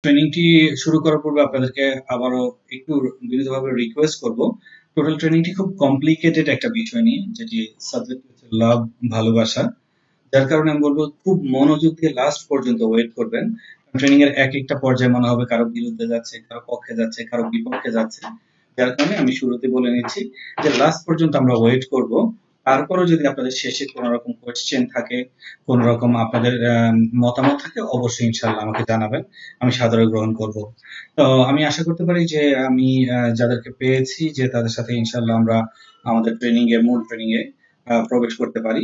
ট্রেনিংটি শুরু করার পূর্বে আপনাদেরকে আবারও একটু বিনীতভাবে রিকোয়েস্ট করব। টোটাল ট্রেনিংটি খুব কমপ্লিকেটেড একটা বিষয় নিয়ে, যেটি সাবজেক্ট হচ্ছে লাভ, ভালোবাসা। যার কারণে আমি বলবো খুব মনোযোগ দিয়ে লাস্ট পর্যন্ত ওয়েট করবেন। ট্রেনিং এর এক একটা পর্যায়ে মনে হবে কারো বিরুদ্ধে যাচ্ছে, কারো পক্ষে যাচ্ছে, কারো বিপক্ষে যাচ্ছে। যার কারণে আমি শুরুতে বলে নিচ্ছি যে লাস্ট পর্যন্ত আমরা ওয়েট করব। তারপরও যদি আপনাদের শেষে কোনো রকম কোয়েশ্চেন থাকে, কোনো রকম আপনাদের মতামত থাকে, অবশ্যই ইনশাআল্লাহ আমাকে জানাবেন, আমি সাদরে গ্রহণ করব। তো আমি আশা করতে পারি যে আমি যাদেরকে পেয়েছি যে তাদের সাথে ইনশাআল্লাহ আমরা আমাদের মূল ট্রেনিং এ প্রবেশ করতে পারি।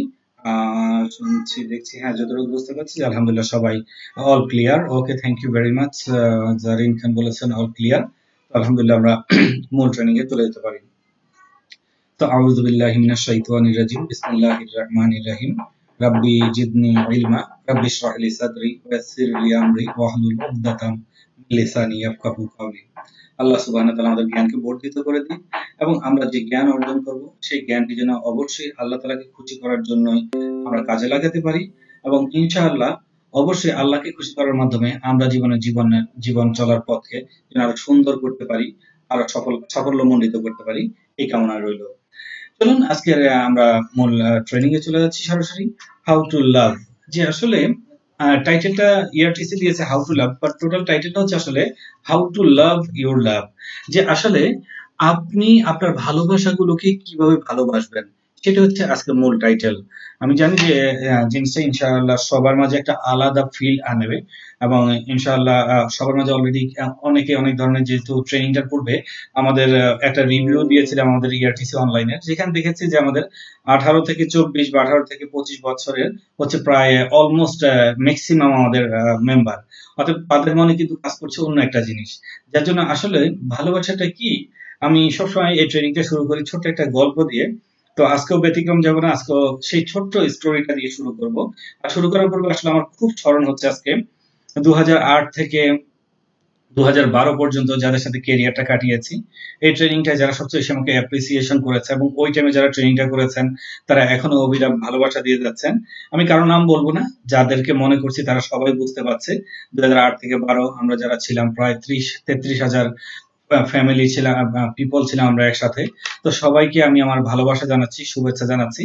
শুনছি, দেখছি, হ্যাঁ, যতটুকু বুঝতে পারছি আলহামদুলিল্লাহ সবাই all clear. Okay, thank you very much. Zarin Khan বলেছেন অল ক্লিয়ার। আলহামদুলিল্লাহ আমরা মূল ট্রেনিং এ চলে যেতে পারি। তো আউযু বিল্লাহি মিনাশ শাইতানির রাজিম, বিসমিল্লাহির রহমানির রহিম। রাব্বি জিদনি ইলমা, রাব্বি ইশরাহ লি সাদরি ওয়া ইয়াসসির লি আমরি ওয়াহলুল উকদাতাম মিন লিসানি ইয়াফকাহু কাওলি। আল্লাহ সুবহানাহু ওয়া তাআলা আমাদের জ্ঞানকে বর্ধিত করে দিন, এবং আমরা যে জ্ঞান অর্জন করব সেই জ্ঞানটি যেন অবশ্যই আল্লাহ তাআলাকে খুশি করার জন্যই আমরা কাজে লাগাতে পারি, এবং ইনশাআল্লাহ অবশ্যই আল্লাহকে খুশি করার মাধ্যমে আমরা জীবন চলার পথকে যেন আরো সুন্দর করতে পারি, আরো সাফল্যমণ্ডিত করতে পারি, এই কামনা রইল। চলুন আজকে আমরা মূল ট্রেনিং এ চলে যাচ্ছি সরাসরি। হাউ টু লাভ, যে আসলে টাইটেলটা ইআরটিসি দিয়েছে how to love, but total টাইটেলটা হচ্ছে আসলে হাউ টু লাভ ইউর লাভ। যে আসলে আপনি আপনার ভালোবাসাগুলোকে কিভাবে ভালোবাসবেন, সেটা হচ্ছে আজকে মূল টাইটেল। আমি জানি যে জিনিসটা ইনশাআল্লাহ সবার মাঝে একটা আলাদা ফিল আনবে, এবং ইনশাআল্লাহ সবার মাঝে অলরেডি অনেকে অনেক ধরনের, যেহেতু ট্রেনিংটার পূর্বে আমাদের একটা রিভিউ দিয়েছিলাম আমাদের ইআরটিসি অনলাইনে, যেখানে দেখেছি যে আমাদের 18 থেকে 24 বা 18 থেকে 25 বছরের হচ্ছে প্রায় অলমোস্ট ম্যাক্সিমাম আমাদের মেম্বার। অর্থাৎ তাদের মনে কিন্তু কাজ করছে অন্য একটা জিনিস, যার জন্য আসলে ভালোবাসাটা কি। আমি সবসময় এই ট্রেনিংটা শুরু করি ছোট্ট একটা গল্প দিয়ে। তো আজকেও ব্যতিক্রম যাব না, আজকেও সেই ছোট্ট স্টোরিটা দিয়ে শুরু করব। আর শুরু করার পূর্বে আসলে আমার খুব স্মরণ হচ্ছে আজকে 2008 থেকে 2012 পর্যন্ত যাদের সাথে ক্যারিয়ারটা কাটিয়েছি, এই ট্রেনিংটা যারা সবচেয়ে বেশি আমাকে অ্যাপ্রিসিয়েশন করেছে, এবং ওই টাইমে যারা ট্রেনিংটা করেছেন তারা এখনো অবিরাম ভালোবাসা দিয়ে যাচ্ছেন। আমি কারো নাম বলবো না, যাদেরকে মনে করছি তারা সবাই বুঝতে পারছে। 2008 থেকে 12 আমরা যারা ছিলাম প্রায় 33 হাজার ফ্যামিলি ছিলাম, পিপল ছিলাম আমরা একসাথে। তো সবাইকে আমি আমার ভালোবাসা জানাচ্ছি, শুভেচ্ছা জানাচ্ছি।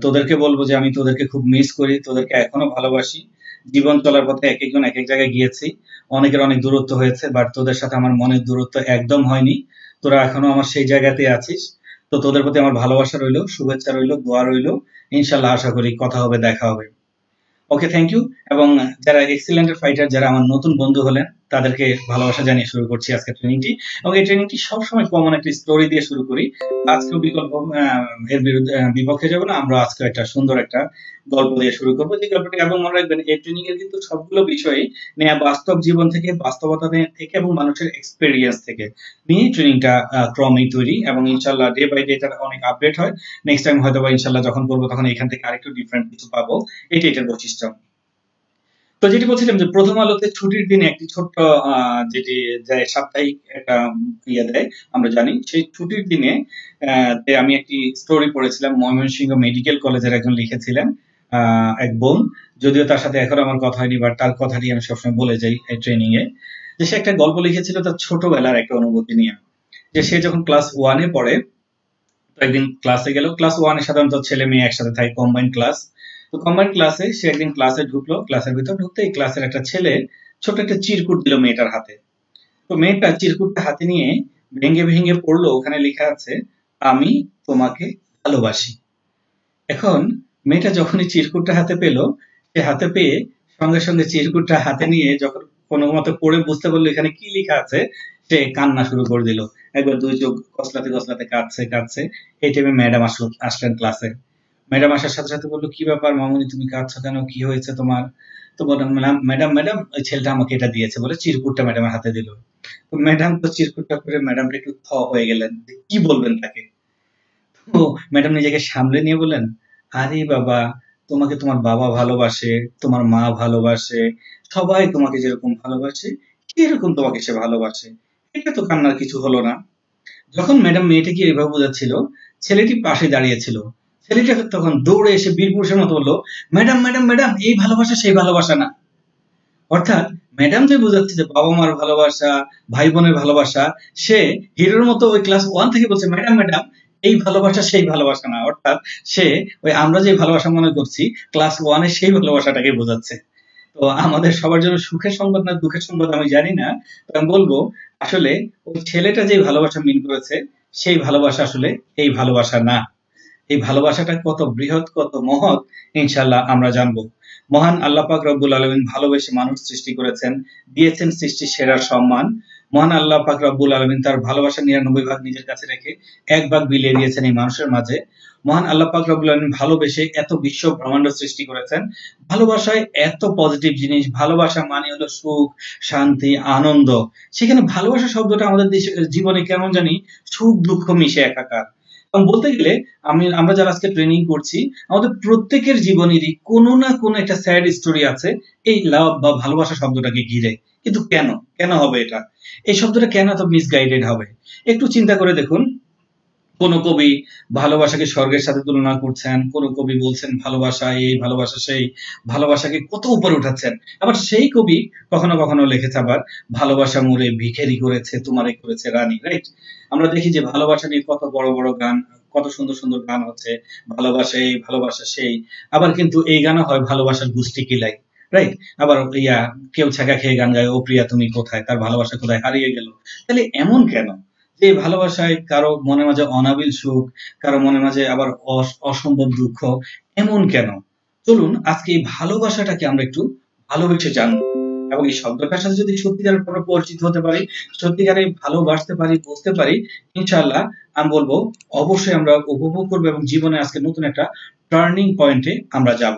তোদেরকে বলবো যে আমি তোদেরকে খুব মিস করি, তোদেরকে এখনো ভালোবাসি। জীবন চলার পথে এক একজন এক এক জায়গায় গিয়েছি, অনেকের অনেক দূরত্ব হয়েছে, বাট তোদের সাথে আমার মনের দূরত্ব একদম হয়নি। তোরা এখনো আমার সেই জায়গাতে আছিস। তো তোদের প্রতি আমার ভালোবাসা রইলো, শুভেচ্ছা রইলো, দোয়া রইলো। ইনশাল্লাহ আশা করি কথা হবে, দেখা হবে। ওকে, থ্যাংক ইউ। এবং যারা এক্সিলেন্ট ফাইটার, যারা আমার নতুন বন্ধু হলেন, তাদেরকে ভালোবাসা জানিয়ে শুরু করছি আজকে ট্রেনিংটি। এবং এই ট্রেনিংটি সবসময় কমন একটা স্টোরি দিয়ে শুরু করি। আজকেও এর বিপক্ষে যাবো না, আমরা আজকে একটা সুন্দর একটা গল্প দিয়ে শুরু করবো, যে গল্পটি, এবং মনে রাখবেন এই ট্রেনিং এর কিন্তু সবগুলো বিষয় নেওয়া বাস্তব জীবন থেকে, বাস্তবতা থেকে, এবং মানুষের এক্সপেরিয়েন্স থেকে নিয়ে ট্রেনিংটা ক্রমেই তৈরি, এবং ইনশাল্লাহ ডে বাই ডে এটা অনেক আপডেট হয়। নেক্সট টাইম হয়তো বা ইনশাল্লাহ যখন করবো তখন এখান থেকে আরেকটু ডিফারেন্ট কিছু পাবো, এটার বৈশিষ্ট্য। তো যেটি বলছিলাম যে প্রথম আলোতে ছুটির দিনে একটি ছোট্ট যেটি সাপ্তাহিক একটা ইয়ে দেয়, আমরা জানি সেই ছুটির দিনে আমি একটি স্টোরি পড়েছিলাম। ময়মনসিংহ মেডিকেল কলেজের একজন লিখেছিলেন, এক বোন, যদিও তার সাথে এখন আমার কথা হয়নি, বাট তার কথাটি আমি সবসময় বলে যাই এই ট্রেনিং এ, যে সে একটা গল্প লিখেছিল তার ছোটবেলার একটা অনুভূতি নিয়ে। যে সে যখন ক্লাস 1-এ পড়ে, তো একদিন ক্লাসে গেল। ক্লাস 1-এ সাধারণত ছেলে মেয়ে একসাথে থাকে, কম্বাইন ক্লাস। তো কম্বাইন ক্লাসে সে একদিন ক্লাসে ঢুকলো, ক্লাসের ভিতর ঢুকতে এই ক্লাসের একটা ছেলে ছোট একটা চিরকুট দিল মেয়েটার হাতে। তো মেয়েটা চিরকুটটা হাতে নিয়ে ভেঙে ভেঙে পড়লো, ওখানে লেখা আছে, আমি তোমাকে ভালোবাসি। এখন মেয়েটা যখনই চিরকুটটা হাতে পেলো, সে হাতে পেয়ে সঙ্গে সঙ্গে চিরকুটটা হাতে নিয়ে যখন কোনো মতো পড়ে বুঝতে পারলো এখানে কি লেখা আছে, সে কান্না শুরু করে দিল। একবার দুই চোখ কসলাতে কসলাতে কাঁদছে। এই টাইমে ম্যাডাম আসলেন ক্লাসে। ম্যাডাম আসার সাথে সাথে বললো, কি ব্যাপার মামুনি, তুমি কাঁদছো কেন, কি হয়েছে তোমার? তো বললাম, ম্যাডাম ওই ছেলেটা আমাকে এটা দিয়েছে, বলে চিরকুটটা ম্যাডামের হাতে দিল। তো ম্যাডাম তো চিরকুটটা করে ম্যাডামটা একটু হয়ে গেলেন, কি বলবেন তাকে। তো ম্যাডাম নিজেকে সামলে নিয়ে বললেন, আরে বাবা, তোমাকে তোমার বাবা ভালোবাসে, তোমার মা ভালোবাসে, সবাই তোমাকে যেরকম ভালোবাসে সেরকম তোমাকে সে ভালোবাসে, এটা তো কান্নার কিছু হলো না। যখন ম্যাডাম মেয়েটাকে এভাবে বোঝাচ্ছিল, ছেলেটি পাশে দাঁড়িয়েছিল। ছেলেটা তখন দৌড়ে এসে বীর পুরুষের মতো বললো, ম্যাডাম ম্যাডাম ম্যাডাম, এই ভালোবাসা সেই ভালোবাসা না। অর্থাৎ ম্যাডাম যে বোঝাচ্ছে যে বাবা মার ভালোবাসা, ভাই বোনের ভালোবাসা, সে হিরোর মতো ওই ক্লাস 1 থেকে বলছে ম্যাডাম ম্যাডাম, এই ভালোবাসা সেই ভালোবাসা না। অর্থাৎ সে ওই আমরা যে ভালোবাসা মনে করছি ক্লাস 1 এ সেই ভালোবাসাটাকে বোঝাচ্ছে। তো আমাদের সবার জন্য সুখের সংবাদ না দুঃখের সংবাদ আমি জানি না, তো আমি বলবো আসলে ওই ছেলেটা যে ভালোবাসা মিন করেছে সেই ভালোবাসা আসলে এই ভালোবাসা না। এই ভালোবাসাটা কত বৃহৎ কত মহৎ ইনশাআল্লাহ আমরা জানবো। মহান আল্লাহ পাক রব্বুল আলামিন ভালোবেসে মানুষ সৃষ্টি করেছেন, দিয়েছেন সৃষ্টির সেরা সম্মান। মহান আল্লাহ পাক রব্বুল আলামিন তার ভালোবাসা 99 ভাগ নিজের কাছে রেখে 1 ভাগ বিলিয়ে দিয়েছেন এই মানুষের মাঝে। মহান আল্লাহ পাক রব্বুল আলামিন ভালোবেসে এত বিশ্ব ব্রহ্মাণ্ড সৃষ্টি করেছেন। ভালোবাসায় এত পজিটিভ জিনিস, ভালোবাসা মানে হলো সুখ, শান্তি, আনন্দ। সেখানে ভালোবাসা শব্দটা আমাদের জীবনে কেমন জানি সুখ দুঃখ মিশে একাকার। এবং বলতে গেলে আমরা যারা আজকে ট্রেনিং করছি, আমাদের প্রত্যেকের জীবনেরই কোনো না কোনো একটা স্যাড স্টোরি আছে এই লাভ বা ভালোবাসা শব্দটাকে ঘিরে। কিন্তু কেন কেন হবে এটা? এই শব্দটা কেন এত মিসগাইডেড হবে? একটু চিন্তা করে দেখুন, কোন কবি ভালোবাসাকে স্বর্গের সাথে তুলনা করছেন, কোন কবি বলছেন ভালোবাসা এই ভালোবাসা সেই, ভালোবাসাকে কত উপরে উঠাচ্ছেন। আবার সেই কবি কখনো কখনো লিখেছে আবার ভালোবাসা মোরে ভিখারি করেছে তোমারে করেছে রানী, রাইট? আমরা দেখি যে ভালোবাসা নিয়ে কত বড় বড় গান, কত সুন্দর সুন্দর গান হচ্ছে, ভালোবাসা এই ভালোবাসা সেই। আবার কিন্তু এই গানও হয় ভালোবাসার গুষ্টি কিলাই, রাইট? আবার কেউ ছ্যাঁকা খেয়ে গান গায় ও প্রিয়া তুমি কোথায়, তার ভালোবাসা কোথায় হারিয়ে গেল। তাহলে এমন কেন যে ভালোবাসায় কারো মনে মাঝে অনাবিল সুখ, কারো মনে মাঝে আবার অসম্ভব দুঃখ, এমন কেন? চলুন আজকে এই ভালোবাসাটাকে আমরা একটু ভালোবেসে জানবো, এবং এই শব্দটার সাথে যদি সত্যিকারের আমরা পরিচিত হতে পারি, সত্যিকারে ভালোবাসতে পারি, বুঝতে পারি, ইনশাআল্লাহ আমি বলবো অবশ্যই আমরা উপভোগ করবো এবং জীবনে আজকে নতুন একটা টার্নিং পয়েন্টে আমরা যাব।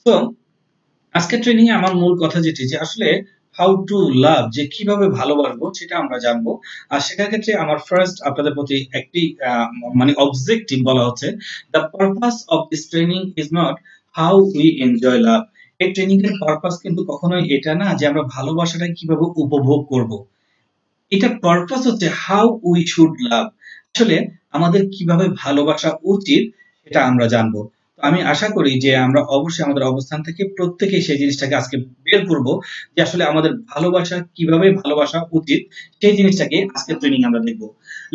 তো আজকের ট্রেনিং এ আমার মূল কথা যেটি যে আসলে হাউ টু লাভ, যে কিভাবে ভালোবাসবো সেটা আমরা জানবো। আর সেটার ক্ষেত্রে আমার ফার্স্ট আপনাদের প্রতি একটি মানে অবজেক্টিভ বলা হচ্ছে, the purpose of this training is not how we enjoy love. এই ট্রেনিং এর পারপাস কিন্তু কখনোই এটা না যে আমরা ভালোবাসাটা কিভাবে উপভোগ করব। এটা পারপাস হচ্ছে হাউ উই শুড লাভ, আসলে আমাদের কিভাবে ভালোবাসা উচিত সেটা আমরা জানবো। তো আমি আশা করি যে আমরা অবশ্যই আমাদের অবস্থান থেকে প্রত্যেকেই সেই জিনিসটাকে আজকে বের করব, যে আসলে আমাদের ভালোবাসা কিভাবে ভালোবাসা উচিত সেই জিনিসটাকে আজকে ট্রেনিং আমরা দেখবো।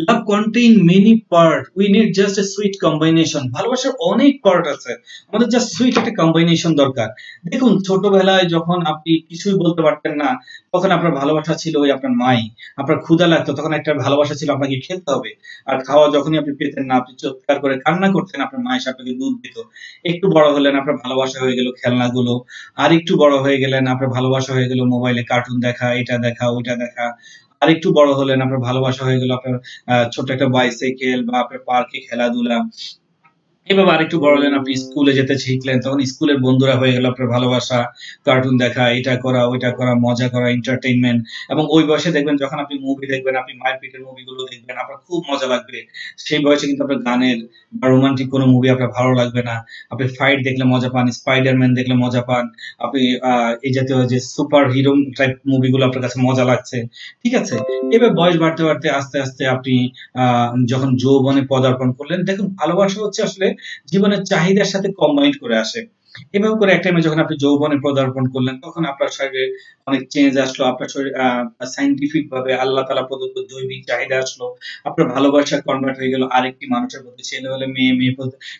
Love contain many part, we need just a sweet combination. ভালোবাসার অনেক পার্ট আছে, আমাদের জাস্ট সুইট একটা কম্বাইনেশন দরকার। দেখুন ছোটবেলায় যখন আপনি কিছুই বলতে পারতেন না, তখন আপনার ভালোবাসা ছিল ওই আপনার মাই। আপনার ক্ষুধা লাগতো, তখন একটা ভালোবাসা ছিল আপনাকে খেতে হবে। আর খাওয়া যখনই আপনি পেতেন না, আপনি চিৎকার করে কান্না করতেন, আপনার মা এসে আপনাকে দুধ দিত। একটু বড় হলেন, আপনার ভালোবাসা হয়ে গেল খেলনাগুলো। আর একটু বড় হয়ে গেলেন, আপনার ভালোবাসা হয়ে গেল মোবাইলে কার্টুন দেখা, এটা দেখা ওইটা দেখা। আর একটু বড় হলেন, আপনার ভালোবাসা হয়ে গেল আপনার ছোট্ট একটা বাইসাইকেল বা আপনার পার্কে খেলাধুলা। এভাবে আরেকটু বড় হলেন, আপনি স্কুলে যেতে শিখলেন, তখন স্কুলের বন্ধুরা হয়ে গেল আপনার ভালোবাসা, কার্টুন দেখা, এটা করা ওইটা করা, মজা করা, এন্টারটেইনমেন্ট। এবং ওই বয়সে দেখবেন যখন আপনি মুভি দেখবেন, আপনি মায়ের পিটের মুভিগুলো দেখবেন, আপনার খুব মজা লাগবে। সেই বয়সে কিন্তু আপনার গানের বা রোমান্টিক কোনো মুভি আপনার ভালো লাগবে না। আপনি ফাইট দেখলে মজা পান, স্পাইডারম্যান দেখলে মজা পান, আপনি এই জাতীয় যে সুপার হিরো টাইপ মুভিগুলো আপনার কাছে মজা লাগছে, ঠিক আছে? এবার বয়স বাড়তে বাড়তে আস্তে আস্তে আপনি যখন যৌবনে পদার্পণ করলেন, দেখুন ভালোবাসা হচ্ছে আসলে জীবনের চাহিদার সাথে কম্বাইন্ড করে আসে। এভাবে করে এক টাইমে যখন আপনি যৌবনে পদার্পণ করলেন, তখন আপনার শরীরে অনেক চেঞ্জ আসলো, আপনার শরীর সাইন্টিফিক ভাবে আল্লাহ তাআলা প্রদত্ত জৈবিক চাহিদা আসলো, আপনার ভালোবাসা কনভার্ট হয়ে গেল আরেকটি মানুষের প্রতি, ছেলে হলে মেয়ে,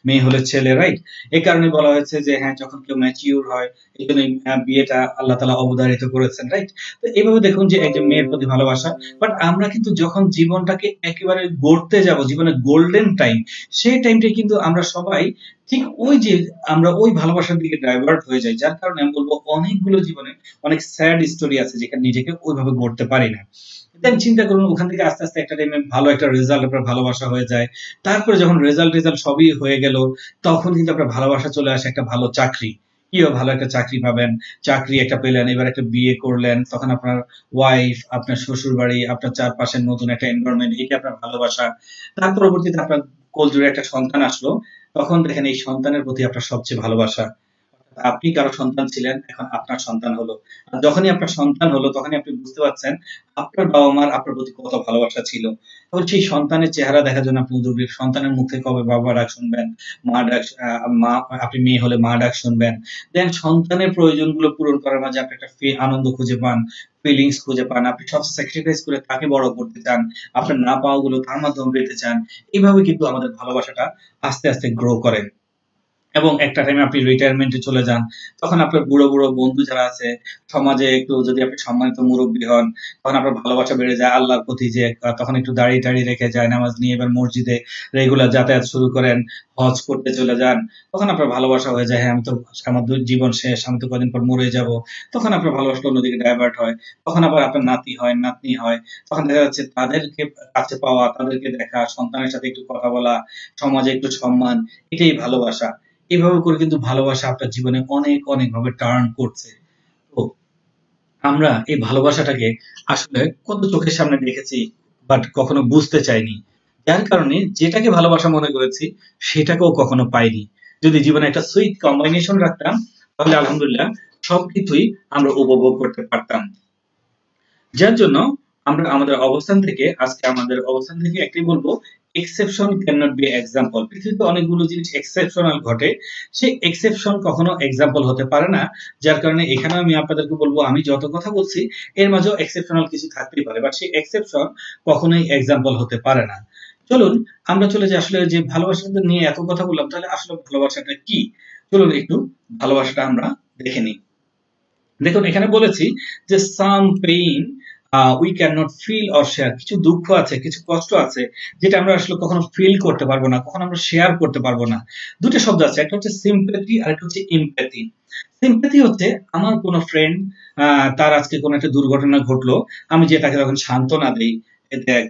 মেয়ে হলে ছেলে, রাইট? এই কারণে বলা হয়েছে যে হ্যাঁ, যখন কেউ ম্যাচিউর হয় এই জন্য বিয়েটা আল্লাহ তাআলা অবধারিত করেছেন, রাইট? তো এইভাবে দেখুন যে একজন মেয়ের প্রতি ভালোবাসা। বাট আমরা কিন্তু যখন জীবনটাকে একেবারে গড়তে যাব, জীবনের গোল্ডেন টাইম, সেই টাইমটাই কিন্তু আমরা সবাই ঠিক ওই যে আমরা ওই ভালোবাসার দিকে ডাইভার্ট হয়ে যাই, যার কারণে আমি বলবো অনেকগুলো জীবনে অনেক স্যাড স্টোরি আছে যেখানে নিজেকে ওইভাবে গড়তে পারি না। দেন চিন্তা করুন, ওখান থেকে আস্তে আস্তে একটা টাইমে ভালো একটা রেজাল্ট, আপনার ভালোবাসা হয়ে যায়। তারপরে যখন রেজাল্ট সবই হয়ে গেল, তখন কিন্তু আপনার ভালোবাসা চলে আসে একটা ভালো চাকরি। কিও ভালো একটা চাকরি পাবেন, চাকরি একটা পেলেন, এবার একটা বিয়ে করলেন, তখন আপনার ওয়াইফ, আপনার শ্বশুর বাড়ি, আপনার চারপাশের নতুন একটা এনভায়রনমেন্ট, এটা আপনার ভালোবাসা। তার পরবর্তীতে আপনার কোল জুড়ে একটা সন্তান আসলো, তখন দেখেন এই সন্তানের প্রতি আপনার সবচেয়ে ভালোবাসা। আপনি কারো সন্তান ছিলেন, এখন আপনার সন্তান হলো। আর যখনই আপনার সন্তান হলো তখনই আপনি বুঝতে পারছেন আপনার বাবা-মার আপনার প্রতি কত ভালোবাসা ছিল। তখন সেই সন্তানের চেহারা দেখার জন্য আপনি উদগ্রীব। সন্তানের মুখ থেকে কবে বাবা ডাক শুনবেন, মা আপনি মেয়ে হলে মা ডাক শুনবেন। দেন সন্তানের প্রয়োজনগুলো পূরণ করার মাঝে আপনি একটা আনন্দ খুঁজে পান, ফিলিংস খুঁজে পান। আপনি সব স্যাক্রিফাইস করে তাকে বড় করতে চান। আপনার না পাওয়াগুলো তার মাধ্যমে পেতে চান। এভাবে কিন্তু আমাদের ভালোবাসাটা আস্তে, আস্তে গ্রো করে। এবং একটা টাইমে আপনি রিটায়ারমেন্টে চলে যান, তখন আপনার বুড়ো বুড়ো বন্ধু যারা আছে সমাজে, একটু যদি আপনি সম্মানিত মুরব্বী হন, তখন আপনার ভালোবাসা বেড়ে যায় আল্লাহর প্রতি, যে তখন একটু দাঁড়িয়ে টাড়িয়ে রেখে যায় নামাজ নিয়ে এবার মসজিদে রেগুলার যাতায়াত শুরু করেন, হজ করতে চলে যান। তখন আপনার ভালোবাসা হয়ে যায়, হ্যাঁ আমি তো, আমার জীবন শেষ, আমি তো কদিন পর মরে যাব। তখন আপনার ভালোবাসা অন্যদিকে ডাইভার্ট হয়। তখন আবার আপনার নাতি হয়, নাতনি হয়। তখন দেখা যাচ্ছে তাদেরকে কাছে পাওয়া, তাদেরকে দেখা, সন্তানের সাথে একটু কথা বলা, সমাজে একটু সম্মান, এটাই ভালোবাসা। এভাবে করে কিন্তু ভালোবাসা আপনার জীবনে অনেক অনেক ভাবে টার্ন করছে। তো আমরা এই ভালোবাসাটাকে আসলে কত চোখের সামনে দেখেছি, বাট কখনো বুঝতে চাইনি। যার কারণে যেটাকে ভালোবাসা মনে করেছি সেটাকেও কখনো পাইনি। যদি জীবনে একটা সুইট কম্বিনেশন রাখতাম তাহলে আলহামদুলিল্লাহ সবকিছুই আমরা উপভোগ করতে পারতাম। যার জন্য আমরা আমাদের অবস্থান থেকে একটাই বলবো, exception can not be example. পৃথিবীতে অনেকগুলো জিনিস এক্সেপশনাল ঘটে, সেই এক্সেপশন কখনো এক্সাম্পল হতে পারে না। যার কারণে এখানে আমি আপনাদেরকে বলবো, আমি যত কথা বলছি এর মাঝেও এক্সেপশনাল কিছু থাকতেই পারে, বাট সেই এক্সেপশন কখনোই এক্সাম্পল হতে পারে না। চলুন আমরা চলে যাই, আসলে যে ভালোবাসাটা নিয়ে এত কথা বললাম, তাহলে আসলে ভালোবাসাটা কি? চলুন একটু ভালোবাসাটা আমরা দেখে নিই। দেখুন এখানে বলেছি যে some pain we can not feel or share. কিছু দুঃখ আছে, কিছু কষ্ট আছে যেটা আমরা আসলে কখনো ফিল করতে পারবো না, কখনো আমরা শেয়ার করতে পারবো না। দুটো শব্দ আছে, একটা হচ্ছে সিম্প্যাথি আর একটা হচ্ছে ইমপ্যাথি। সিম্প্যাথি হচ্ছে আমার কোনো ফ্রেন্ড, তার আজকে কোনো একটা দুর্ঘটনা ঘটলো, আমি যে তাকে তখন সান্ত্বনা দেই, দেখ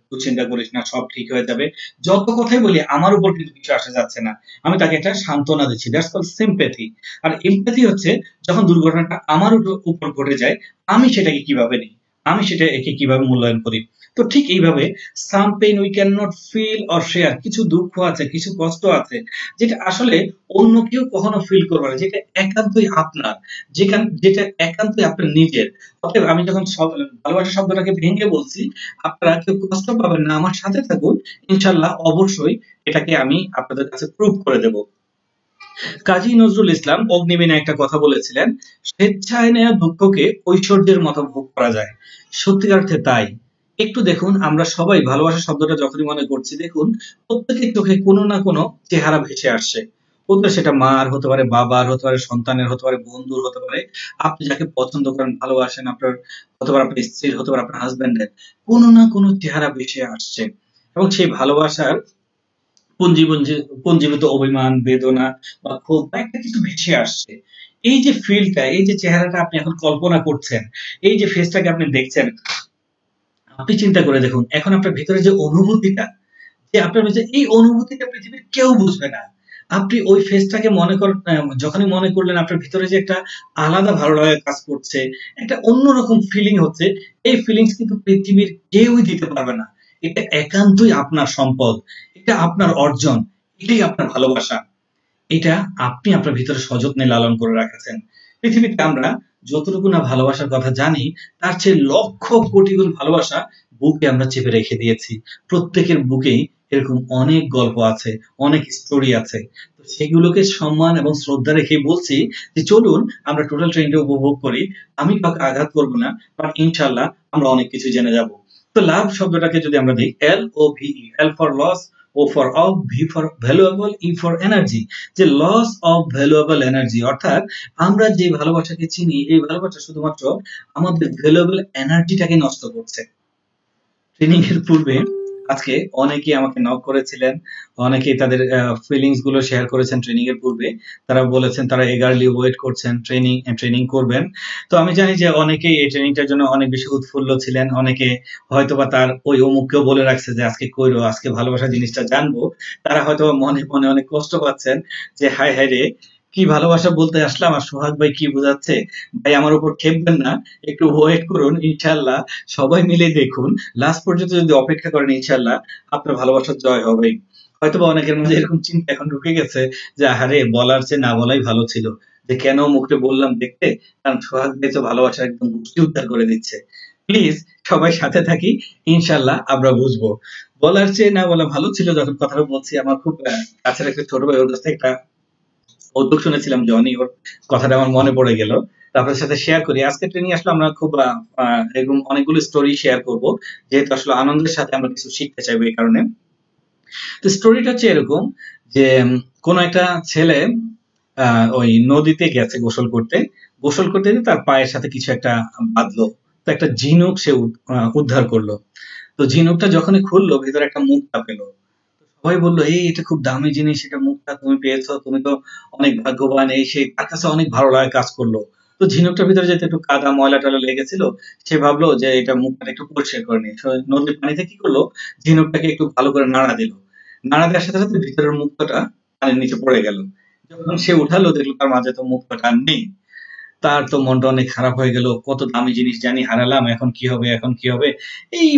তুই চিন্তা করিস না, সব ঠিক হয়ে যাবে। যত কথাই বলি আমার উপর কিন্তু কিছু আসা যাচ্ছে না, আমি তাকে একটা সান্ত্বনা দিচ্ছি। That's called sympathy. আর এমপ্যাথি হচ্ছে যখন দুর্ঘটনাটা আমার উপর ঘটে যায়, আমি সেটাকে কিভাবে নিই, আমি সেটা একে কিভাবে মূল্যায়ন করি। তো ঠিক এইভাবে some pain we can not feel or share, কিছু দুঃখ আছে, কিছু কষ্ট আছে যেটা আসলে অন্য কেউ কখনো ফিল করবে না, যেটা একান্তই আপনার, যেটা একান্তই আপনার নিজের। অতএব আমি যখন ভালোবাসা শব্দটাকে ভেঙে বলছি, আপনারা কেউ কষ্ট পাবেন না, আমার সাথে থাকুন, ইনশাল্লাহ অবশ্যই এটাকে আমি আপনাদের কাছে প্রুভ করে দেব। কাজী নজরুল ইসলাম অগ্নিবীণে একটা কথা বলেছিলেন, স্বেচ্ছায় নেয়া দুঃখকে ঐশ্বর্যের মতো ভোগ করা যায়। সত্যিকার অর্থে তাই। একটু দেখুন, আমরা সবাই ভালোবাসা শব্দটা যখনই মনে করছি, দেখুন প্রত্যেকের চোখে কোনো না কোনো চেহারা ভেসে আসছে। হতে সেটা মার হতে পারে, বাবার হতে পারে, সন্তানের হতে পারে, বন্ধুর হতে পারে, আপনি যাকে পছন্দ করেন, ভালোবাসেন, আপনার হতে পারে আপনার স্ত্রীর, হতে পারে আপনার হাজবেন্ডের, কোনো না কোনো চেহারা ভেসে আসছে। এবং সেই ভালোবাসার পুঞ্জীভূত অভিমান, বেদনা বা ক্ষোভ বা একটা কিছু ভেসে আসছে। এই যে ফিলটা, এই যে চেহারাটা আপনি এখন কল্পনা করছেন, এই যে ফেসটাকে আপনি দেখছেন, আপনি চিন্তা করে দেখুন এখন আপনার ভিতরে যে অনুভূতিটা, যে আপনার ভিতরে এই অনুভূতিটা পৃথিবীর কেউ বুঝবে না। আপনি ওই ফেসটাকে মনে করেন, যখনই মনে করলেন আপনার ভিতরে যে একটা আলাদা ভালো লাগা কাজ করছে, একটা অন্যরকম ফিলিং হচ্ছে, এই ফিলিংস কিন্তু পৃথিবীর কেউই দিতে পারবে না। এটা একান্তই আপনার সম্পদ, এটা আপনার অর্জন, এটাই আপনার ভালোবাসা। এটা আপনি আপনার ভিতরে সযত্নে লালন করে রাখেছেন। পৃথিবীতে আমরা যতটুকু না ভালোবাসার কথা জানি, তার চেয়ে লক্ষ কোটি গুণ ভালোবাসা বুকে আমরা চেপে রেখে দিয়েছি। প্রত্যেকের বুকেই এরকম অনেক গল্প আছে, অনেক স্টোরি আছে। তো সেগুলোকে সম্মান এবং শ্রদ্ধা রেখে বলছি যে চলুন আমরা টোটাল ট্রেনটা উপভোগ করি। আমি কাউকে আঘাত করবো না, বাট ইনশাল্লাহ আমরা অনেক কিছু জেনে যাব। তো লাভ শব্দটাকে যদি আমরা দিই, LOVE, L for loss, O for of, V for valuable, E for energy. যে লস অফ ভ্যালুয়েবল এনার্জি, অর্থাৎ আমরা যে ভালোবাসাকে চিনি, এই ভালোবাসা শুধুমাত্র আমাদের ভ্যালুয়েবল এনার্জিটাকে নষ্ট করছে। ট্রেনিং এর পূর্বে আজকে অনেকেই আমাকে নক করেছিলেন, অনেকেই তাদের ফিলিংস গুলো শেয়ার করেছেন ট্রেনিং এর পূর্বে। তারা বলেছেন তারা এগারলি ওয়েট করছেন ট্রেনিং করবেন। তো আমি জানি যে অনেকেই এই ট্রেনিংটার জন্য অনেক বেশি উৎফুল্ল ছিলেন। অনেকে হয়তোবা তার ওই অমুককেও বলে রাখছে যে আজকে কইরো, আজকে ভালোবাসা জিনিসটা জানবো। তারা হয়তো মনে মনে অনেক কষ্ট পাচ্ছেন যে হায় হায় রে, কি ভালোবাসা বলতে আসলাম, আর সোহাগ ভাই কি বোঝাচ্ছে। ভাই আমার উপর খেপবেন না, একটু ওয়েট করুন, ইনশাল্লাহ সবাই মিলে দেখুন, লাস্ট পর্যন্ত যদি অপেক্ষা করেন ইনশাল্লাহ আপনার ভালোবাসার জয় হবেই। হয়তোবা অনেকের মধ্যে এরকম চিন্তা এখন ঢুকে গেছে যে আহারে, বলার চেয়ে না বলাই ভালো ছিল। যে কেন মুখে বললাম দেখতে, কারণ সোহাগ ভাই তো ভালোবাসা একদম গোষ্ঠী উদ্ধার করে দিচ্ছে। প্লিজ সবাই সাথে থাকি, ইনশাল্লাহ আমরা বুঝবো। বলার চেয়ে না বলা ভালো ছিল। যখন কথাটা বলছি, আমার খুব কাছের একটা ছোট ভাই, ওর কাছ থেকে একটা উদ্যোগ শুনেছিলাম জনি, ওর কথাটা আমার মনে পড়ে গেল, তারপরে সাথে শেয়ার করি। আজকে ট্রেনিং আসলে আমরা খুব এরকম অনেকগুলো স্টোরি শেয়ার করব, যেহেতু আসলে আনন্দের সাথে আমরা কিছু শিখতে চাইবো এই কারণে। তো স্টোরিটা হচ্ছে এরকম যে কোন একটা ছেলে ওই নদীতে গেছে গোসল করতে। গোসল করতে গিয়ে তার পায়ের সাথে কিছু একটা বাঁধলো। তো একটা ঝিনুক সে উদ্ধার করলো। তো ঝিনুকটা যখনই খুললো, ভিতরে একটা মুক্তা পেলো। সবাই বললো, এই এটা খুব দামি জিনিস, এটা মুক্তা তুমি পেয়েছো, তুমি তো অনেক ভাগ্যবান, এই সেই। তার কাছে অনেক ভালো লাগা কাজ করলো। তো ঝিনুকটার ভিতরে যেহেতু একটু কাদা ময়লা টয়লা লেগেছিল, সে ভাবলো যে এটা মুখটা একটু পরিষ্কার করে নিই। নদীর পানিতে কি করলো, ঝিনুকটাকে একটু ভালো করে নাড়া দিল। নাড়া দেওয়ার সাথে সাথে ভিতরের মুক্তাটা পানির নিচে পড়ে গেল। যখন সে উঠালো, দেখলো তার মাঝে তো মুক্তাটা আর নেই। তার তো মনটা অনেক খারাপ হয়ে গেল, কত দামি জিনিস জানি হারালাম, এখন কি হবে, এখন কি হবে। এই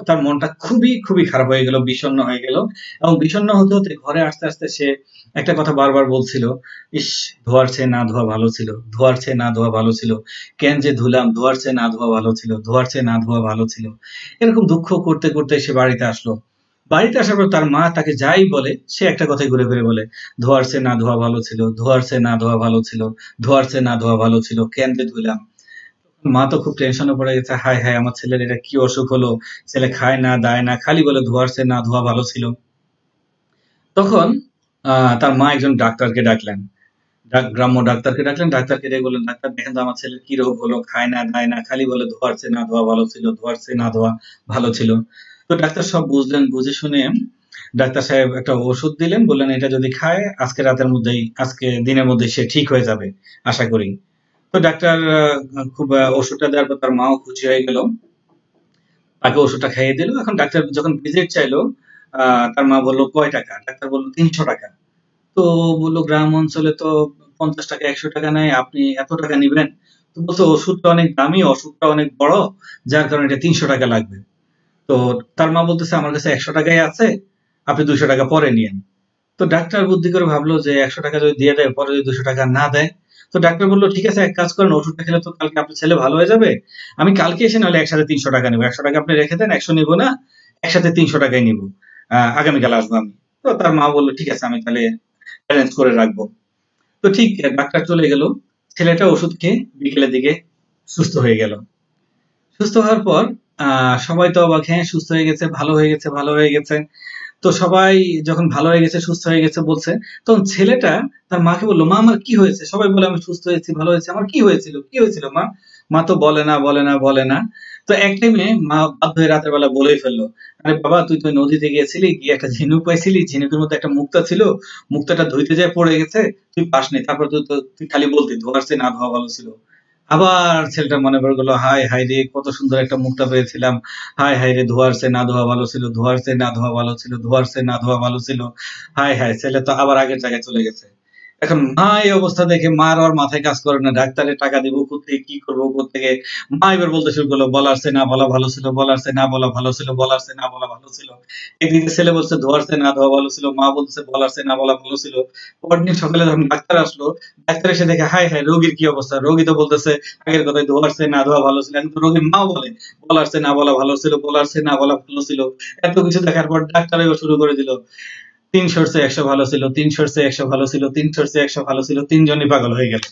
তার মনটা খুবই খুবই খারাপ হয়ে গেল, বিষণ্ণ হয়ে গেল। এবং বিষণ্ণ হতে হতে ঘরে আসতে আসতে সে একটা কথা বারবার বলছিল, ইস, ধোয়ার চেয়ে না ধোয়া ভালো ছিল, ধোয়ার চেয়ে না ধোয়া ভালো ছিল, কেন যে ধুলাম, ধোয়ার চেয়ে না ধোয়া ভালো ছিল, ধোয়ার চেয়ে না ধোয়া ভালো ছিল। এরকম দুঃখ করতে করতে সে বাড়িতে আসলো। বাড়িতে আসার পর তার মা তাকে যাই বলে, সে একটা কথাই ঘুরে ফিরে বলে, ধোয়ার চেয়ে না ধোয়া ভালো ছিল, ধোয়ার চেয়ে না ধোয়া ভালো ছিল, ধোয়ার চেয়ে না ধোয়া ভালো ছিল, কেন যে ধুলাম। মা তো খুব টেনশনে পড়ে গেছে, হায় হায়, আমার ছেলের এটা কি অসুখ হলো, ছেলে খায় না দায় না, খালি বলে ধোয়ার চেয়ে না ধোয়া ভালো ছিল। তখন তার মা একজন ডাক্তারকে ডাকলেন, গ্রাম্য ডাক্তারকে ডাকলেন। ডাক্তারকে ডেকে বললেন, ডাক্তার দেখেন তো আমার ছেলের কি রোগ হলো, খায় না দায় না, খালি বলে ধোয়ার চেয়ে না ধোয়া ভালো ছিল, ধোয়ার চেয়ে না ধোয়া ভালো ছিল। তো ডাক্তার সব বুঝলেন, বুঝে শুনে ডাক্তার সাহেব একটা ওষুধ দিলেন, বললেন এটা যদি খায় আজকে রাতের মধ্যেই, আজকে দিনের মধ্যে সে ঠিক হয়ে যাবে আশা করি। তো ডাক্তার খুব ওষুধটা দেওয়ার পর তার মাও খুশি হয়ে গেল, তাকে ওষুধটা খাইয়ে দিল। এখন ডাক্তার যখন ভিজিট চাইলো, তার মা বললো কয় টাকা, ডাক্তার বললো 300 টাকা। তো বললো গ্রাম অঞ্চলে তো 50 টাকা 100 টাকা নেয়, আপনি এত টাকা নিবেন? তো বলছে ওষুধটা অনেক দামি, অসুখটা অনেক বড়, যার কারণে এটা 300 টাকা লাগবে। তো তার মা বলতেছে আমার কাছে 100 টাকাই আছে, আপনি 200 টাকা পরে নিয়েন। তো ডাক্তার বুদ্ধি করে ভাবলো যে 100 টাকা যদি দিয়ে দেয়, পরে যদি 200 টাকা না দেয়। তো ডাক্তার বললো ঠিক আছে, এক কাজ করেন, ওষুধটা খেলে তো কালকে আপনার ছেলে ভালো হয়ে যাবে, আমি কালকে এসে নাহলে একসাথে 300 টাকা নেবো, 100 টাকা আপনি রেখে দেন, 100 নিবো না, একসাথে 300 টাকাই নিবো, আগামীকাল আসবো আমি। তো তার মা বললো ঠিক আছে, আমি তাহলে অ্যারেঞ্জ করে রাখবো। তো ঠিক ডাক্তার চলে গেল, ছেলেটা ওষুধ খেয়ে বিকেলের দিকে সুস্থ হয়ে গেল। সুস্থ হওয়ার পর সবাই তো অবাক, হ্যাঁ সুস্থ হয়ে গেছে, ভালো হয়ে গেছে, ভালো হয়ে গেছে। তো সবাই যখন ভালো হয়ে গেছে, সুস্থ হয়ে গেছে বলছে, তখন ছেলেটা তার মাকে বললো, মা আমার কি হয়েছে? সবাই বলে আমি সুস্থ হয়েছি, ভালো হয়েছে, আমার কি হয়েছিল, কি হয়েছিল মা? মা তো বলে না, বলে না, বলে না। তো এক টাইমে মা বাধ্য হয়ে রাতের বেলা বলেই ফেললো, আরে বাবা, তুই তো নদীতে গিয়েছিলি, গিয়ে একটা ঝিনুক পাইছিলি, ঝিনুকের মধ্যে একটা মুক্তা ছিল, মুক্তাটা ধুইতে যায় পড়ে গেছে, তুই পাসনি, তারপর তুই খালি বলতি ধোয়ার চেয়ে না ধোয়া ভালো ছিল। আবার ছেলেটা মনে পড়ে গেল, হায় হায় রে, কত সুন্দর একটা মুক্তা পেয়েছিলাম, হায় হায় রে, ধোয়ার চেয়ে না ধোয়া ভালো ছিল, ধোয়ার চেয়ে না ধোয়া ভালো ছিল, ধোয়ার চেয়ে না ধোয়া ভালো ছিল। হায় হায়, ছেলে তো আবার আগের জায়গায় চলে গেছে। এখন মা এই অবস্থা দেখে মার আর মাথায় কাজ করে না, ডাক্তারের টাকা দিব কোত্থেকে, কি করবো কোত্থেকে। মা এবার বলতে শুরু করলো, বলার চেয়ে না বলা ভালো ছিল, বলার চেয়ে না বলা ভালো ছিল, বলার চেয়ে না বলা ভালো ছিল। এদিকে ছেলে বলছে ধোয়ার চেয়ে না ধোয়া ভালো ছিল, মা বলছে বলার চেয়ে না বলা ভালো ছিল। পরের দিন সকালে যখন ডাক্তার আসলো, ডাক্তার এসে দেখে, হায় হায়, রোগীর কি অবস্থা, রোগী তো বলতেছে আগের কথায় ধোয়ার চেয়ে না ধোয়া ভালো ছিল। এখন তো রোগীর মাও বলে বলার চেয়ে না বলা ভালো ছিল, বলার চেয়ে না বলা ভালো ছিল। এত কিছু দেখার পর ডাক্তার এবার শুরু করে দিল, 300-র চেয়ে 100 ভালো ছিল, 300-র চেয়ে 100 ভালো ছিল, 300-র চেয়ে 100 ভালো ছিল, তিনজনই পাগল হয়ে গেল।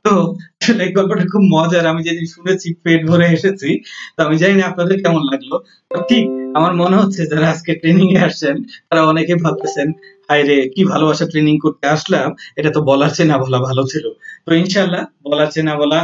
তো আসলে এই গল্পটা খুব মজার, আমি যেদিন শুনেছি পেট ভরে এসেছি। তো আমি জানি না আপনাদের কেমন লাগলো। তো ঠিক আমার মনে হচ্ছে যারা আজকে ট্রেনিং এ আসছেন, তারা অনেকে ভাবতেছেন, হায় রে, কি ভালোবাসা ট্রেনিং করতে আসলাম, এটা তো বলার চেয়ে না বলা ভালো ছিল। তো ইনশাল্লাহ বলার চেয়ে না বলা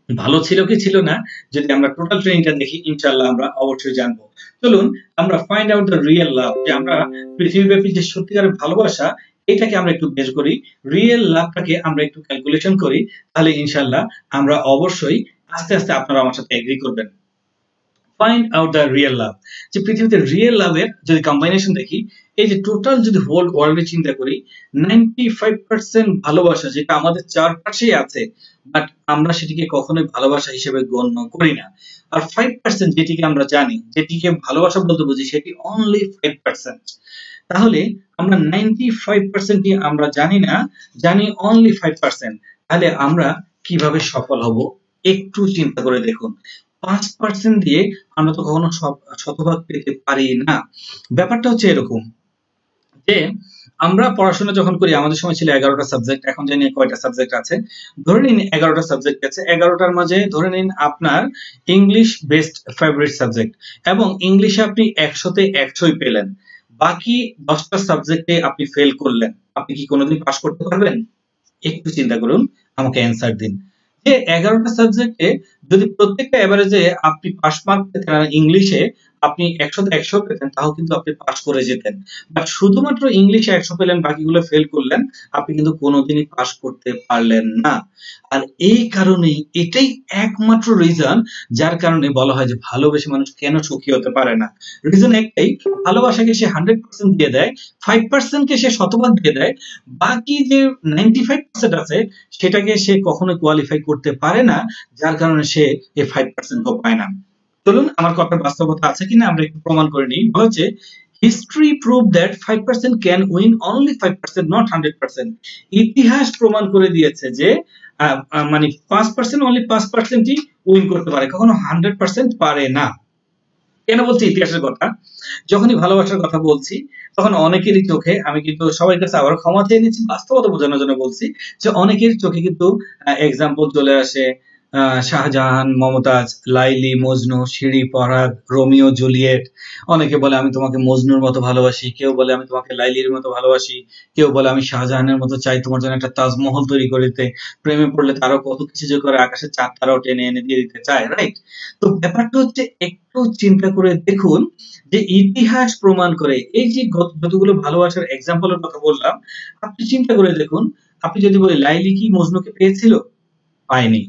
ভালো ছিল কি ছিল না, যদি আমরা টোটাল ট্রেনিংটা দেখি, ইনশাল্লাহ আমরা অবশ্যই জানবো। চলুন আমরা find out the real love, যে আমরা পৃথিবীব্যাপী যে সত্যিকারের ভালোবাসা, এটাকে আমরা একটু বের করি, রিয়েল লাভটাকে আমরা একটু ক্যালকুলেশন করি, তাহলে ইনশাল্লাহ আমরা অবশ্যই আস্তে আস্তে আপনারা আমার সাথে এগ্রি করবেন। Find out the real love, যে পৃথিবীতে রিয়েল লাভের যদি কম্বাইনেশন দেখি, এই যে টোটাল যদি হোল ওয়ার্ল্ডে চিন্তা করি, 95% ভালোবাসা যেটা আমাদের চারপাশেই আছে, বাট আমরা সেটিকে কখনোই ভালোবাসা হিসেবে গণ্য করি না। আর 5% যেটিকে আমরা জানি, যেটিকে ভালোবাসা বলতে বুঝি, সেটি অনলি 5%। তাহলে আমরা 95% আমরা জানি না, জানি অনলি 5%। তাহলে আমরা কিভাবে সফল হব একটু চিন্তা করে দেখুন। 5% দিয়ে আমরা তো কখনো শতভাগ পেতে পারি না। ব্যাপারটা হচ্ছে এরকম যে আমরা পড়াশোনা যখন করি আমাদের সময় ছিল 11টা সাবজেক্ট, এখন জানি কয়টা সাবজেক্ট আছে। ধরে নিন 11টা সাবজেক্ট আছে, 11টার মাঝে ধরে নিন আপনার ইংলিশ বেস্ট ফেভারিট সাবজেক্ট, এবং ইংলিশে আপনি 100তে 100ই পেলেন, বাকি 10টা সাবজেক্টে আপনি ফেল করলেন, আপনি কি কোনোদিন পাস করতে পারবেন? একটু চিন্তা করুন, আমাকে অ্যান্সার দিন। যে 11টা সাবজেক্টে যদি প্রত্যেকটা এভারেজে আপনি পাস মার্ক পেতেন, ইংলিশে আপনি 100তে 100 পেতেন, তাও কিন্তু আপনি পাস করে যেতেন। বাট শুধুমাত্র ইংলিশে 100 পেলেন, বাকিগুলো ফেল করলেন, আপনি কিন্তু কোনোদিনই পাস করতে পারলেন না। আর এই কারণেই, এটাই একমাত্র রিজন যার কারণে বলা হয় যে ভালোবেসে মানুষ কেন সুখী হতে পারে না। রিজন একটাই, ভালোবাসাকে সে 100% দিয়ে দেয়, 5% কে সে শতভাগ দিয়ে দেয়, বাকি যে 95% আছে সেটাকে সে কখনো কোয়ালিফাই করতে পারে না, যার কারণে সে এই 5% ও পায় না। চলুন আমার কথার বাস্তবতা আছে কিনা আমরা একটু প্রমাণ করে নিই। বলা হচ্ছে history prove that 5% can win only 5%, not 100%। ইতিহাস প্রমাণ করে দিয়েছে যে মানে 5% only 5%ই উইন করতে পারে, কখনো 100% পারে না। কেন বলছি ইতিহাসের কথা? যখনই ভালোবাসার কথা বলছি তখন অনেকেরই চোখে, আমি কিন্তু সবার কাছে আবার ক্ষমা চেয়ে নিচ্ছি, বাস্তবতা বোঝানোর জন্য বলছি, যে অনেকের চোখে কিন্তু এক্সাম্পল চলে আসে Shahjahan, Mumtaz, Laili, Majnu, Siri, Farhad, Romeo, Juliet. অনেকে বলে আমি তোমাকে মজনুর মতো ভালোবাসি, কেউ বলে আমি তোমাকে লাইলির মতো ভালোবাসি, কেউ বলে আমি শাহজাহানের মতো চাই তোমার জন্য একটা তাজমহল তৈরি করে দিতে, প্রেমে পড়লে তারও কত কিছু যে করে, আকাশে চাঁদ তারাও টেনে এনে দিয়ে দিতে চায়, রাইট? তো ব্যাপারটা হচ্ছে একটু চিন্তা করে দেখুন যে ইতিহাস প্রমাণ করে, এই যে যতগুলো ভালোবাসার এক্সাম্পলের কথা বললাম, আপনি চিন্তা করে দেখুন, আপনি যদি বলি লাইলি কি মজনুকে পেয়েছিল? পায়নি।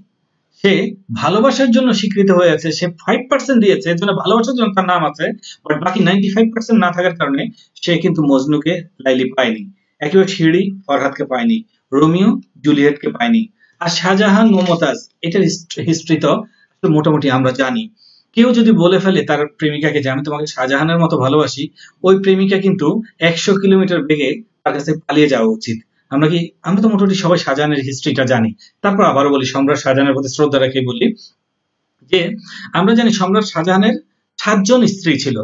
সে ভালোবাসার জন্য স্বীকৃত হয়ে আছে, সে 5% দিয়েছে, এর জন্য ভালোবাসার জন্য তার নাম আছে, বাট বাকি 95% না থাকার কারণে সে কিন্তু মজনুকে, লাইলি পায়নি। একেবারে শিরি ফরহাদকে পায়নি, রোমিও জুলিয়েটকে পায়নি। আর শাহজাহান, মমতাজ, এটার হিস্ট্রি তো মোটামুটি আমরা জানি। কেউ যদি বলে ফেলে তার প্রেমিকাকে যে আমি তোমাকে শাহজাহানের মতো ভালোবাসি, ওই প্রেমিকা কিন্তু 100 কিলোমিটার বেগে তার কাছে পালিয়ে যাওয়া উচিত। আমরা তো মোটামুটি সবাই শাহজাহানের হিস্ট্রিটা জানি। তারপর আবারও বলি, সম্রাট শাহজাহানের প্রতি শ্রদ্ধা রেখে বলি যে আমরা জানি সম্রাট শাহজাহানের 7জন স্ত্রী ছিল,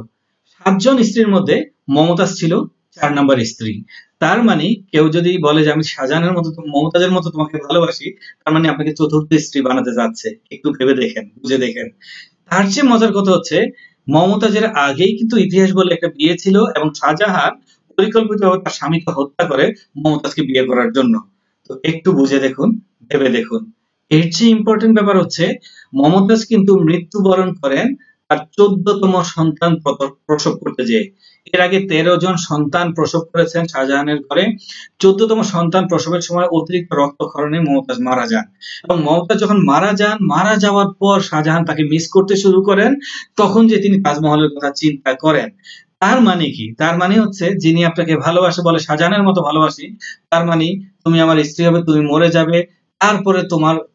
7জন স্ত্রীর মধ্যে মমতাজ ছিল 4 নম্বর স্ত্রী। তার মানে কেউ যদি বলে যে আমি শাহজাহানের মতো মমতাজের মতো তোমাকে ভালোবাসি, তার মানে আপনাকে চতুর্থ স্ত্রী বানাতে যাচ্ছে। একটু ভেবে দেখেন, বুঝে দেখেন। তার চেয়ে মজার কথা হচ্ছে মমতাজের আগেই কিন্তু ইতিহাস বলে একটা বিয়ে ছিল, এবং শাহজাহান পরিকল্পিতভাবে তার স্বামীকে হত্যা করে মমতাজকে বিয়ে করার জন্য। তো একটু বুঝে দেখুন, ভেবে দেখুন। এর চেয়ে ইম্পর্টেন্ট ব্যাপার হচ্ছে মমতাজ কিন্তু মৃত্যুবরণ করেন তার 14তম সন্তান প্রসব করতে যেয়ে। এর আগে 13 জন সন্তান প্রসব করেছেন শাহজাহানের ঘরে। 14তম সন্তান প্রসবের সময় অতিরিক্ত রক্তক্ষরণে মমতাজ মারা যান, এবং মমতাজ যখন মারা যান, মারা যাওয়ার পর শাহজাহান তাকে মিস করতে শুরু করেন, তখন যে তিনি তাজমহলের কথা চিন্তা করেন। তার মানে কি? তার মানে হচ্ছে যিনি আপনাকে ভালোবাসে বলে শাহজাহানের মতো ভালোবাসি, তার মানে তুমি আমার স্ত্রী হবে, তুমি মরে যাবে, তারপরে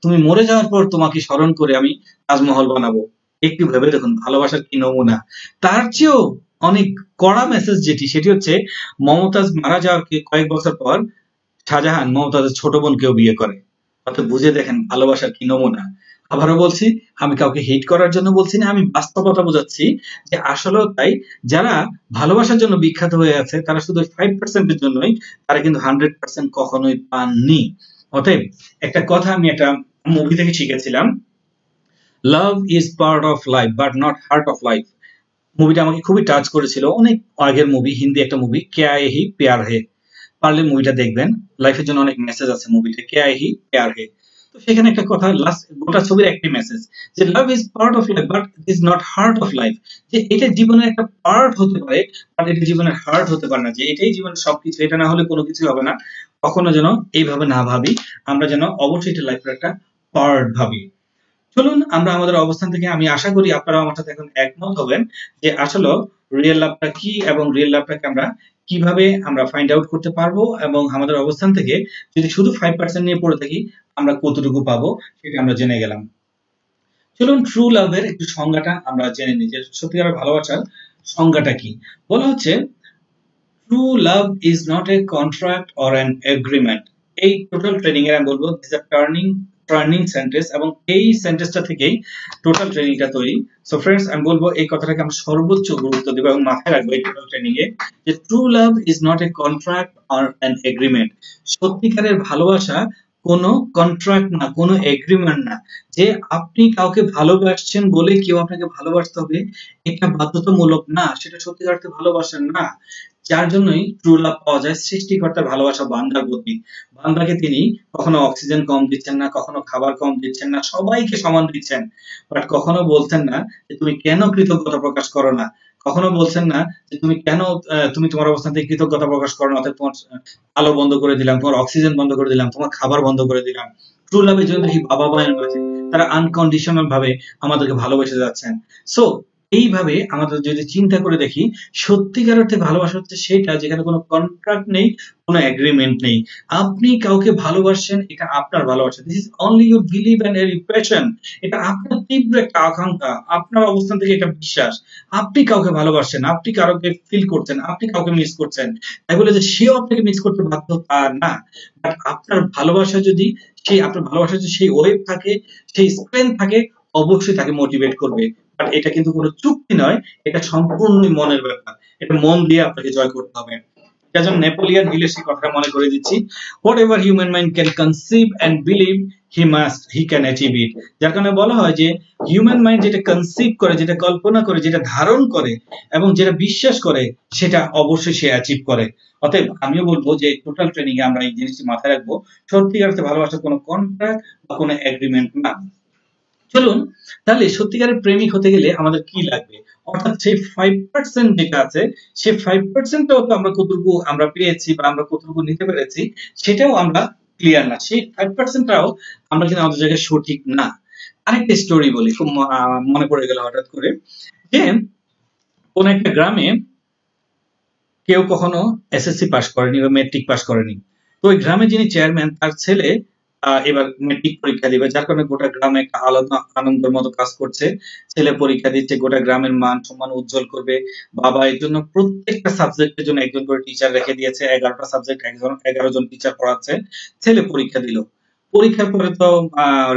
তুমি মরে যাওয়ার পর তোমাকে স্মরণ করে আমি তাজমহল বানাবো। একটু ভেবে দেখুন ভালোবাসার কি নমুনা। তার চেয়েও অনেক কড়া মেসেজ যেটি, সেটি হচ্ছে মমতাজ মারা যাওয়ার কয়েক বছর পর শাহজাহান মমতাজের ছোট বোনকেও বিয়ে করে। অর্থাৎ বুঝে দেখেন ভালোবাসার কি নমুনা। আবারও বলছি, আমি কাউকে হেট করার জন্য বলছি না, আমি বাস্তবতা বোঝাচ্ছি যে আসলেও তাই। যারা ভালোবাসার জন্য বিখ্যাত হয়ে আছে তারা শুধু 5% এর জন্যই, তারা কিন্তু 100% কখনোই পাননি। অতএব একটা কথা আমি একটা মুভি থেকে শিখেছিলাম, love is part of life but not heart of life. মুভিটা আমাকে খুবই টাচ করেছিল, অনেক আগের মুভি, হিন্দি একটা মুভি, কেয়া হি প্যার হে। পারলে মুভিটা দেখবেন, লাইফের জন্য অনেক মেসেজ আছে মুভিতে, কেয়া হি প্যার হে। তো সেখানে একটা কথা, লাস্ট গোটা ছবির একটি মেসেজ, যে love is part of life but is not heart of life. যে এটা জীবনের একটা পার্ট হতে পারে, বাট এটা জীবনের হার্ট হতে পারে না, যে এটাই জীবনের সবকিছু, এটা না হলে কোনো কিছু হবে না। কখনো যেন এইভাবে না ভাবি, আমরা যেন অবশ্যই এটা লাইফের একটা পার্ট ভাবি। চলুন আমরা আমাদের অবস্থান থেকে, আমি আশা করি আপনারা আমার সাথে এখন একমত হবেন যে আসলে রিয়েল লাভটা কি, এবং রিয়েল লাভটাকে আমরা কিভাবে আমরা ফাইন্ড আউট করতে পারবো, এবং আমাদের অবস্থান থেকে যদি শুধু 5% নিয়ে পড়ে থাকি আমরা কতটুকু পাবো সেটা আমরা জেনে গেলাম। চলুন ট্রু লাভের একটু সংজ্ঞাটা আমরা জেনে নিই, যে সত্যিকারের ভালোবাসার সংজ্ঞাটা কি। বলা হচ্ছে true love is not a contract or an agreement. এই টোটাল ট্রেনিং এর আমি বলবো দিস আ টার্নিং সেন্টেন্স, এবং এই সেন্টেন্সটা থেকেই টোটাল ট্রেনিংটা তৈরি। সো ফ্রেন্ডস, আমি বলবো এই কথাটাকে আমরা সর্বোচ্চ গুরুত্ব দেব এবং মাথায় রাখবো এই টোটাল ট্রেনিং এ, যে true love is not a contract or an agreement. সত্যিকারের ভালোবাসা কোনো কন্ট্রাক্ট না, কোনো এগ্রিমেন্ট না, যে আপনি কাউকে ভালোবাসছেন বলে কেউ আপনাকে ভালোবাসতে হবে এটা বাধ্যতামূলক না, সেটা সত্যিকার অর্থে ভালোবাসা না। যার জন্যই ট্রু লাভ পাওয়া যায় সৃষ্টিকর্তার ভালোবাসা বান্দার প্রতি। বান্দাকে তিনি কখনো অক্সিজেন কম দিচ্ছেন না, কখনো খাবার কম দিচ্ছেন না, সবাইকে সমান দিচ্ছেন, বাট কখনো বলছেন না যে তুমি কেন কৃতজ্ঞতা প্রকাশ করো না, কখনো বলছেন না যে তুমি কেন তুমি তোমার অবস্থান থেকে কৃতজ্ঞতা প্রকাশ করো না, অর্থাৎ তোমার আলো বন্ধ করে দিলাম, তোমার অক্সিজেন বন্ধ করে দিলাম, তোমার খাবার বন্ধ করে দিলাম। ট্রু লাভের জন্য দেখি বাবা মায়ের মাঝে তারা আনকন্ডিশনাল ভাবে আমাদেরকে ভালোবেসে যাচ্ছেন। সো এইভাবে আমাদের যদি চিন্তা করে দেখি, সত্যিকার অর্থে ভালোবাসা হচ্ছে সেটা যেখানে কোনো কন্ট্রাক্ট নেই, কোনো এগ্রিমেন্ট নেই। আপনি কাউকে ভালোবাসেন, এটা আপনার ভালোবাসা, this is only your believe and এর ইমপ্রেশন। এটা আপনার তীব্র একটা আকাঙ্ক্ষা, আপনার অবস্থান থেকে এটা বিশ্বাস। আপনি কাউকে ভালোবাসেন, আপনি কাউকে ফিল করছেন, আপনি কাউকে মিস করছেন, তাই বলে যে সেও আপনাকে মিস করতে বাধ্য তা না। বাট আপনার ভালোবাসা যদি সেই ওয়েভ থাকে, সেই স্ট্রেংথ থাকে, অবশ্যই তাকে মোটিভেট করবে। বাট এটা কিন্তু কোনো চুক্তি নয়, এটা সম্পূর্ণই মনের ব্যাপার, এটা মন দিয়ে আপনাকে জয় করতে হবে। যেমন নেপোলিয়ন হিলের সেই কথাটা মনে করে দিচ্ছি, what ever human mind can conceive and believe he can achieve it. যার কারণে বলা হয় যে হিউম্যান মাইন্ড যেটা কনসিভ করে, যেটা কল্পনা করে, যেটা ধারণ করে এবং যেটা বিশ্বাস করে, সেটা অবশ্যই সে অ্যাচিভ করে। অতএব আমিও বলবো যে টোটাল ট্রেনিং এ আমরা এই জিনিসটি মাথায় রাখবো, সত্যিকার অর্থে ভালোবাসা কোনো কন্ট্রাক্ট বা কোনো এগ্রিমেন্ট না। চলুন তাহলে সত্যিকারের প্রেমিক হতে গেলে আমাদের কি লাগবে, অর্থাৎ সেই 5% যেটা আছে, সেই 5%টাও তো আমরা কতটুকু আমরা পেয়েছি বা আমরা কতটুকু নিতে পেরেছি সেটাও আমরা ক্লিয়ার না, সেই 5%টাও আমরা কিন্তু আমাদের জায়গায় সঠিক না। আরেকটা স্টোরি বলি, খুব মনে পড়ে গেল হঠাৎ করে, যে কোন একটা গ্রামে কেউ কখনো এসএসসি পাস করেনি বা মেট্রিক পাস করেনি। তো ওই গ্রামে যিনি চেয়ারম্যান, তার ছেলে এবার মেট্রিক পরীক্ষা দিবে, যার কারণে গোটা গ্রামে একটা আলাদা আনন্দের মতো কাজ করছে। ছেলে পরীক্ষা দিচ্ছে, গোটা গ্রামের মান সম্মান উজ্জ্বল করবে। বাবা এর জন্য প্রত্যেকটা সাবজেক্টের জন্য একজন করে টিচার রেখে দিয়েছে, 11টা সাবজেক্ট 11 জন টিচার পড়াচ্ছে। ছেলে পরীক্ষা দিল, পরীক্ষার পরে তো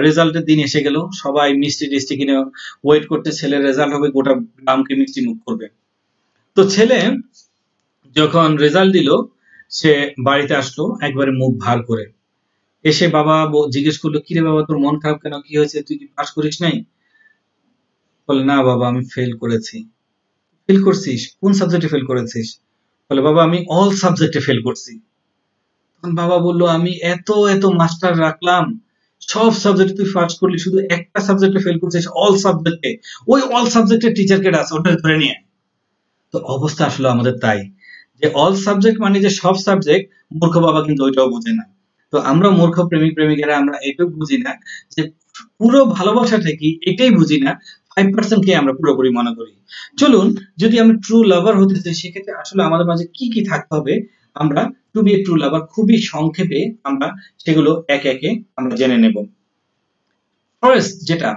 রেজাল্টের দিন এসে গেল, সবাই মিষ্টি টিষ্টি কিনে ওয়েট করতে, ছেলের রেজাল্ট হবে, গোটা গ্রামকে মিষ্টি মুখ করবে। তো ছেলে যখন রেজাল্ট দিল, সে বাড়িতে আসলো একবারে মুখ ভার করে। এসে বাবা জিজ্ঞেস করলো, কিরে বাবা তোর মন খারাপ কেন, কি হয়েছে, তুই কি পাস করিস নাই? বলে, না বাবা আমি ফেল করেছি। ফেল করছিস? কোন সাবজেক্টে ফেল করেছিস? বলে, বাবা আমি অল সাবজেক্টে ফেল করছি। তখন বাবা বললো, আমি এত এত মাস্টার রাখলাম, সব সাবজেক্টে তুই পাস করলি, শুধু একটা সাবজেক্টে ফেল করছিস, অল সাবজেক্টে। ওই অল সাবজেক্টের টিচার কে আছে, ওটা ধরে নিয়ে। তো অবস্থা আসলে আমাদের তাই, যে অল সাবজেক্ট মানে যে সব সাবজেক্ট, মূর্খ বাবা কিন্তু ওইটাও বোঝে না। তো আমরা মূর্খ প্রেমিক প্রেমিকারা আমরা এটাও বুঝি না যে পুরো ভালোবাসাটা কি, এটাই বুঝি না, 5% কে আমরা পুরোপুরি মনে করি। চলুন, যদি আমরা ট্রু লাভার হতে চাই সেক্ষেত্রে আসলে আমাদের মাঝে কি কি থাকতে হবে, আমরা টু বি এ ট্রু লাভার খুবই সংক্ষেপে আমরা সেগুলো একে একে আমরা জেনে নেব। ফার্স্ট যেটা,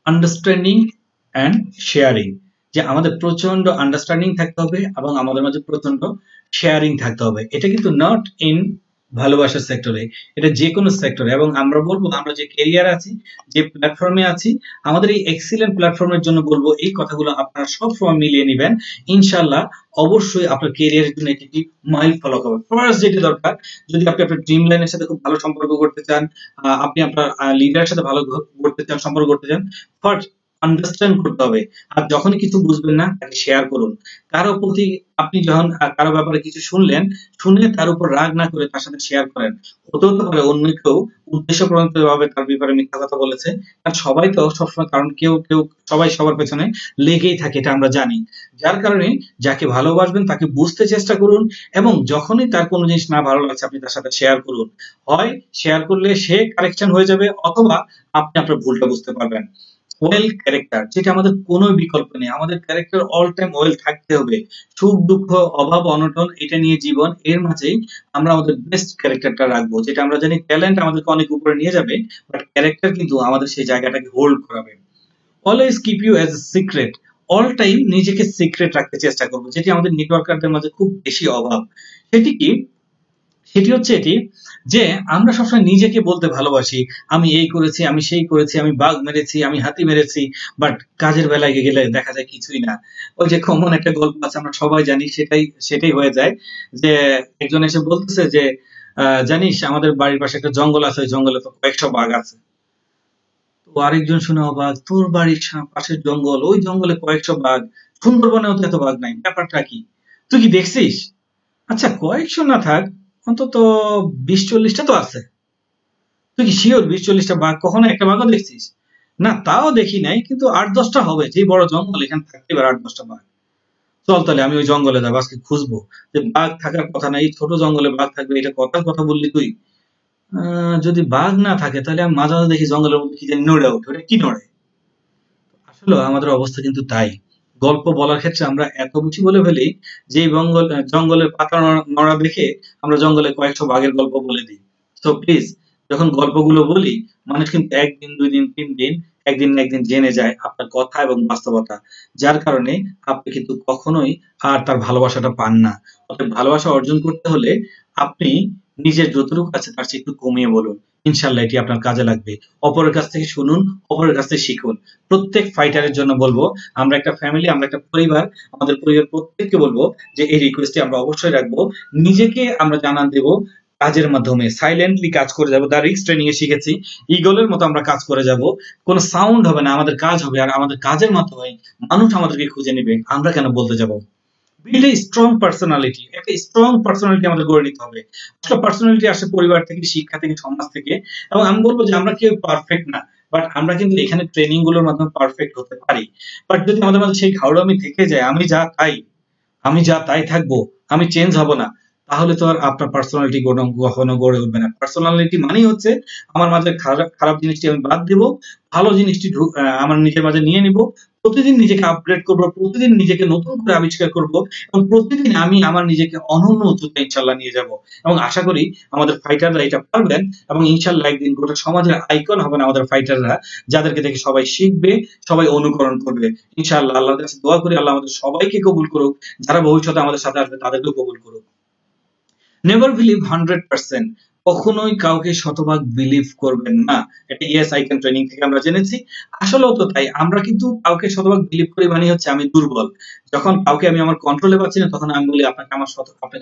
আন্ডারস্ট্যান্ডিং অ্যান্ড শেয়ারিং, যে আমাদের প্রচন্ড আন্ডারস্ট্যান্ডিং থাকতে হবে এবং আমাদের মাঝে প্রচন্ড শেয়ারিং থাকতে হবে। এটা কিন্তু নট ইন ভালোবাসার সেক্টরে, এটা যে কোনো সেক্টরে। এবং আমরা বলবো আমরা যে ক্যারিয়ার আছি, যে প্ল্যাটফর্মে আছি, আমাদের এই এক্সিলেন্ট প্ল্যাটফর্মের জন্য বলবো এই কথাগুলো আপনারা সব সময় মিলিয়ে নেবেন। ইনশাআল্লাহ অবশ্যই আপনার ক্যারিয়ারের জন্য একটি মাইল ফলো হবে। ফার্স্ট যেটা দরকার, যদি আপনি আপনার ড্রিম লাইনের সাথে খুব ভালো সম্পর্ক করতে চান, আপনি আপনার লিডারের সাথে ভালো করতে চান, সম্পর্ক করতে চান, ফার্স্ট আন্ডারস্ট্যান্ড করতে হবে। আর যখনই কিছু বুঝবেন না তাকে শেয়ার করুন। কারো প্রতি আপনি যখন কারো ব্যাপারে কিছু শুনলেন, শুনে তার উপর রাগ না করে তার সাথে শেয়ার করেন। হতেও তো পারে অন্য কেউ উদ্দেশ্যপ্রণোদিত ভাবে তার ব্যাপারে মিথ্যা কথা বলেছে, কারণ সবাই তো সবসময়, কারণ কেউ কেউ সবাই সবার পেছনে লেগেই থাকে, এটা আমরা জানি। যার কারণে যাকে ভালোবাসবেন তাকে বুঝতে চেষ্টা করুন, এবং যখনই তার কোনো জিনিস না ভালো লাগছে আপনি তার সাথে শেয়ার করুন। হয় শেয়ার করলে সে কারেকশন হয়ে যাবে, অথবা আপনি আপনার ভুলটা বুঝতে পারবেন। ওয়েল ক্যারেক্টার, যেটা আমাদের কোনো বিকল্প নেই, আমাদের ক্যারেক্টার অল টাইম ওয়েল থাকতে হবে। সুখ দুঃখ অভাব অনটন এটা নিয়ে জীবন, এর মাঝেই আমরা আমাদের বেস্ট ক্যারেক্টারটা রাখবো। যেটা আমরা জানি ট্যালেন্ট আমাদেরকে অনেক উপরে নিয়ে যাবে, বাট ক্যারেক্টার কিন্তু আমাদের সেই জায়গাটাকে হোল্ড করাবে। Always keep you as a secret, all time নিজেকে সিক্রেট রাখতে চেষ্টা করব, যেটি আমাদের নেটওয়ার্কারদের মাঝে খুব বেশি অভাব। সেটি কি? সেটি হচ্ছে এটি যে আমরা সবসময় নিজেকে বলতে ভালোবাসি, আমি এই করেছি, আমি সেই করেছি, আমি বাঘ মেরেছি, আমি হাতি মেরেছি, বাট কাজের বেলায় গেলে দেখা যায় কিছুই না। ওই যে কমন একটা গল্প আছে, আমরা সবাই জানি, সেটাই সেটাই হয়ে যায় যে একজন এসে বলতেছে যে জানিস আমাদের বাড়ির পাশে একটা জঙ্গল আছে, ওই জঙ্গলে তো কয়েকশো বাঘ আছে। তো আরেকজন শুনে অবাক, তোর বাড়ির পাশের জঙ্গল, ওই জঙ্গলে কয়েকশো বাঘ, সুন্দরবনেও তো এত বাঘ নাই, ব্যাপারটা কি? তুই কি দেখছিস? আচ্ছা কয়েকশো না থাক, অন্তত 20-40টা তো আছে। তুই কি শিওর 20-40টা বাঘ? কখনো একটা বাঘও দেখছিস? না তাও দেখি নাই, কিন্তু 8-10টা হবে, যে বড় জঙ্গল এখানে থাকতে পারে 8-10টা বাঘ। চল তাহলে আমি ওই জঙ্গলে যাবো, আজকে খুঁজবো যে বাঘ থাকার কথা না, এই ছোট জঙ্গলে বাঘ থাকবে, এটা কথার কথা বললি তুই? যদি বাঘ না থাকে তাহলে আমি মাঝে মাঝে দেখি জঙ্গলের মধ্যে কি জানি নড়ে ওঠে, ওটা কি নড়ে? আসলে আমাদের অবস্থা কিন্তু তাই। গল্প বলার ক্ষেত্রে আমরা এত বেশি বলে ফেলি যে এই জঙ্গলের পাতা নড়া দেখে আমরা জঙ্গলে কয়েকশো বাঘের গল্প বলে দিই। তো প্লিজ, যখন গল্পগুলো বলি, মানুষ কিন্তু 1 দিন 2 দিন 3 দিন একদিন না একদিন জেনে যায় আপনার কথা এবং বাস্তবতা, যার কারণে আপনি কিন্তু কখনোই আর তার ভালোবাসাটা পান না। অতএব ভালোবাসা অর্জন করতে হলে আপনি নিজের যতটুকু আছে তার চেয়ে একটু কমিয়ে বলুন, ইনশাল্লাহ এটি আপনার কাজে লাগবে। অপরের কাছ থেকে শুনুন, অপরের কাছ থেকে শিখুন। প্রত্যেক ফাইটারের জন্য বলবো, আমরা একটা ফ্যামিলি, আমরা একটা পরিবার, আমাদের পরিবার প্রত্যেককে বলবো যে এই রিকোয়েস্টটি আমরা অবশ্যই রাখবো। নিজেকে আমরা জানান দেব কাজের মাধ্যমে, সাইলেন্টলি কাজ করে যাব। দা রিস্ক ট্রেনিং এ শিখেছি, ঈগলের মতো আমরা কাজ করে যাব, কোনো সাউন্ড হবে না, আমাদের কাজ হবে, আর আমাদের কাজের মাধ্যমে মানুষ আমাদেরকে খুঁজে নেবে, আমরা কেন বলতে যাব? বিল্ড এ স্ট্রং পার্সোনালিটি, একটা স্ট্রং পার্সোনালিটি আমাদের গড়ে নিতে হবে। আসলে পার্সোনালিটি আসে পরিবার থেকে, শিক্ষা থেকে, সমাজ থেকে। এবং আমি বলবো যে আমরা কেউ পারফেক্ট না, বাট আমরা কিন্তু এখানে ট্রেনিং গুলোর মাধ্যমে পারফেক্ট হতে পারি। বাট যদি আমাদের মাঝে সেই ঘাওড়ামি থেকে যায়, আমি যা তাই থাকবো, আমি চেঞ্জ হব না, তাহলে তো আর আপনার পার্সোনালিটি কখনো গড়ে উঠবে না। পার্সোনালিটি মানেই হচ্ছে আমার মাঝে খারাপ খারাপ জিনিসটি আমি বাদ দিব, ভালো জিনিসটি আমার নিজের মাঝে নিয়ে নিব, প্রতিদিন নিজেকে আপগ্রেড করব, প্রতিদিন নিজেকে নতুন করে আবিষ্কার করব, এবং প্রতিদিন আমি আমার নিজেকে অনন্য উচ্চতায় ইনশাল্লাহ নিয়ে যাব। এবং আশা করি আমাদের ফাইটাররা এটা পারবেন, এবং ইনশাল্লাহ একদিন গোটা সমাজের আইকন হবেন আমাদের ফাইটাররা, যাদেরকে দেখে সবাই শিখবে, সবাই অনুকরণ করবে। ইনশাল্লাহ আল্লাহর কাছে দোয়া করি আল্লাহ আমাদের সবাইকে কবুল করুক, যারা ভবিষ্যতে আমাদের সাথে আসবে তাদেরকেও কবুল করুক। নেভার বিলিভ 100%, কখনোই কাউকে শতভাগ বিলিভ করবেন না। এটা ইয়েস আই ক্যান ট্রেনিং থেকে আমরা জেনেছি। আসলেও তো তাই, আমরা কিন্তু কাউকে শতভাগ বিলিভ করি মানে হচ্ছে আমি দুর্বল। যখন কাউকে আমি আমার কন্ট্রোলে পাচ্ছি না, তখন আমি বলি আপনাকে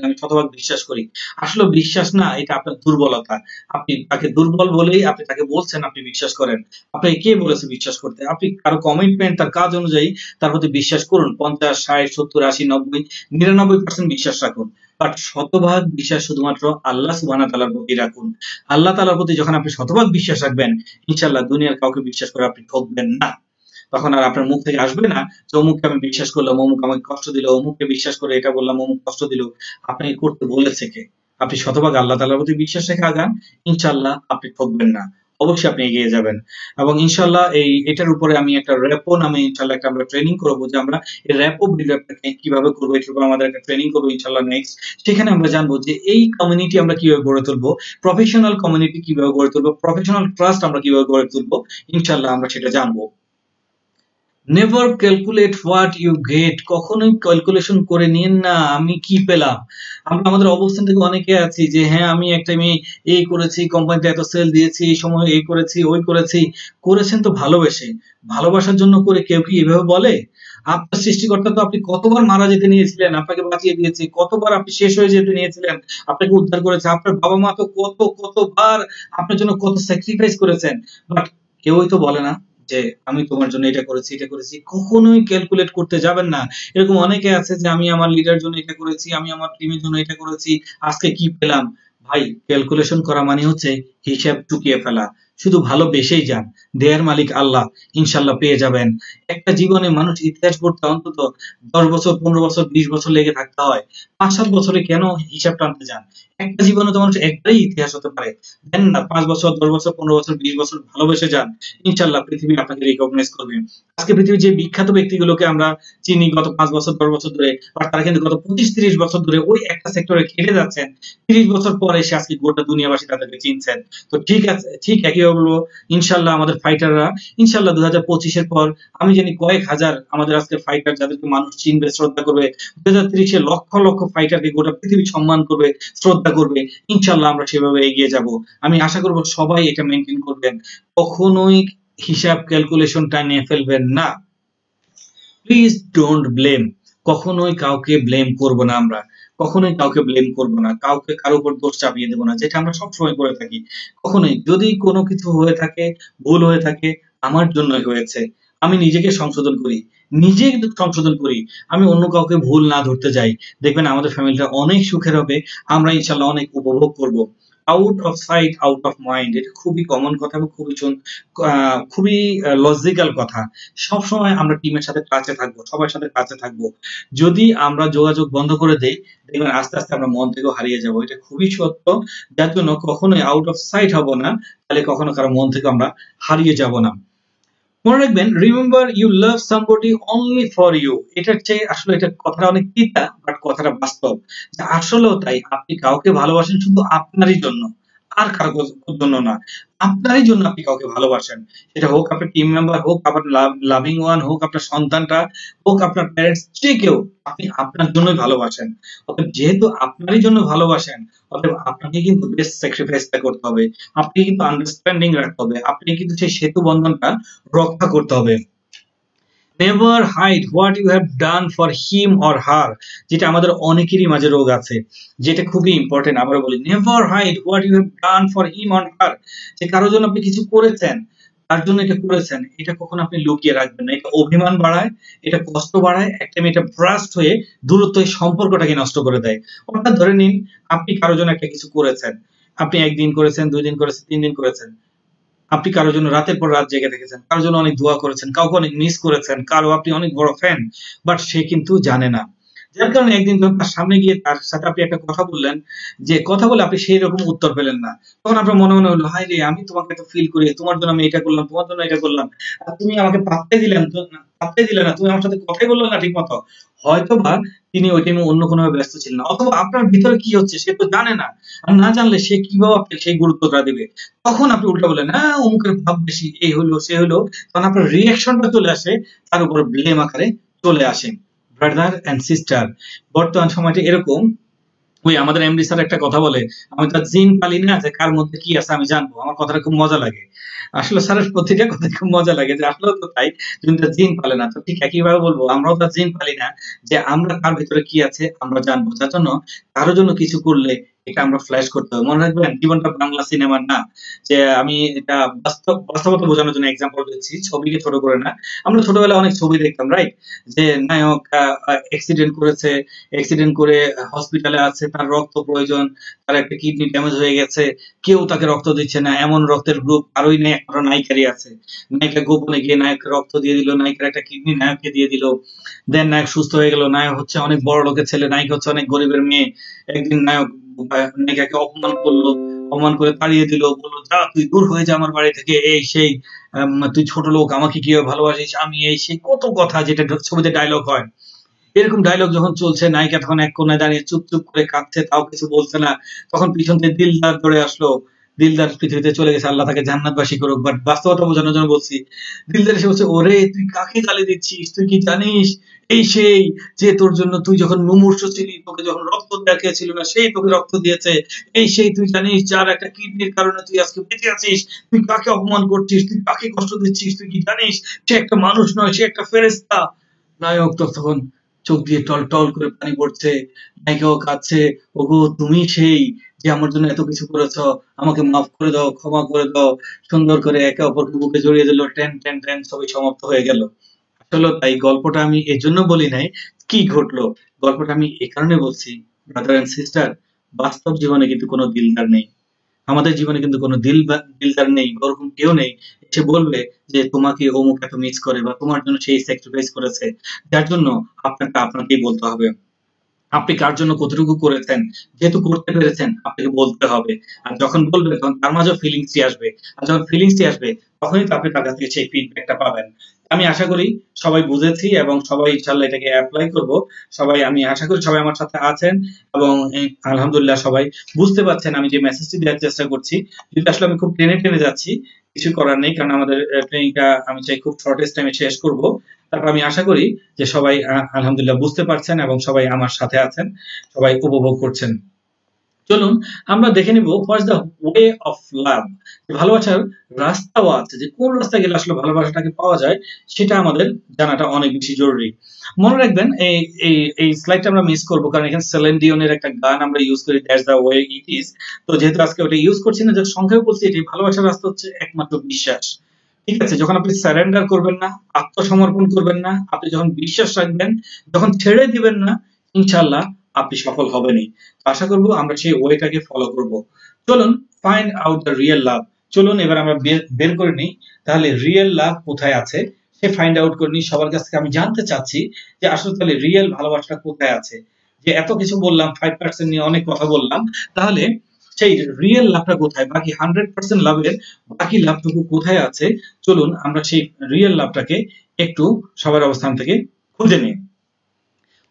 আমি শতভাগ বিশ্বাস করি। আসলে বিশ্বাস না, এটা আপনার দুর্বলতা। আপনি তাকে দুর্বল বলেই আপনি তাকে বলছেন আপনি বিশ্বাস করেন। আপনাকে কে বলেছে বিশ্বাস করতে? আপনি কারো কমিটমেন্ট, তার কাজ অনুযায়ী তার প্রতি বিশ্বাস করুন। 50, 60, 70, 80, 90, 99% বিশ্বাস রাখুন। বাট শতভাগ বিশ্বাস শুধুমাত্র আল্লাহ সুবহানাহু ওয়া তাআলার প্রতি রাখুন। আল্লাহ তাআলার প্রতি যখন আপনি শতভাগ বিশ্বাস রাখবেন, ইনশাআল্লাহ দুনিয়ার কাউকে বিশ্বাস করে আপনি ঠকবেন না। তখন আর আপনার মুখ থেকে আসবে না যে অমুককে আমি বিশ্বাস করলাম, অমুক আমাকে কষ্ট দিল, অমুককে বিশ্বাস করে এটা বললাম, অমুক কষ্ট দিল। আপনাকে করতে বলেছে কে? আপনি শতভাগ আল্লাহ তাআলার প্রতি বিশ্বাস রেখে আগান, ইনশাআল্লাহ আপনি ঠকবেন না। অবশ্যই আপনি এগিয়ে যাবেন। এবং ইনশাআল্লাহ এটার উপরে আমি একটা র্যাপো নামে ইনশাআল্লাহ একটা আমরা ট্রেনিং করব, যে আমরা এই র্যাপো বিল্ড আপটাকে কিভাবে করবো, এটার উপর আমাদের একটা ট্রেনিং করবো ইনশাআল্লাহ নেক্সট। সেখানে আমরা জানবো যে এই কমিউনিটি আমরা কিভাবে গড়ে তুলবো, প্রফেশনাল কমিউনিটি কিভাবে গড়ে তুলবো, প্রফেশনাল ট্রাস্ট আমরা কিভাবে গড়ে তুলবো, ইনশাআল্লাহ আমরা সেটা জানবো। Never calculate what you get, কখনোই ক্যালকুলেশন করে নিন না আমি কি পেলাম। আমরা আমাদের অবস্থান থেকে অনেকে আছি যে হ্যাঁ আমি একটা এই করেছি, কোম্পানিতে এত সেল দিয়েছি, এই সময় এই করেছি, ওই করেছি। করেছেন তো ভালোবেসে, ভালোবাসার জন্য করে। কেউ কি এভাবে বলে? আপনার সৃষ্টিকর্তা তো আপনি কতবার মারা যেতে নিয়েছিলেন, আপনাকে বাঁচিয়ে দিয়েছে, কতবার আপনি শেষ হয়ে যেতে নিয়েছিলেন, আপনাকে উদ্ধার করেছে। আপনার বাবা মা তো কতবার আপনার জন্য কত স্যাক্রিফাইস করেছেন, বাট কেউই তো বলে না যে আমি তোমার জন্য এটা করেছি, এটা করেছি। কখনোই ক্যালকুলেট করতে যাবেন না। এরকম অনেকে আছে যে আমি আমার লিডার জন্য এটা করেছি, আমি আমার টিমের জন্য এটা করেছি, আজকে কি পেলাম? ভাই, ক্যালকুলেশন করা মানে হচ্ছে হিসাব চুকিয়ে ফেলা। শুধু ভালোবেসেই যান, দেয়ার মালিক আল্লাহ, ইনশাল্লাহ পেয়ে যাবেন। একটা জীবনে মানুষ ইতিহাস পড়তে অন্তত 10 বছর, 15 বছর, 20 বছর লেগে থাকতে হয়। 5-7 বছরে কেন হিসাব টানতে যান? একটা জীবনে তো মানুষ একবারই ইতিহাস হতে পারে, দেন না 5 বছর, 10 বছর, 15 বছর, 20 বছর ভালোবেসে যান, ইনশাল্লাহ পৃথিবী আপনাকে রিকগনাইজ করবে। আজকে পৃথিবীর যে বিখ্যাত ব্যক্তিগুলোকে আমরা চিনি গত 5 বছর, 10 বছর ধরে, আর তারা কিন্তু গত 25-30 বছর ধরে ওই একটা সেক্টরে খেটে যাচ্ছেন। 30 বছর পরে এসে আজকে গোটা দুনিয়াবাসী তাদেরকে চিনছেন। তো ঠিক আছে, ঠিক একই বলবো ইনশাল্লাহ আমাদের ফাইটাররা ইনশাল্লাহ 2025-এর পর আমি জানি কয়েক হাজার আমাদের আজকে ফাইটার যাদেরকে মানুষ চিনবে, শ্রদ্ধা করবে, 2030-এ লক্ষ লক্ষ ফাইটারকে গোটা পৃথিবী সম্মান করবে, শ্রদ্ধা করবে। ইনশাল্লাহ আমরা সেভাবে এগিয়ে যাব। আমি আশা করব সবাই এটা মেনটেন করবেন, কখনোই হিসাব ক্যালকুলেশনটা নিয়ে ফেলবেন না। প্লিজ ডোন্ট ব্লেম, কখনোই কাউকে ব্লেম করব না, আমরা কখনোই কাউকে ব্লেম করব না, কাউকে কারো উপর দোষ চাপিয়ে দেব না, যেটা আমরা সবসময় করে থাকি। কখনোই যদি কোনো কিছু হয়ে থাকে, ভুল হয়ে থাকে, আমার জন্যই হয়েছে, আমি নিজেকে সংশোধন করি, নিজে সংশোধন করি, আমি অন্য কাউকে ভুল না ধরতে যাই। দেখবেন আমাদের ফ্যামিলিটা অনেক সুখের হবে, আমরা ইনশাল্লাহ অনেক উপভোগ করব। Out of sight out of mind, এটা খুবই কমন কথা এবং খুবই লজিক্যাল কথা। সবসময় আমরা টিমের সাথে টাচে থাকবো, সবার সাথে টাচে থাকবো। যদি আমরা যোগাযোগ বন্ধ করে দেই, দেখবেন আস্তে আস্তে আমরা মন থেকেও হারিয়ে যাব, এটা খুবই সত্য। যার জন্য কখনোই আউট অফ সাইট হব না, তাহলে কখনো কারো মন থেকে আমরা হারিয়ে যাব না। মনে রাখবেন, remember you love somebody only for you. এটার চেয়ে আসলে এটা কথাটা অনেক তিতা, বাট কথাটা বাস্তব। আসলেও তাই, আপনি কাউকে ভালোবাসেন শুধু আপনারই জন্য, আর কারো জন্য না। আপনারই জন্য আপনি কাউকে ভালোবাসেন, সেটা হোক আপনার টিম মেম্বার, হোক আপনার লাভিং ওয়ান, হোক আপনার সন্তানটা, হোক আপনার প্যারেন্টস, যে কেউ, আপনি আপনার জন্যই ভালোবাসেন। অতএব যেহেতু আপনারই জন্য ভালোবাসেন, অতএব আপনাকে কিন্তু বেস্ট স্যাক্রিফাইসটা করতে হবে, আপনি কিন্তু আন্ডারস্ট্যান্ডিং রাখতে হবে, আপনি কিন্তু সেই সেতু বন্ধনটা রক্ষা করতে হবে। Never hide what you have done for him or her, যেটা আমাদের অনেকেরই মাঝে রোগ আছে, যেটা খুবই ইম্পর্টেন্ট। আবার বলি, never hide what you have done for him or her, যে কারোর জন্য আপনি কিছু করেছেন, তার জন্য এটা করেছেন, এটা কখনো আপনি লুকিয়ে রাখবেন না। এটা অভিমান বাড়ায়, এটা কষ্ট বাড়ায়, একটা এটা ব্রাস্ট হয়ে দূরত্ব এই সম্পর্কটাকে নষ্ট করে দেয়। অর্থাৎ ধরে নিন আপনি কারোর জন্য একটা কিছু করেছেন, আপনি 1 দিন করেছেন, 2 দিন করেছেন, 3 দিন করেছেন, আপনি কারোর জন্য রাতের পর রাত জেগে থেকেছেন, কারোর জন্য অনেক দোয়া করেছেন, কাউকে অনেক মিস করেছেন, কারো আপনি অনেক বড় ফ্যান, বাট সে কিন্তু জানে না। যার কারণে একদিন যখন তার সামনে গিয়ে তার সাথে আপনি একটা কথা বললেন, যে কথা বলে আপনি সেই রকম উত্তর পেলেন না, তখন আপনার মনে মনে হলো, হায় রে, আমি তোমাকে এত ফিল করি, তোমার জন্য আমি এটা করলাম, তোমার জন্য এটা করলাম, আর তুমি আমাকে পাত্তাই দিলে না, তুমি আমার সাথে কথাই বললো না ঠিক মতো। হয়তোবা তিনি ওই টাইমে অন্য কোনো ব্যস্ত ছিলেন না, অথবা আপনার ভিতরে কি হচ্ছে সে তো জানে না, আর না জানলে সে কিভাবে আপনাকে সেই গুরুত্বটা দেবে। তখন আপনি উল্টা বললেন, হ্যাঁ অমুকের ভাব বেশি, এই হলো সে হলো, তখন আপনার রিয়াকশনটা চলে আসে, তার উপর ব্লেম আকারে চলে আসে। ব্রাদার এন্ড সিস্টার, বর্তমান সময়টা এরকম, ওই আমাদের এমডি স্যার একটা কথা বলে, আমি তো জিন পালি না যে কার মধ্যে কি আছে আমি জানবো। আমার কথাটা খুব মজা লাগে, আসলে স্যারের প্রতিটা কথা খুব মজা লাগে, যে আসলে তো তাই, জিনটা জিন পালে না। তো ঠিক একইভাবে বলবো, আমরাও তো জিন পালি না যে আমরা কার ভিতরে কি আছে আমরা জানবো। যার জন্য কারোর জন্য কিছু করলে এটা আমরা ফ্ল্যাশ করতে হবে। মনে রাখবেন, জীবনটা বাংলা সিনেমার না, যে আমি এটা বাস্তবতা বোঝানোর জন্য এক্সাম্পল দিচ্ছি, ছবিকে ছোট করে না। আমরা ছোটবেলায় অনেক ছবি দেখতাম, রাইট, যে নায়ক অ্যাক্সিডেন্ট করেছে, অ্যাক্সিডেন্ট করে হসপিটালে আছে, তার রক্ত প্রয়োজন, তার একটা কিডনি ড্যামেজ হয়ে গেছে, কেউ তাকে রক্ত দিচ্ছে না, এমন রক্তের গ্রুপ আরোই নেই, একমাত্র নায়িকারই আছে। নায়িকা গোপনে গিয়ে নায়ককে রক্ত দিয়ে দিল, নায়িকার একটা কিডনি নায়ককে দিয়ে দিল, দেন নায়ক সুস্থ হয়ে গেল। নায়ক হচ্ছে অনেক বড় লোকের ছেলে, নায়িকা হচ্ছে অনেক গরিবের মেয়ে। একদিন নায়ক নায়িকাকে অপমান করলো, অপমান করে তাড়িয়ে দিল, বললো যা তুই দূর হয়ে যা আমার বাড়ি থেকে, এই সেই, তুই ছোট লোক, আমাকে কিভাবে ভালোবাসিস, আমি এই সেই, কত কথা যেটা ছবিতে ডায়লগ হয়। এরকম ডায়লগ যখন চলছে, নায়িকা তখন এক কোনায় দাঁড়িয়ে চুপ চুপ করে কাঁদছে, তাও কিছু বলছে না। তখন পিছন থেকে দিলদার দৌড়ে আসলো, দিলদার পৃথিবীতে চলে গেছে, আল্লাহ তাকে জান্নাতবাসী করুক। বাট বাস্তবতা বোঝানোর জন্য বলছি, দিলদার এসে বলছে, ওরে তুই কাকে গালি দিচ্ছিস, তুই কি জানিস এই সেই, যে তোর জন্য তুই যখন মুমূর্ষু ছিলি, তোকে যখন রক্ত দেওয়া ছিল না, সেই তোকে রক্ত দিয়েছে, এই সেই, তুই জানিস যার একটা কিডনির কারণে তুই আজকে বেঁচে আছিস, তুই কাকে অপমান করছিস, তুই কাকে কষ্ট দিচ্ছিস, তুই কি জানিস সে একটা মানুষ নয়, সে একটা ফেরেশতা। নায়ক তখন চোখ দিয়ে টল টল করে পানি পড়ছে, নায়িকাও কাঁদছে, ওগো তুমি সেই যে আমার জন্য এত কিছু করেছ, আমাকে মাফ করে দাও, ক্ষমা করে দাও। সুন্দর করে একে অপরকে বুকে জড়িয়ে দিল, টেন টেন টেন, ছবি সমাপ্ত হয়ে গেল। আসলে তাই, গল্পটা আমি এজন্য বলি নাই কি ঘটলো, গল্পটা আমি এই কারণে বলছি, ব্রাদার এন্ড সিস্টার, বাস্তব জীবনে কিন্তু কোনো দিলদার নেই, আমাদের জীবনে কিন্তু কোনো দিলদার নেই, ওরকম কেউ নেই সে বলবে যে তোমাকে অমুক এত মিস করে, বা তোমার জন্য সেই স্যাক্রিফাইস করেছে। যার জন্য আপনাকে আপনাকেই বলতে হবে, আপনি কার জন্য কতটুকু করেছেন, যেহেতু করতে পেরেছেন আপনাকে বলতে হবে। আর যখন বলবেন তখন তার মাঝেও ফিলিংসটি আসবে, আর যখন ফিলিংসটি আসবে তখনই তো আপনি তার কাছ থেকে সেই ফিডব্যাকটা পাবেন। আমি আশা করি সবাই বুঝেছি এবং সবাই ইনশাআল্লাহ এটাকে অ্যাপ্লাই করব। সবাই, আমি আশা করি সবাই আমার সাথে আছেন এবং আলহামদুলিল্লাহ সবাই বুঝতে পারছেন আমি যে মেসেজটি দেওয়ার চেষ্টা করছি। যদি আসলে আমি খুব টেনে টেনে যাচ্ছি, কিছু করার নেই, কারণ আমাদের ট্রেনিংটা আমি চাই খুব শর্টেস্ট টাইমে শেষ করব। তারপর আমি আশা করি যে সবাই আলহামদুলিল্লাহ বুঝতে পারছেন এবং সবাই আমার সাথে আছেন, সবাই উপভোগ করছেন। চলুন আমরা দেখে নিব what's the way of love, ভালোবাসার রাস্তাও আছে, যে কোন রাস্তা গেলে আসলে ভালোবাসাটাকে পাওয়া যায় সেটা আমাদের জানাটা অনেক বেশি জরুরি। মনে রাখবেন এই এই এই স্লাইডটা আমরা মিস করব, কারণ এখানে সেলেন ডিওনের একটা গান আমরা ইউজ করি, that's the way it is. তো যেহেতু আজকে ওটা ইউজ করছি না, যে সংক্ষেপে বলছি এটি ভালোবাসার রাস্তা হচ্ছে একমাত্র বিশ্বাস। ঠিক আছে, যখন আপনি সারেন্ডার করবেন না, আত্মসমর্পণ করবেন না, আপনি যখন বিশ্বাস রাখবেন, যখন ছেড়ে দিবেন না, ইনশাআল্লাহ আপনি সফল হবেনই। আশা করব আমরা সেই ওয়েটাকে ফলো করব। চলুন find out the real love. চলুন এবার আমরা বের করে নিই তাহলে রিয়েল লাভ কোথায় আছে, সে ফাইন্ড আউট করে নিই। সবার কাছ থেকে আমি জানতে চাচ্ছি যে আসলে তাহলে রিয়েল ভালোবাসাটা কোথায় আছে। যে এত কিছু বললাম, 5% নিয়ে অনেক কথা বললাম, তাহলে সেই রিয়েল লাভটা কোথায়, বাকি 100% লাভের বাকি লাভটুকু কোথায় আছে। চলুন আমরা সেই রিয়েল লাভটাকে একটু সবার অবস্থান থেকে খুঁজে নিই।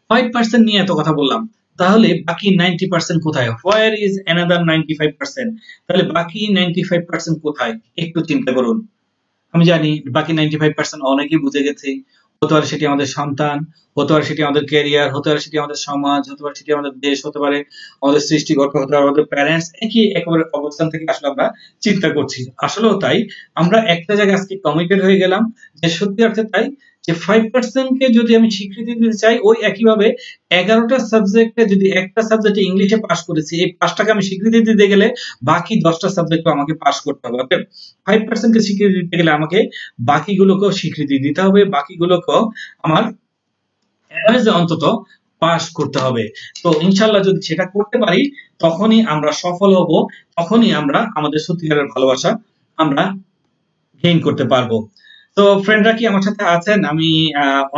5% নিয়ে এত কথা বললাম, তাহলে বাকি 90% কোথায়? Where is another 95%? তাহলে বাকি 95% কোথায় একটু চিন্তা করুন। আমি জানি বাকি 95% অনেকেই বুঝে গেছে। হতে পারে সেটি আমাদের সন্তান, হতে পারে সেটি আমাদের ক্যারিয়ার, হতে পারে সেটি আমাদের সমাজ, হতে পারে সেটি আমাদের দেশ, হতে পারে আমাদের সৃষ্টিকর্তা, হতে পারে আমাদের প্যারেন্টস। একই একেবারে অবস্থান থেকে আসলে আমরা চিন্তা করছি। আসলেও তাই, আমরা একটা জায়গায় আজকে কমিটেড হয়ে গেলাম যে সত্যি অর্থে তাই, যে 5% কে যদি আমি স্বীকৃতি দিতে চাই, ওই একইভাবে 11টা সাবজেক্টে যদি একটা সাবজেক্টে ইংলিশে পাস করেছি, এই পাসটাকে আমি স্বীকৃতি দিতে গেলে বাকি 10টা সাবজেক্টও আমাকে পাস করতে হবে। অতএব 5% কে স্বীকৃতি দিতে গেলে আমাকে বাকিগুলোকেও স্বীকৃতি দিতে হবে, বাকিগুলোকেও আমার অ্যাভারেজে অন্তত পাস করতে হবে। তো ইনশাআল্লাহ যদি সেটা করতে পারি, তখনই আমরা সফল হব, তখনই আমরা আমাদের সত্যিকারের ভালোবাসা আমরা গেইন করতে পারবো। তো ফ্রেন্ডরা কি আমার সাথে আছেন? আমি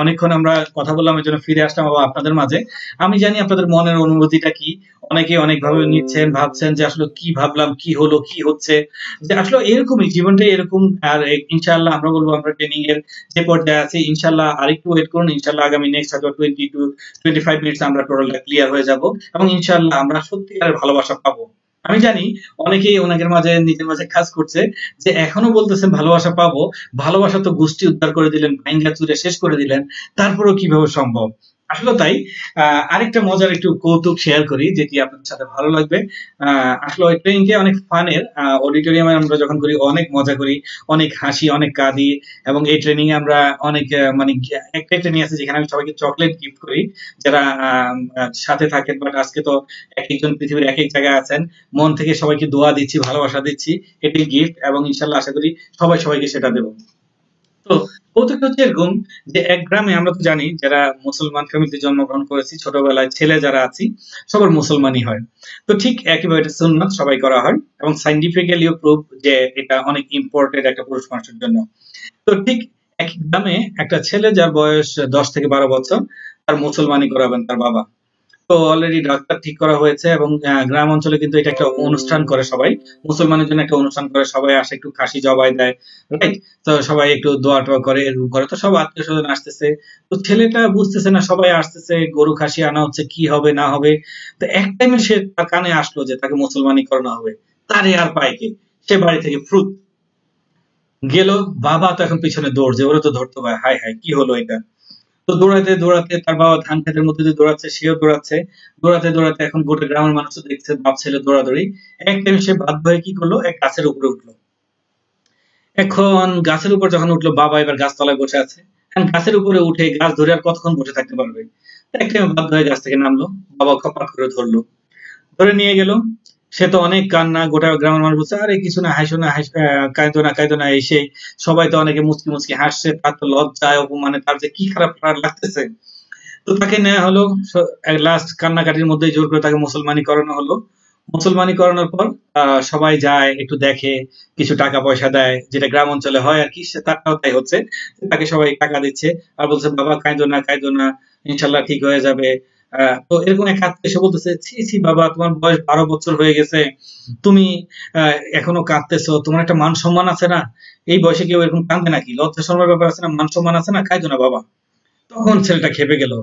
অনেকক্ষণ আমরা কথা বললাম, এর জন্য ফিরে আসলাম আবার আপনাদের মাঝে। আমি জানি আপনাদের মনের অনুভূতিটা কি, অনেকে অনেকভাবে নিচ্ছেন, ভাবছেন যে আসলে কি ভাবলাম, কি হলো, কি হচ্ছে। যে আসলে এরকমই, জীবনটা এরকম। আর ইনশাআল্লাহ আমরা বলবো আমরা ট্রেনিং এর যে পর্যায়ে আছি, ইনশাআল্লাহ আরেকটু ওয়েট করুন। ইনশাআল্লাহ আগামী নেক্সট হয়তো 20 to 25 মিনিটস আমরা টোটালটা ক্লিয়ার হয়ে যাব এবং ইনশাআল্লাহ আমরা সত্যিকারের ভালোবাসা পাবো। আমি জানি অনেকেই ওনাদের মাঝে নিজের মাঝে কাজ করছে, যে এখনো বলতেছেন ভালোবাসা পাবো, ভালোবাসা তো গোষ্ঠী উদ্ধার করে দিলেন, ভাঙ্গা চুরে শেষ করে দিলেন, তারপরেও কিভাবে সম্ভব? আসলে তাই। আরেকটা মজার একটু কৌতুক শেয়ার করি, যেটি আপনাদের সাথে ভালো লাগবে। আসলে ওই ট্রেনিংটা অনেক ফানের। অডিটোরিয়ামে আমরা যখন করি অনেক মজা করি, অনেক হাসি, অনেক কাঁদি। এবং এই ট্রেনিং এ আমরা অনেক মানে একটা ট্রেনিং আছে যেখানে আমি সবাইকে চকলেট গিফট করি, যারা সাথে থাকেন। বাট আজকে তো এক একজন পৃথিবীর এক এক জায়গায় আছেন, মন থেকে সবাইকে দোয়া দিচ্ছি, ভালোবাসা দিচ্ছি, এটি গিফট, এবং ইনশাল্লাহ আশা করি সবাই সবাইকে সেটা দেব। তো কৌতুকটা হচ্ছে এরকম, যে এক গ্রামে আমরা তো জানি যারা মুসলমান ফ্যামিলিতে জন্মগ্রহণ করেছি, ছোটবেলায় ছেলে যারা আছি সবার মুসলমানই হয়। তো ঠিক একইভাবে এটা সুন্নাত, সবাই করা হয় এবং সাইন্টিফিক্যালিও প্রুভ যে এটা অনেক ইম্পর্টেন্ট একটা পুরুষ মানুষের জন্য। তো ঠিক এক গ্রামে একটা ছেলে যার বয়স 10 থেকে 12 বছর, তার মুসলমানি করাবেন তার বাবা। তো অলরেডি ডাক্তার ঠিক করা হয়েছে এবং গ্রাম অঞ্চলে কিন্তু এটা একটা অনুষ্ঠান করে সবাই, মুসলমানের জন্য একটা অনুষ্ঠান করে, সবাই আসে, একটু খাসি জবাই দেয়, রাইট? তো সবাই একটু দোয়া টোয়া করে, এরকম করে। তো সব আত্মীয় স্বজন আসতেছে, তো ছেলেটা বুঝতেছে না, সবাই আসতেছে, গরু খাসি আনা হচ্ছে, কি হবে না হবে। তো এক টাইমে সে তার কানে আসলো যে তাকে মুসলমানি করানো হবে, তারে আর পায় কে? সে বাড়ি থেকে ফ্রুত গেল, বাবা তো এখন পিছনে দৌড়, যে ওরা তো ধরতে পারে, হায় হায় কি হলো এটা। তো দৌড়াতে দৌড়াতে তার বাবা ধান খেতের মধ্যে দিয়ে দৌড়াচ্ছে, সেও দৌড়াচ্ছে, দৌড়াতে দৌড়াতে এখন গোটা গ্রামের মানুষ দেখছে বাপ ছেলে দৌড়াদৌড়ি। এক টাইম সে বাধ্য হয়ে কি করলো, এক গাছের উপরে উঠলো। এখন গাছের উপর যখন উঠলো, বাবা এবার গাছতলায় বসে আছে। এখন গাছের উপরে উঠে গাছ ধরে আর কতক্ষণ বসে থাকতে পারবে? এক টাইমে বাধ্য হয়ে গাছ থেকে নামলো, বাবা খপাত করে ধরলো, ধরে নিয়ে গেল। সে তো অনেক কান্না, গোটা গ্রামের মানুষ বলছে আরে কিছু না, হাসো না, কাঁদো না, কাঁদো না, এই সেই। সবাই তো অনেকে মুচকি মুচকি হাসছে, তার তো লজ্জায় অপমানে তার যে কি খারাপ লাগতেছে। তো তাকে নেওয়া হলো, লাস্ট কান্নাকাটির মধ্যে জোর করে তাকে মুসলমানি করানো হলো। মুসলমানি করানোর পর সবাই যায়, একটু দেখে, কিছু টাকা পয়সা দেয়, যেটা গ্রাম অঞ্চলে হয় আর কি, তারটাও তাই হচ্ছে। তাকে সবাই টাকা দিচ্ছে আর বলছে বাবা কাঁদো না, কাঁদো না, ইনশাল্লাহ ঠিক হয়ে যাবে। তো এরকম এক আত্মীয় এসে বলতেছে, ছি ছি বাবা, তোমার বয়স 12 বছর হয়ে গেছে, তুমি এখনো কাঁদতেছো, তোমার একটা মান সম্মান আছে না? এই বয়সে কেউ এরকম কাঁদে নাকি? লজ্জা শরমের ব্যাপার আছে না, মান সম্মান আছে না? কাঁদো না বাবা। তখন ছেলেটা খেপে গেল,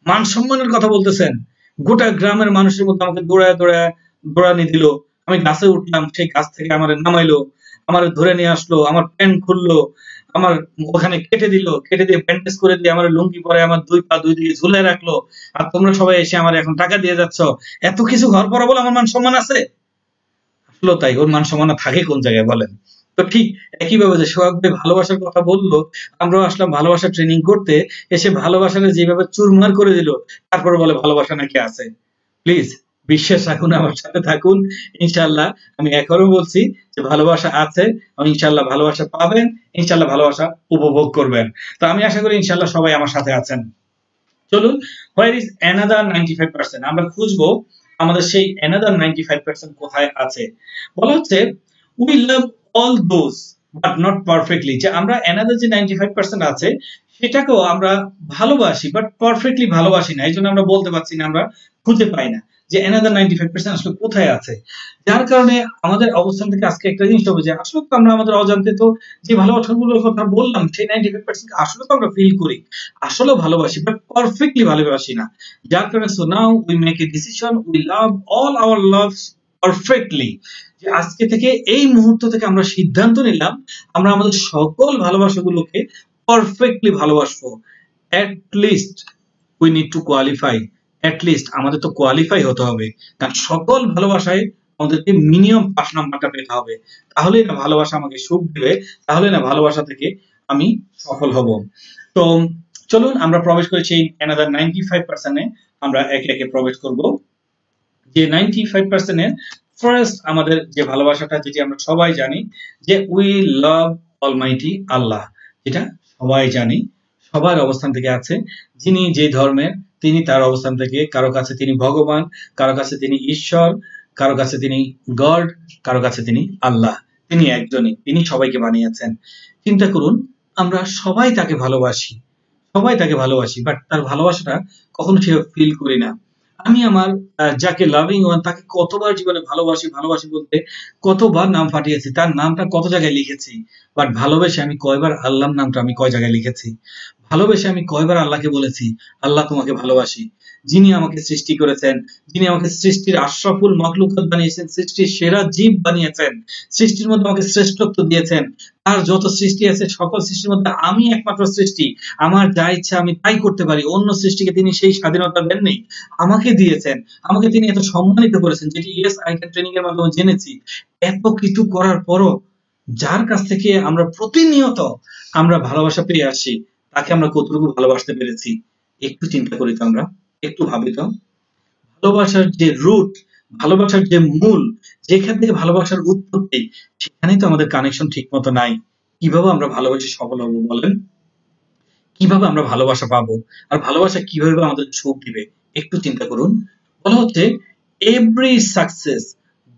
মান সম্মানের কথা বলতেছেন? গোটা গ্রামের মানুষের মধ্যে আমাকে দৌড়ায় দৌড়ায় দৌড়ানি দিল, আমি গাছে উঠলাম, সেই গাছ থেকে আমার নামাইলো, আমার ধরে নিয়ে আসলো, আমার প্যান্ট খুললো, আমার ওখানে কেটে দিল, কেটে দিয়ে ব্যান্ডেজ করে দিয়ে আমার লুঙ্গি পরে আমার দুই পা দুই দিকে ঝুলে রাখলো, আর তোমরা সবাই এসে আমার এখন টাকা দিয়ে যাচ্ছ। এত কিছু ঘর পরে বলে আমার মান সম্মান আছে? আসলে তাই, ওর মান সম্মান থাকে কোন জায়গায় বলেন? তো ঠিক একইভাবে যে সোহাগ ভাই ভালোবাসার কথা বললো, আমরাও আসলাম ভালোবাসা ট্রেনিং করতে, এসে ভালোবাসাটা যেভাবে চুরমার করে দিল, তারপরে বলে ভালোবাসা নাকি আছে। প্লিজ বিশ্বাস রাখুন, আমার সাথে থাকুন, ইনশাল্লাহ। আমি এখনো বলছি যে ভালোবাসা আছে, ইনশাল্লাহ ভালোবাসা পাবেন, ইনশাল্লাহ ভালোবাসা উপভোগ করবেন। তো আমি আশা করি ইনশাল্লাহ সবাই আমার সাথে আছেন। চলুন, হোয়ার ইজ অ্যানাদার 95%, আমরা খুঁজবো আমাদের সেই অ্যানাদার 95% কোথায় আছে। বলা হচ্ছে we love all those but not perfectly, যে আমরা অ্যানাদার যে 95% আছে সেটাকেও আমরা ভালোবাসি বাট পারফেক্টলি ভালোবাসি না, এই জন্য আমরা বলতে পারছি না, আমরা খুঁজে পাই না যে অ্যানাদার 95% আসলে কোথায় আছে। যার কারণে আমাদের অবস্থান থেকে আজকে একটা জিনিস হবে যে আসলে তো আমরা আমাদের অজান্তে তো যে ভালোবাসাগুলোর কথা বললাম সেই 95% আসলে তো আমরা ফিল করি, আসলে ভালোবাসি বাট পারফেক্টলি ভালোবাসি না। যার কারণে so now we make a decision, we love all our loves perfectly, যে আজকে থেকে এই মুহূর্ত থেকে আমরা সিদ্ধান্ত নিলাম আমরা আমাদের সকল ভালোবাসাগুলোকে পারফেক্টলি ভালোবাসবো। At least we need to qualify, at least আমাদের তো কোয়ালিফাই হতে হবে, কারণ সকল ভালোবাসায় আমাদেরকে মিনিমাম 5 নাম্বারটা পেতে হবে, তাহলেই না ভালোবাসা আমাকে সুখ দিবে, তাহলে না ভালোবাসা থেকে আমি সফল হব। তো চলুন আমরা প্রবেশ করি সেই অ্যানাদার 95%-এ, আমরা একে একে প্রবেশ করব। যে 95% এর ফার্স্ট আমাদের যে ভালোবাসাটা, যেটি আমরা সবাই জানি, যে উই লাভ অলমাইটি আল্লাহ, যেটা সবাই জানি, সবার অবস্থান থেকে আছে, যিনি যে ধর্মের তিনি তার অবস্থান থেকে, কারো কাছে তিনি ভগবান, কারো কাছে তিনি ঈশ্বর, কারো কাছে তিনি গড, কারো কাছে তিনি আল্লাহ, তিনি একজনই, তিনি সবাইকে বানিয়েছেন। চিন্তা করুন, আমরা সবাই তাকে ভালোবাসি, সবাই তাকে ভালোবাসি, বাট তার ভালোবাসাটা কখনো সে ফিল করি না। আমি আমার যাকে লাভিং ওয়ান তাকে কতবার জীবনে ভালোবাসি ভালোবাসি বলতে কতবার নাম ফাটিয়েছি, তার নামটা কত জায়গায় লিখেছি, বাট ভালোবেসে আমি কয়বার আল্লাহর নামটা আমি কয় জায়গায় লিখেছি, ভালোবেসে আমি কয়বার আল্লাহকে বলেছি আল্লাহ তোমাকে ভালোবাসি, যিনি আমাকে সৃষ্টি করেছেন, যিনি আমাকে সৃষ্টির আশরাফুল মাখলুকাত বানিয়েছেন, সৃষ্টির সেরা জীব বানিয়েছেন, সৃষ্টির মধ্যে আমাকে শ্রেষ্ঠত্ব দিয়েছেন, আর যত সৃষ্টি আছে সকল সৃষ্টির মধ্যে আমি একমাত্র সৃষ্টি, আমার যা ইচ্ছা আমি তাই করতে পারি, অন্য সৃষ্টিকে তিনি সেই স্বাধীনতা দেননি, আমাকে দিয়েছেন, আমাকে তিনি এত সম্মানিত করেছেন, যেটি ইয়েস আই ক্যান ট্রেনিং এর মাধ্যমে জেনেছি। এত কিছু করার পরও যার কাছ থেকে আমরা প্রতিনিয়ত আমরা ভালোবাসা পেয়ে আসি, তাকে আমরা কতটুকু ভালোবাসতে পেরেছি একটু চিন্তা করি তো, আমরা একটু ভাবি তো। ভালোবাসার যে রুট, ভালোবাসার যে মূল, যেখান থেকে ভালোবাসার উৎপত্তি, সেখানেই তো আমাদের কানেকশন ঠিক মতো নাই। কিভাবে আমরা ভালোবাসে সফল হবো বলেন? কিভাবে আমরা ভালোবাসা পাবো? আর ভালোবাসা কিভাবে আমাদের সুখ দিবে? একটু চিন্তা করুন। বলা হচ্ছে every success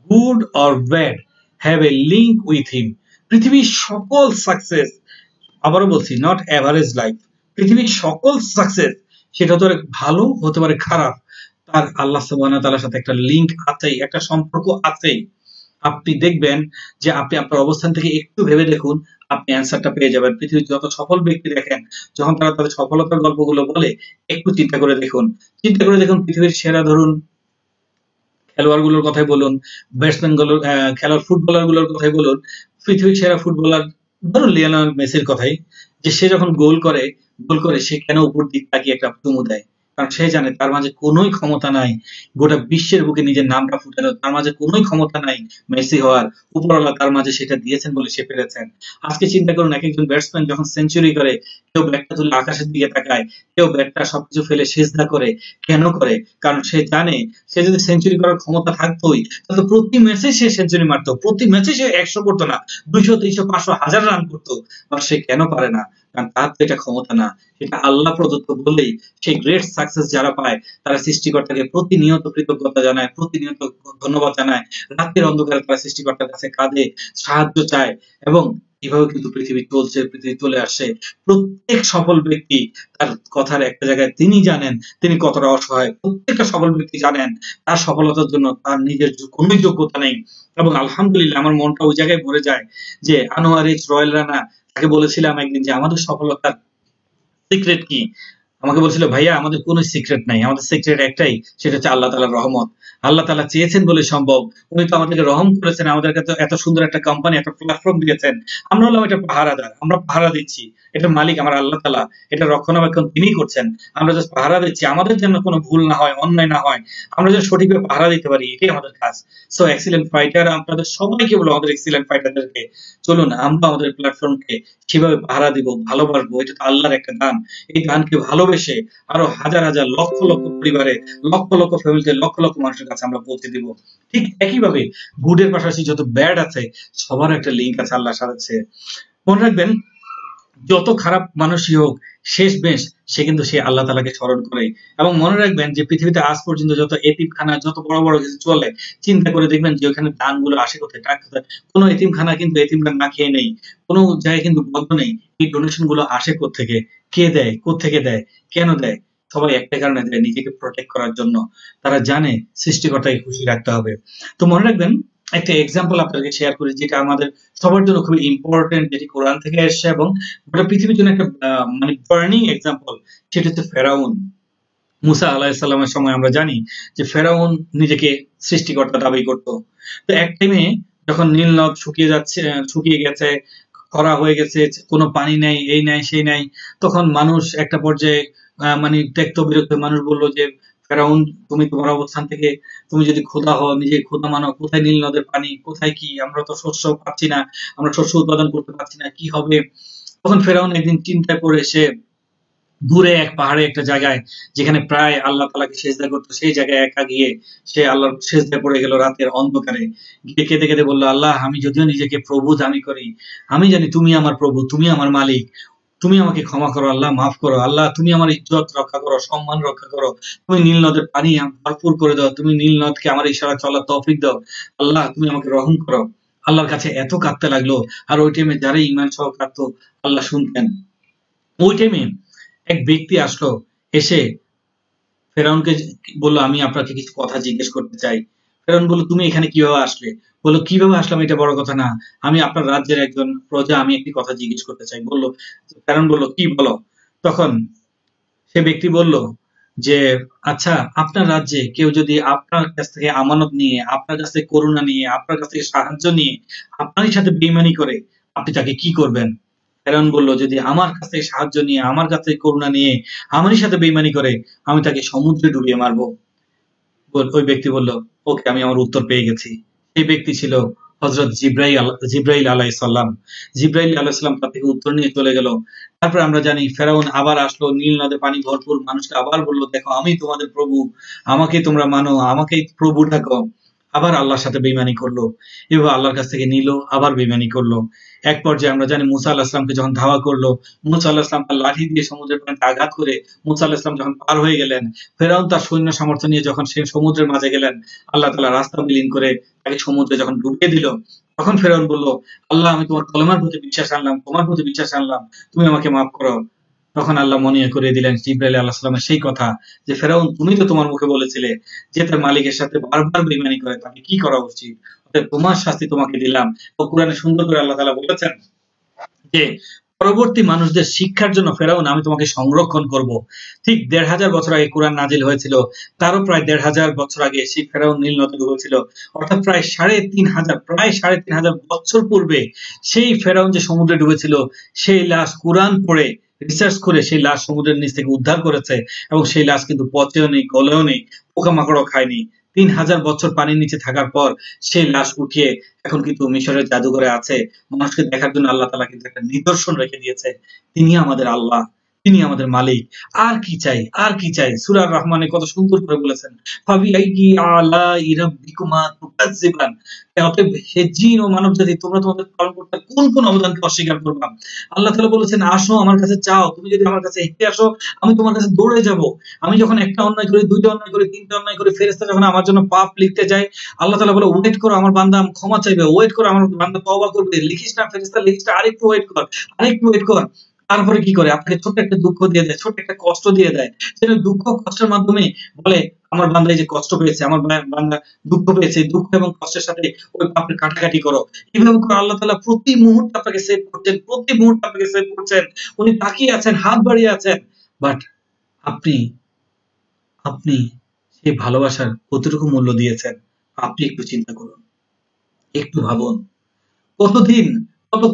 good or bad have a link with him. পৃথিবীর সকল সাকসেস, আবারও বলছি, নট এভারেজ লাইফ, পৃথিবীর সকল সাকসেস, সেটা তো ভালো হতে পারে খারাপ, তার আল্লাহ সুবহানাহু ওয়া তাআলার সাথে একটা লিঙ্ক আছেই, একটা সম্পর্ক আছেই। আপনি দেখবেন যে আপনি আপনার অবস্থান থেকে একটু ভেবে দেখুন, আপনি অ্যান্সারটা পেয়ে যাবেন। পৃথিবীর যত সফল ব্যক্তি দেখেন, যখন তারা তাদের সফলতার গল্পগুলো বলে, একটু চিন্তা করে দেখুন, চিন্তা করে দেখুন পৃথিবীর সেরা ধরুন খেলোয়াড় গুলোর কথাই বলুন, ব্যাটসম্যান গুলোর খেলার ফুটবলার গুলোর কথাই বলুন, পৃথিবীর সেরা ফুটবলার ধরুন লিওনেল মেসির কথাই, যে সে যখন গোল করে সে কেন উপর দিক তাকিয়ে একটা চুমু দেয়? কারণ সে জানে তার মাঝে কোনোই ক্ষমতা নাই গোটা বিশ্বের বুকে নিজের নামটা ফুটানোর, তার মাঝে কোনোই ক্ষমতা নাই মেসি হওয়ার, উপরওয়ালা তার মাঝে সেটা দিয়েছেন বলে সে পেরেছেন। আজকে চিন্তা করুন, এক একজন ব্যাটসম্যান যখন সেঞ্চুরি করে, কেউ ব্যাটটা তুলে আকাশের দিকে তাকায়, কেউ ব্যাটটা সবকিছু ফেলে সিজদা করে, কেন করে? কারণ সে জানে সে যদি সেঞ্চুরি করার ক্ষমতা থাকতোই তাহলে প্রতি ম্যাচে সে সেঞ্চুরি মারতো, প্রতি ম্যাচে সে 100 করতো না, 200 300 500 1000 রান করতো, আর সে কেন পারে না? কারণ তার তো এটা ক্ষমতা না, সেটা আল্লাহ প্রদত্ত বলেই সেই গ্রেট সাকসেস যারা পায় তারা সৃষ্টিকর্তাকে প্রতিনিয়ত কৃতজ্ঞতা জানায়, প্রতিনিয়ত ধন্যবাদ জানায়, রাতের অন্ধকারে তারা সৃষ্টিকর্তার কাছে কাঁদে, সাহায্য চায়, এবং এভাবে কিন্তু পৃথিবী চলছে, পৃথিবী চলে আসছে। প্রত্যেক সফল ব্যক্তি তার কথার একটা জায়গায় তিনি জানেন তিনি কতটা অসহায়, প্রত্যেকটা সফল ব্যক্তি জানেন তার সফলতার জন্য তার নিজের কোনো যোগ্যতা নেই। এবং আলহামদুলিল্লাহ আমার মনটা ওই জায়গায় ভরে যায় যে আনোয়ার এইচ রয়্যাল রানা, তাকে বলেছিলাম একদিন যে আমাদের সফলতার সিক্রেট কি? আমাকে বলছিল ভাইয়া আমাদের কোনো সিক্রেট নাই, আমাদের সিক্রেট একটাই, সেটা হচ্ছে আল্লাহ তাআলার রহমত। আল্লাহ তাআলা চেয়েছেন বলে সম্ভব। উনি তো আমাদেরকে রহম করেছেন, আমাদেরকে তো এত সুন্দর একটা কোম্পানি, একটা প্ল্যাটফর্ম দিয়েছেন। আমরা হলাম এটা পাহারাদার, আমরা পাহারা দিচ্ছি। এটার মালিক আমার আল্লাহ তাআলা, এটা রক্ষণাবেক্ষণ তিনিই করছেন। আমরা জাস্ট পাহারা দিচ্ছি, আমাদের যেন কোনো ভুল না হয়, অন্যায় না হয়, আমরা যেন সঠিকভাবে পাহারা দিতে পারি, এটাই আমাদের কাজ। সো এক্সিলেন্ট ফাইটার, আপনাদের সবাইকে বলবো, আমাদের এক্সিলেন্ট ফাইটারদেরকে, চলুন আমরা আমাদের প্ল্যাটফর্মকে সেভাবে পাহারা দিব, ভালোবাসবো। এটা তো আল্লাহর একটা দান। এই দানকে ভালোবেসে আরো হাজার হাজার লক্ষ লক্ষ পরিবারে, লক্ষ লক্ষ ফ্যামিলিতে, লক্ষ লক্ষ মানুষের কাছে আমরা পৌঁছে দিব। ঠিক একইভাবে গুডের পাশাপাশি যত ব্যাড আছে সবার একটা লিঙ্ক আছে আল্লাহর সাথে। মনে রাখবেন, যত খারাপ মানুষই হোক শেষ বেশ সে কিন্তু সে আল্লাহ তাআলাকে স্মরণ করে। এবং মনে রাখবেন যে পৃথিবীতে আজ পর্যন্ত যত এতিমখানা, যত বড় বড় কিছু চলে, চিন্তা করে দেখবেন যে ওখানে দানগুলো আসে কোথায়, টাকা কোথায়। কোনো এতিমখানা কিন্তু এতিমরা না খেয়ে নেই, কোনো জায়গায় কিন্তু বন্ধ নেই। এই ডোনেশন গুলো আসে কোত্থেকে, কে দেয়, কোত্থেকে দেয়, কেন দেয়? সবাই একটা কারণে দেয়, নিজেকে প্রোটেক্ট করার জন্য। তারা জানে সৃষ্টিকর্তাকে খুশি রাখতে হবে। তো মনে রাখবেন, একটা এক্সাম্পল আপনাদেরকে শেয়ার করি যেটা আমাদের সবার জন্য খুবই ইম্পর্টেন্ট, যেটি কোরআন থেকে এসেছে এবং গোটা পৃথিবীর জন্য একটা মানে বার্নিং এক্সাম্পল। সেটা হচ্ছে ফেরাউন। মুসা আলাইহিস সালামের সময় আমরা জানি যে ফেরাউন নিজেকে সৃষ্টিকর্তা দাবি করত। তো এক টাইমে যখন নীল নদ শুকিয়ে যাচ্ছে, শুকিয়ে গেছে, খরা হয়ে গেছে, কোনো পানি নাই, এই নাই সেই নাই, তখন মানুষ একটা পর্যায়ে মানে ত্যক্ত বিরক্ত মানুষ বলল যে ফেরাউন, তুমি তোমার অবস্থান থেকে তুমি যদি খোদা হও, নিজে খোদা মানো, কোথায় নীল নদের পানি, কোথায় কি, আমরা তো শস্য পাচ্ছি না, আমরা শস্য উৎপাদন করতে পারছি না, কি হবে? তখন ফেরাউন একদিন চিন্তায় পড়ে সে দূরে এক পাহাড়ে একটা জায়গায়, যেখানে প্রায় আল্লাহ তাআলাকে সিজদা করতো, সেই জায়গায় একা গিয়ে সে আল্লাহর সিজদায় পড়ে গেল রাতের অন্ধকারে। গিয়ে কেঁদে কেঁদে বলল, আল্লাহ আমি যদিও নিজেকে প্রভু দাবি করি, আমি জানি তুমি আমার প্রভু, তুমি আমার মালিক, তুমি আমাকে ক্ষমা করো আল্লাহ, মাফ করো আল্লাহ, তুমি আমার ইজ্জত রক্ষা করো, সম্মান রক্ষা করো, তুমি নীল নদের পানি ভরপুর করে দাও, তুমি নীল নদকে আমার ইশারা চলার তৌফিক দাও, আল্লাহ তুমি আমাকে রহম করো। আল্লাহর কাছে এত কাঁদতে লাগলো। আর ওই টাইমে যারা ঈমান সহ কাঁদতো আল্লাহ শুনতেন। ওই টাইমে এক ব্যক্তি আসলো, এসে ফেরাউনকে বলল, আমি আপনাকে কিছু কথা জিজ্ঞেস করতে চাই। ফেরাউন বলল, তুমি এখানে কিভাবে আসলে? বললো, কিভাবে আসলাম এটা বড় কথা না, আমি আপনার রাজ্যের একজন প্রজা, আমি একটি কথা জিজ্ঞেস করতে চাই। বললো, ফেরাউন বলল, কি বলো? তখন সে ব্যক্তি বলল যে, আচ্ছা আপনার রাজ্যে কেউ যদি আপনার কাছ থেকে আমানত নিয়ে, আপনার কাছ থেকে করুণা নিয়ে, আপনার কাছ থেকে সাহায্য নিয়ে আপনারই সাথে বেইমানি করে, আপনি তাকে কি করবেন? ফেরাউন বলল, যদি আমার কাছ থেকে সাহায্য নিয়ে, আমার কাছ থেকে করুণা নিয়ে আমারই সাথে বেইমানি করে, আমি তাকে সমুদ্রে ডুবিয়ে মারবো। ওই ব্যক্তি বলল, ওকে আমি আমার উত্তর পেয়ে গেছি। সেই ব্যক্তি ছিল হযরত জিবরাইল আলাইহিস সালাম। জিবরাইল আলাইহিস সালাম তার থেকে উত্তর নিয়ে চলে গেল। তারপর আমরা জানি ফেরাউন আবার আসলো, নীল নদে পানি ভরপুর, মানুষকে আবার বলল, দেখো আমি তোমাদের প্রভু, আমাকে তোমরা মানো, আমাকেই প্রভু ডাকো। আবার আল্লাহর সাথে বেইমানি করলো। এভাবে আল্লাহর কাছ থেকে নিল, আবার বেইমানি করলো। এক পর্যায়ে আমরা জানি মুসা আলাইহিস সালামকে যখন ধাওয়া করলো, মুসা আলাইহিস সালাম তার লাঠি দিয়ে সমুদ্রের পানিতে আঘাত করে মুসা আলাইহিস সালাম যখন পার হয়ে গেলেন, ফেরাউন তার সৈন্য সামর্থ্য নিয়ে যখন সে সমুদ্রের মাঝে গেলেন, আল্লাহ তাআলা রাস্তা বিলীন করে তাকে সমুদ্রে যখন ডুবিয়ে দিল, তখন ফেরাউন বলল, আল্লাহ আমি তোমার কলেমার প্রতি বিশ্বাস আনলাম, তোমার প্রতি বিশ্বাস আনলাম, তুমি আমাকে মাফ করো। তখন আল্লাহ মনে করিয়ে দিলেন জিবরাইল আলাইহিস সালামের সেই কথা যে, ফেরাউন তুমি তো তোমার মুখে বলেছিলে যে তার মালিকের সাথে বারবার বেইমানি করে তাকে কি করা উচিত, অতএব তোমার শাস্তি তোমাকে দিলাম। তো কোরআনে সুন্দর করে আল্লাহ তাআলা বলেছেন যে পরবর্তী মানুষদের শিক্ষার জন্য ফেরাউন আমি তোমাকে সংরক্ষণ করব। ঠিক ১৫০০ বছর আগে কোরআন নাজিল হয়েছিল, তারও প্রায় ১৫০০ বছর আগে সেই ফেরাউন নীল নদে ডুবেছিল। অর্থাৎ প্রায় ৩৫০০ বছর পূর্বে সেই ফেরাউন যে সমুদ্রে ডুবেছিল, সেই লাশ কোরআন পড়ে রিসার্চ করে সেই লাশ সমুদ্রের নিচ থেকে উদ্ধার করেছে, এবং সেই লাশ কিন্তু পচেও নেই, গলেও নেই, পোকামাকড়ও খায়নি। ৩০০০ বছর পানির নিচে থাকার পর সেই লাশ উঠিয়ে এখন কিন্তু মিশরের জাদুঘরে আছে। মানুষকে দেখার জন্য আল্লাহ তাআলা কিন্তু একটা নিদর্শন রেখে দিয়েছে। তিনি আমাদের আল্লাহ, তিনি আমাদের মালিক। আর কি চাই, আর কি চাই? সূরা রহমানে কত সুন্দর করে বলেছেন, ফাবিআইয়ি আলাই রাব্বিকুমা তুকাজ্জিবান। অতএব হে জিন ও মানব জাতি, তোমরা তোমাদের পালনকর্তার কোন কোন অবদানকে অস্বীকার করবা? আল্লাহ তাআলা বলেছেন, আসো আমার কাছে চাও, তুমি যদি আমার কাছে হেঁটে আসো আমি তোমার কাছে দৌড়ে যাব। আমি যখন একটা অন্যায় করি, দুইটা অন্যায় করি, তিনটা অন্যায় করি, ফেরেশতা যখন আমার জন্য পাপ লিখতে যায়, আল্লাহ তাআলা বলে, ওয়েট করো আমার বান্দা ক্ষমা চাইবে, ওয়েট করো আমার বান্দা তওবা করবে, লিখিস না ফেরেশতা, লিখিস না, আরেকটু ওয়েট কর, আরেকটু ওয়েট কর। তারপরে কি করে? আপনাকে ছোট্ট একটা দুঃখ দিয়ে দেয়, ছোট্ট একটা কষ্ট দিয়ে দেয়। সেটা দুঃখ কষ্টের মাধ্যমে বলে, আমার বান্দা এই যে কষ্ট পেয়েছে, আমার বান্দা দুঃখ পেয়েছে, দুঃখ এবং কষ্টের সাথে ওই পাপের কাটাকাটি করো। এভাবে করে আল্লাহ তাআলা প্রতি মুহূর্তে আপনাকে সেভ করছেন, প্রতি মুহূর্তে আপনাকে সেভ করছেন। উনি তাকিয়ে আছেন, হাত বাড়িয়ে আছেন। বাট আপনি আপনি সেই ভালোবাসার কতটুকু মূল্য দিয়েছেন? আপনি একটু চিন্তা করুন, একটু ভাবুন। কতদিন, কত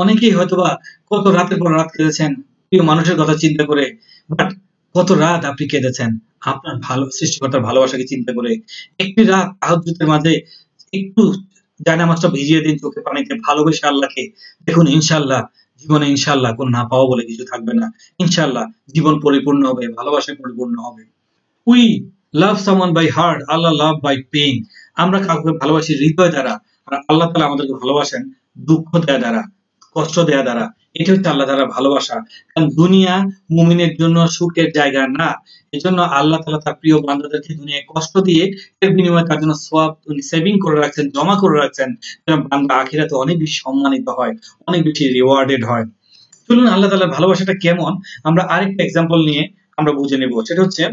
অনেকেই হয়তোবা কত রাতের পর রাত কেঁদেছেন প্রিয় মানুষের কথা চিন্তা করে। বাট কত রাত আপনি কেঁদেছেন আপনার সৃষ্টিকর্তার ভালোবাসাকে চিন্তা করে। একটি রাত তাহাজ্জুদের মাঝে একটু জায়নামাজটা ভিজিয়ে দিন চোখে পানিতে, ভালোবেসে আল্লাহকে। দেখুন ইনশাআল্লাহ জীবনে ইনশাআল্লাহ কোন না পাওয়া বলে কিছু থাকবে না। ইনশাআল্লাহ জীবন পরিপূর্ণ হবে, ভালোবাসায় পরিপূর্ণ হবে। We love someone by heart, Allah love by pain. আমরা কাউকে ভালোবাসি হৃদয় দ্বারা, আর আল্লাহ তাআলা আমাদেরকে ভালোবাসেন দুঃখ দেয়া দ্বারা, কষ্ট দেয়া দ্বারা। এটা হচ্ছে আল্লাহ তাআলার ভালোবাসা। কারণ দুনিয়া মুমিনের জন্য সুখের জায়গা না। এজন্য আল্লাহ তাআলা তার প্রিয় বান্দাদেরকে দুনিয়ায় কষ্ট দিয়ে এর বিনিময়ে তার জন্য সওয়াব উনি সেভিং করে রাখছেন, জমা করে রাখছেন, যেন বান্দা আখিরাতে অনেক বেশি সম্মানিত হয়, অনেক বেশি রিওয়ার্ডেড হয়। চলুন আল্লাহ তাআলার ভালোবাসাটা কেমন আমরা আরেকটা এক্সাম্পল নিয়ে আমরা বুঝে নেব। সেটা হচ্ছে,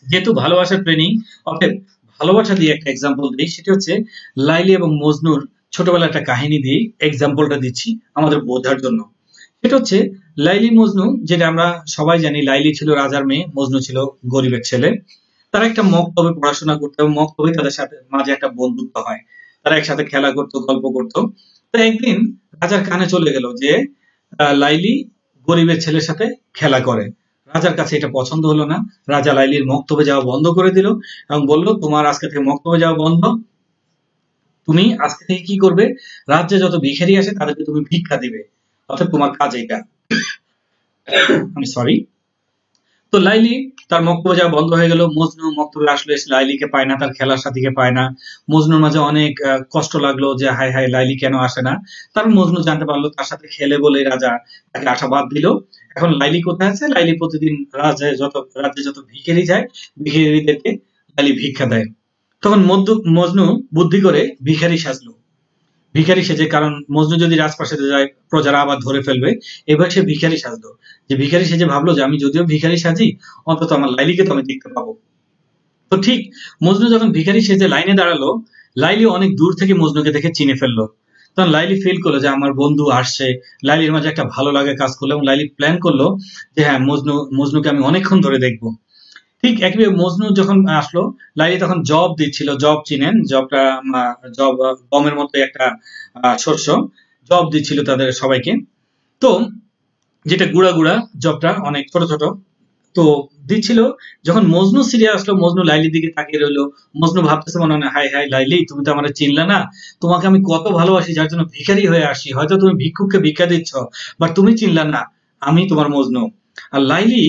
যেহেতু ভালোবাসার ট্রেনিং, অতএব ভালোবাসা দিয়ে একটা এক্সাম্পল দিই। সেটা হচ্ছে লাইলি এবং মজনুর ছোটবেলার একটা কাহিনী দিয়ে এক্সাম্পলটা দিচ্ছি আমাদের বোঝার জন্য। সেটা হচ্ছে লাইলি মজনু, যেটা আমরা সবাই জানি, লাইলি ছিল রাজার মেয়ে, মজনু ছিল গরিবের ছেলে। তারা একটা মক্তবে পড়াশোনা করতো এবং মক্তবে তাদের সাথে মাঝে একটা বন্ধুত্ব হয়। তারা একসাথে খেলা করতো, গল্প করতো। তো একদিন রাজার কানে চলে গেল যে লাইলি গরিবের ছেলের সাথে খেলা করে। রাজার কাছে এটা পছন্দ হলো না। রাজা লাইলির মক্তবে যাওয়া বন্ধ করে দিল এবং বলল, তোমার আজকে থেকে মক্তবে যাওয়া বন্ধ। তুমি আজকে থেকে কি করবে? রাজ্যে যত ভিখারি আসে তাদেরকে তুমি ভিক্ষা দিবে, অর্থাৎ তোমার কাজ এটা। আমি সরি। তো লাইলি তার মক্তবে যাওয়া বন্ধ হয়ে গেল। মজনু মক্তবে আসলে লাইলিকে পায় না, তার খেলার সাথীকে পায় না। মজনুর মাঝে অনেক কষ্ট লাগলো যে হায় হায় লাইলি কেন আসে না। তারপর মজনু জানতে পারলো তার সাথে খেলে বলে রাজা তাকে আসা বাদ দিল। এখন লাইলি কোথায় আছে? লাইলি প্রতিদিন রাজ্যে যত ভিখারি যায়, ভিখারিদেরকে লাইলি ভিক্ষা দেয়। তখন মজনু বুদ্ধি করে ভিখারি সাজলো। ভিখারি সেজে, কারণ মজনু যদি রাজপ্রাসাদে যায় প্রজারা আবার ধরে ফেলবে, এবার সে ভিখারি সাজলো। যে ভিখারি সেজে ভাবলো যে আমি যদিও ভিখারি সাজি, অন্তত আমার লাইলিকে তো আমি দেখতে পাবো। তো ঠিক মজনু যখন ভিখারি সেজে লাইনে দাঁড়ালো, লাইলি অনেক দূর থেকে মজনুকে দেখে চিনে ফেললো। তখন লাইলি ফিল করলো যে আমার বন্ধু আসছে। লাইলির মাঝে একটা ভালো লাগে কাজ করলো এবং লাইলি প্ল্যান করলো যে হ্যাঁ, মজনুকে আমি অনেকক্ষণ ধরে দেখবো। ঠিক একইভাবে মজনু যখন আসলো, লাইলি তখন জব দিচ্ছিল। জব চিনেন? জবটা জব গমের মতো একটা শস্য। জব দিচ্ছিল তাদের সবাইকে। তো যেটা গুড়া গুড়া জবটা, অনেক ছোট ছোট। তো দিচ্ছিল। যখন মজনু সিরিয়া আসলো, মজনু লাইলির দিকে তাকিয়ে রইলো। মজনু ভাবতেছে মনে হয়, হাই হাই লাইলি, তুমি তো আমার চিনলে না, তোমাকে আমি কত ভালোবাসি, যার জন্য ভিখারি হয়ে আসি। হয়তো তুমি ভিক্ষুককে ভিক্ষা দিচ্ছ, বাট তুমি চিনলে না আমি তোমার মজনু। আর লাইলি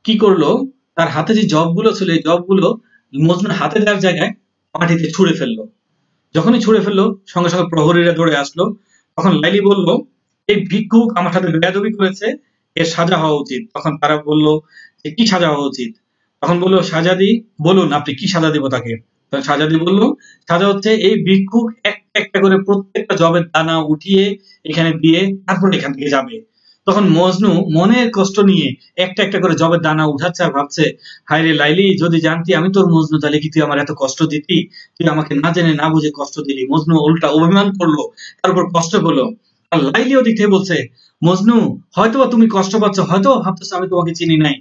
কি করলো, তার হাতে যে জবগুলো ছিল এই জবগুলো মজনুর হাতে দেওয়ার জায়গায় মাটিতে ছুঁড়ে ফেললো। যখনই ছুঁড়ে ফেললো, সঙ্গে সঙ্গে প্রহরীরা দৌড়ে আসলো। তখন লাইলি বলল, এই ভিক্ষুক আমার সাথে বেয়াদবি করেছে, এর সাজা হওয়া উচিত। তখন তারা বলল যে কি সাজা হওয়া উচিত? তখন বললো, সাজাদি বলুন আপনি কি সাজা দিব তাকে। তখন সাজাদি বলল, সাজা হচ্ছে এই ভিক্ষুক একটা একটা করে প্রত্যেকটা জবের দানা উঠিয়ে এখানে দিয়ে তারপর এখান থেকে যাবে। তখন মজনু মনের কষ্ট নিয়ে একটা একটা করে জবের দানা উঠাচ্ছে আর ভাবছে, হায় রে লাইলি, যদি জানতি আমি তোর মজনু, তাহলে কি তুই আমার এত কষ্ট দিতি? তুই আমাকে না জেনে না বুঝে কষ্ট দিলি। মজনু উল্টা অভিমান করলো, তার উপর কষ্ট হলো। আর লাইলি ওদিক থেকে বলছে, মজনু হয়তোবা তুমি কষ্ট পাচ্ছ, হয়তো ভাবতেছো আমি তোমাকে চিনি নাই।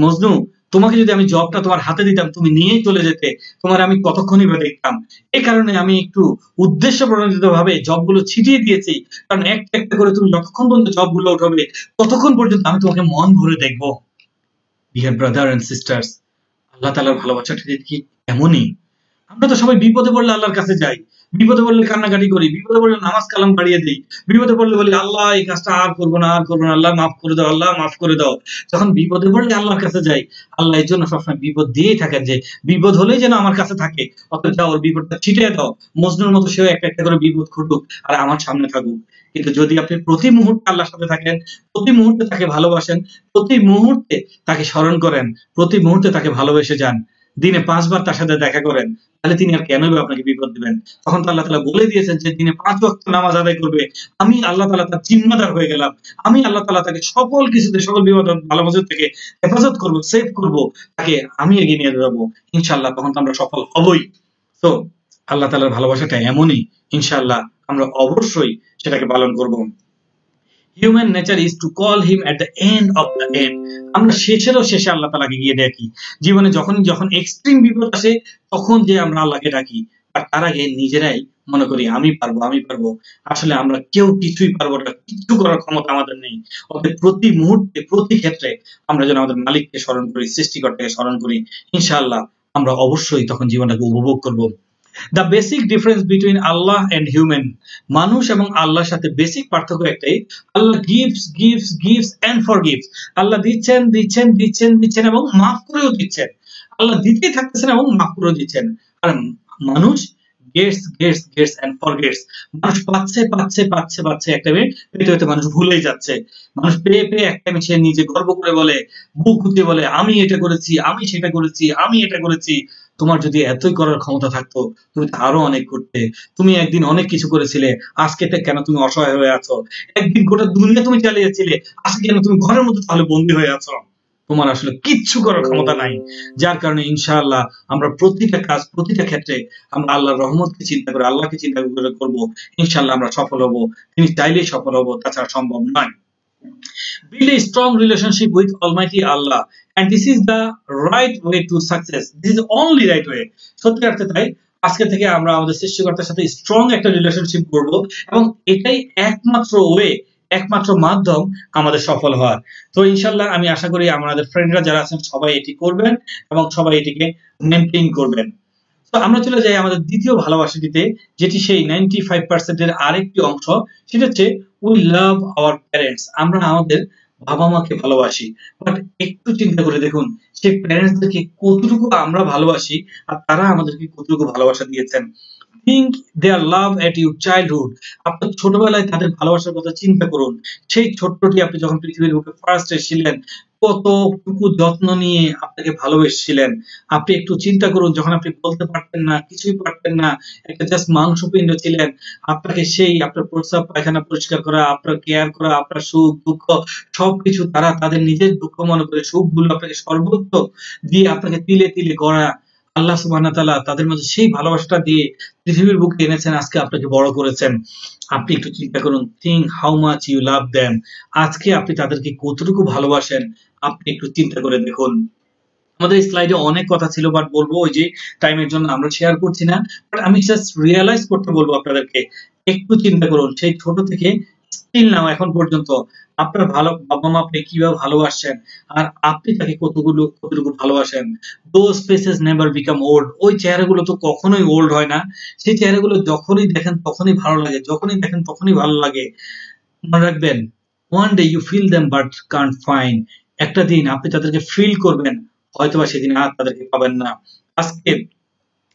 মজনু, তোমাকে যদি আমি জবটা তোমার হাতে দিতাম, তুমি নিয়েই চলে যেতে, তোমার আমি কতক্ষণই বা দেখতাম। এই কারণে আমি একটু উদ্দেশ্য প্রণোদিত ভাবে জবগুলো ছিটিয়ে দিয়েছি, কারণ একটা একটা করে তুমি যতক্ষণ পর্যন্ত জবগুলো উঠাবে ততক্ষণ পর্যন্ত আমি তোমাকে মন ভরে দেখবো। ডিয়ার ব্রাদার এন্ড সিস্টার্স, আল্লাহ তাআলার ভালোবাসাটা কি এমনই। আমরা তো সবাই বিপদে পড়লে আল্লাহর কাছে যাই, বিপদে পড়লে কান্নাকাটি করি, বিপদে পড়লে নামাজ কালাম বাড়িয়ে দিই, বিপদে পড়লে বলি আল্লাহ এই কাজটা আর করবো না, আর করবো না, আল্লাহ মাফ করে দাও, আল্লাহ মাফ করে দাও। যখন বিপদে পড়লে আল্লাহর কাছে যাই, আল্লাহ এর জন্য সবসময় বিপদ দিয়েই থাকেন, যে বিপদ হলেই যেন আমার কাছে থাকে, অতএব যাও ওর বিপদটা ছিটিয়ে দাও, মজনুর মতো সেও একটা একটা করে বিপদ ঘটুক আর আমার সামনে থাকুক। কিন্তু যদি আপনি প্রতি মুহূর্তে আল্লাহর সাথে থাকেন, প্রতি মুহূর্তে তাকে ভালোবাসেন, প্রতি মুহূর্তে তাকে স্মরণ করেন, প্রতি মুহূর্তে তাকে ভালোবেসে যান, দিনে 5 বার তার সাথে দেখা করেন, তাহলে তিনি আর কেনই বা আপনাকে বিপদ দিবেন? তখন তো আল্লাহ তাআলা বলে দিয়েছেন যে দিনে 5 ওয়াক্ত নামাজ আদায় করবে, আমি আল্লাহ তাআলা তার জিম্মাদার হয়ে গেলাম, আমি আল্লাহ তাআলা তাকে সকল কিছুতে, সকল বিপদ ভালো মন্দ থেকে হেফাজত করব, সেভ করব, তাকে আমি এগিয়ে নিয়ে যাবো ইনশাআল্লাহ। তখন তো আমরা সফল হবই। তো আল্লাহ তাআলার ভালোবাসাটা এমনই, ইনশাআল্লাহ আমরা অবশ্যই সেটাকে পালন করব। Human nature is to call him at the end of the end. আমরা শেষেরও শেষে আল্লাহ তাআলাকে গিয়ে ডাকি। জীবনে যখন এক্সট্রিম বিপদ আসে তখন যে আমরা আল্লাহকে ডাকি, আর তার আগে নিজেরাই মনে করি আমি পারবো, আমি পারবো। আসলে আমরা কেউ কিছুই পারবো না, কিচ্ছু করার ক্ষমতা আমাদের নেই। অতএব প্রতি মুহূর্তে, প্রতি ক্ষেত্রে আমরা যেন আমাদের মালিককে স্মরণ করি, সৃষ্টিকর্তাকে স্মরণ করি, ইনশাআল্লাহ আমরা অবশ্যই তখন জীবনটাকে উপভোগ করব। The basic difference between Allah and human, মানুষ এবং আল্লাহর সাথে বেসিক পার্থক্য একটাই, আল্লাহ gives and forgives। আল্লাহ দিচ্ছেন দিচ্ছেন দিচ্ছেন দিচ্ছেন এবং মাফ করেও দিচ্ছেন। আল্লাহ দিতেই থাকতেছেন এবং মাফ করেও দিচ্ছেন। আর মানুষ gets and forgets। মানুষ পাচ্ছে পাচ্ছে পাচ্ছে পাচ্ছে, একটা পেতে পেতে মানুষ ভুলেই যাচ্ছে। মানুষ পেয়ে পেয়ে একটা সে নিজে গর্ব করে বলে, বুক গুটিয়ে বলে আমি এটা করেছি, আমি সেটা করেছি, আমি এটা করেছি। তোমার যদি এতই করার ক্ষমতা থাকতো তুমি তো আরো অনেক করতে। তুমি একদিন অনেক কিছু করেছিলে, আজকে কেন তুমি অসহায় হয়ে আছো? একদিন গোটা দুনিয়া তুমি চালিয়েছিলে, আজকে কেন তুমি ঘরের মধ্যে তাহলে বন্দী হয়ে আছো? তোমার আসলে কিচ্ছু করার ক্ষমতা নাই। যার কারণে ইনশাআল্লাহ আমরা প্রতিটা কাজ, প্রতিটা ক্ষেত্রে আমরা আল্লাহর রহমতকে চিন্তা করে, আল্লাহকে চিন্তা করে করবো, ইনশাআল্লাহ আমরা সফল হব। তিনি চাইলেই সফল হব, তাছাড়া সম্ভব নয়। Build a strong relationship with Almighty Allah, and this is the right way to success. This is the only right way. সত্যি অর্থে তাই আজকে থেকে আমরা আমাদের সৃষ্টিকর্তার সাথে স্ট্রং একটা রিলেশনশিপ করব, এবং এটাই একমাত্র ওয়ে, একমাত্র মাধ্যম আমাদের সফল হওয়ার। তো ইনশাআল্লাহ আমি আশা করি আমাদের ফ্রেন্ডরা যারা আছেন সবাই এটি করবেন এবং সবাই এটিকে মেইনটেইন করবেন। তো আমরা চলে যাই আমাদের দ্বিতীয় ভালোবাসাটিতে, যেটি সেই 95% এর আরেকটি অংশ। সেটা হচ্ছে উই লাভ আওয়ার প্যারেন্টস। আমরা আমাদের বাবা মাকে ভালোবাসি। বাট একটু চিন্তা করে দেখুন, সেই প্যারেন্টসদেরকে কতটুকু আমরা ভালোবাসি আর তারা আমাদেরকে কতটুকু ভালোবাসা দিয়েছেন। Think their love at your childhood. আপনার ছোটবেলায় তাদের ভালোবাসার কথা চিন্তা করুন। সেই ছোট্টটি আপনি যখন পৃথিবীর বুকে ফার্স্ট এসেছিলেন, কতটুকু যত্ন নিয়ে আপনাকে ভালোবেসেছিলেন। আপনি একটু চিন্তা করুন, যখন আপনি বলতে পারতেন না, কিছুই পারতেন না, একটা জাস্ট মাংসপিণ্ড ছিলেন, আপনাকে সেই আপনার প্রস্রাব পায়খানা পরিষ্কার করা, আপনার কেয়ার করা, আপনার সুখ দুঃখ সবকিছু তারা তাদের নিজের দুঃখ মনে করে সুখগুলো আপনাকে সর্বোচ্চ দিয়ে আপনাকে তিলে তিলে গড়া আল্লাহ সুবহানাহু ওয়া তাআলা তাদের মধ্যে সেই ভালোবাসাটা দিয়ে পৃথিবীর বুকে এনেছেন, আজকে আপনাকে বড় করেছেন। আপনি একটু চিন্তা করুন, think how much you love them. আজকে আপনি তাদেরকে কতটুকু ভালোবাসেন, আপনি একটু চিন্তা করে দেখুন। আমাদের স্লাইডে অনেক কথা ছিল, বাট বলবো ওই যে টাইমের জন্য আমরা শেয়ার করছি না। বাট আমি জাস্ট রিয়েলাইজ করতে বলবো আপনাদেরকে, একটু চিন্তা করুন সেই ছোট থেকে স্টিল নাও এখন পর্যন্ত আপনার ভালো বাবা মা আপনি কিভাবে ভালোবাসছেন, আর আপনি তাকে কতটুকু ভালোবাসেন। Those faces never become old. ওই চেহারাগুলো তো কখনোই ওল্ড হয় না। সেই চেহারাগুলো যখনই দেখেন তখনই ভালো লাগে, যখনই দেখেন তখনই ভালো লাগে। মনে রাখবেন, one day you feel them but can't find. একটা দিন আপনি তাদেরকে ফিল করবেন, হয়তোবা সেদিন আর তাদেরকে পাবেন না। আজকে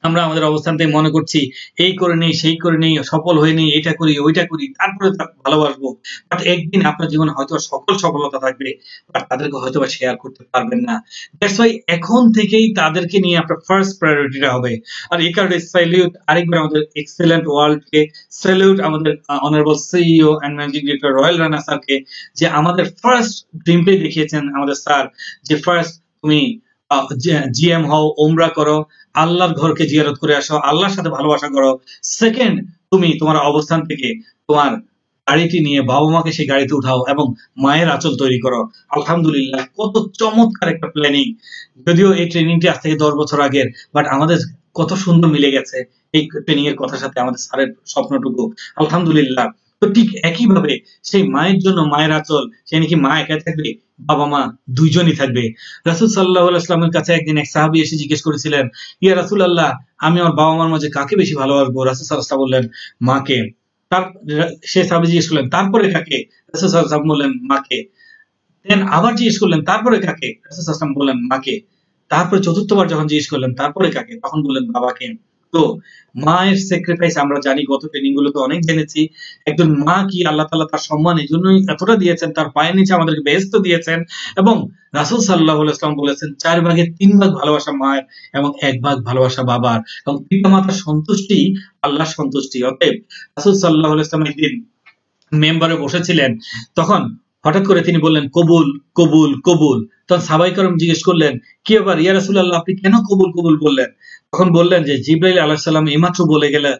আমরা আমাদের অবস্থান থেকে মনে করছি এই করে নেই, সেই করে নেই, সফল হয়ে নেই, এটা করি ওইটা করি, তারপরে ভালোবাসবো। বাট একদিন আপনার জীবনে হয়তো সকল সফলতা থাকবে, বাট তাদেরকে হয়তো শেয়ার করতে পারবেন না। দ্যাটস ওয়াই এখন থেকেই তাদেরকে নিয়ে আপনার ফার্স্ট প্রায়োরিটিটা হবে। আর এই কারণে স্যালিউট আরেকবার আমাদের এক্সেলেন্ট ওয়ার্ল্ডকে, স্যালিউট আমাদের honourable CEO and managing director Royal Rana স্যারকে, যে আমাদের ফার্স্ট ড্রিমটাই দেখিয়েছেন আমাদের স্যার, যে ফার্স্ট তুমি জিএম হও, ওমরা করো, আল্লাহর ঘরকে জিয়ারত করে আসো, আল্লাহর সাথে ভালোবাসা করো। সেকেন্ড, তুমি তোমার অবস্থান থেকে তোমার গাড়িটি নিয়ে বাবা মাকে সেই গাড়িতে উঠাও এবং মায়ের আঁচল তৈরি করো। আলহামদুলিল্লাহ, কত চমৎকার একটা প্ল্যানিং। যদিও এই ট্রেনিংটি আজ থেকে 10 বছর আগের, বাট আমাদের কত সুন্দর মিলে গেছে এই ট্রেনিং এর কথার সাথে আমাদের স্যারের স্বপ্নটুকু। আলহামদুলিল্লাহ। তো ঠিক একইভাবে সেই মায়ের জন্য মায়ের আঁচল, সে নাকি মা একা থাকবে, বাবা মা দুইজনই থাকবে। রাসূল সাল্লাল্লাহু আলাইহি ওয়াসাল্লামের কাছে একদিন এক সাহাবী এসে জিজ্ঞেস করেছিলেন, ইয়া রাসূলুল্লাহ, আমি আমার বাবা মার মাঝে কাকে বেশি ভালোবাসবো? রাসূল সাল্লাল্লাহু আলাইহি ওয়াসাল্লাম বললেন, মাকে। তার সে সাহাবী জিজ্ঞেস করলেন, তারপরে কাকে? রাসূল সাল্লাল্লাহু আলাইহি ওয়াসাল্লাম বললেন, মাকে। দেন আবার জিজ্ঞেস করলেন, তারপরে কাকে? রাসূল সাল্লাল্লাহু আলাইহি ওয়াসাল্লাম বললেন, মাকে। তারপরে চতুর্থবার যখন জিজ্ঞেস করলেন, তারপরে কাকে? তখন বললেন, বাবাকে। তো মায়ের স্যাক্রিফাইস আমরা জানি, গত ট্রেনিং গুলোতে অনেক জেনেছি। একজন মা কি আল্লাহ তাআলা তার সম্মান এই জন্যই এতটা দিয়েছেন, তার পায়ের নিচে আমাদেরকে বেহেশত দিয়েছেন। এবং রাসূল সাল্লাল্লাহু আলাইহি ওয়াসাল্লাম বলেছেন 4 ভাগের 3 ভাগ ভালোবাসা মায়ের এবং 1 ভাগ ভালোবাসা বাবার, এবং পিতামাতার সন্তুষ্টি আল্লাহর সন্তুষ্টি। অতএব রাসূল সাল্লাল্লাহু আলাইহি ওয়াসাল্লাম একদিন মেম্বারে বসেছিলেন, তখন হঠাৎ করে তিনি বললেন, কবুল কবুল কবুল। তখন সাহাবায়ে কেরাম জিজ্ঞেস করলেন, কি ব্যাপার ইয়া রাসূলুল্লাহ, আপনি কেন কবুল কবুল বললেন? তখন বললেন যে জিবরাইল আলাইহিস সালাম এইমাত্র বলে গেলেন,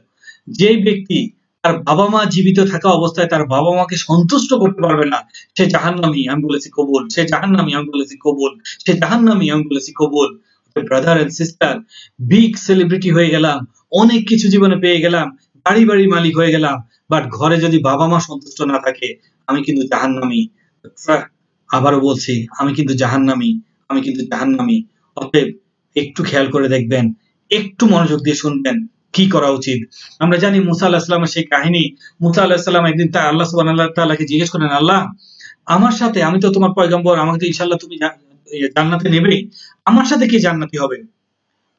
যে ব্যক্তি তার বাবা মা জীবিত থাকা অবস্থায় তার বাবা মাকে সন্তুষ্ট করতে পারবে না, সে জাহান্নামী। আমি বলেছি কবুল। সে জাহান্নামী। আমি বলেছি কবুল। সে জাহান্নামী। আমি বলেছি কবুল। Brother and sister, big celebrity হয়ে গেলাম, অনেক কিছু জীবনে পেয়ে গেলাম, বাড়ি বাড়ি মালিক হয়ে গেলাম, বাট ঘরে যদি বাবা মা সন্তুষ্ট না থাকে, আমি কিন্তু জাহান্নামী। আবারও বলছি, আমি কিন্তু জাহান্নামী। আমি কিন্তু জাহান্নামী। অতএব একটু খেয়াল করে দেখবেন, একটু মনোযোগ দিয়ে শুনবেন কি করা উচিত। আমরা জানি মুসা আলাইহিস সালামের সেই কাহিনী। মুসা আলাইহিস সালাম একদিন তা আল্লাহ সুবহানাহু ওয়া তাআলাকে জিজ্ঞেস করেন, আল্লাহ, আমার সাথে, আমি তো তোমার পয়গম্বর, আমাকে তো ইনশাআল্লাহ তুমি জান্নাতে নেবেই, আমার সাথে কি জান্নাতি হবে?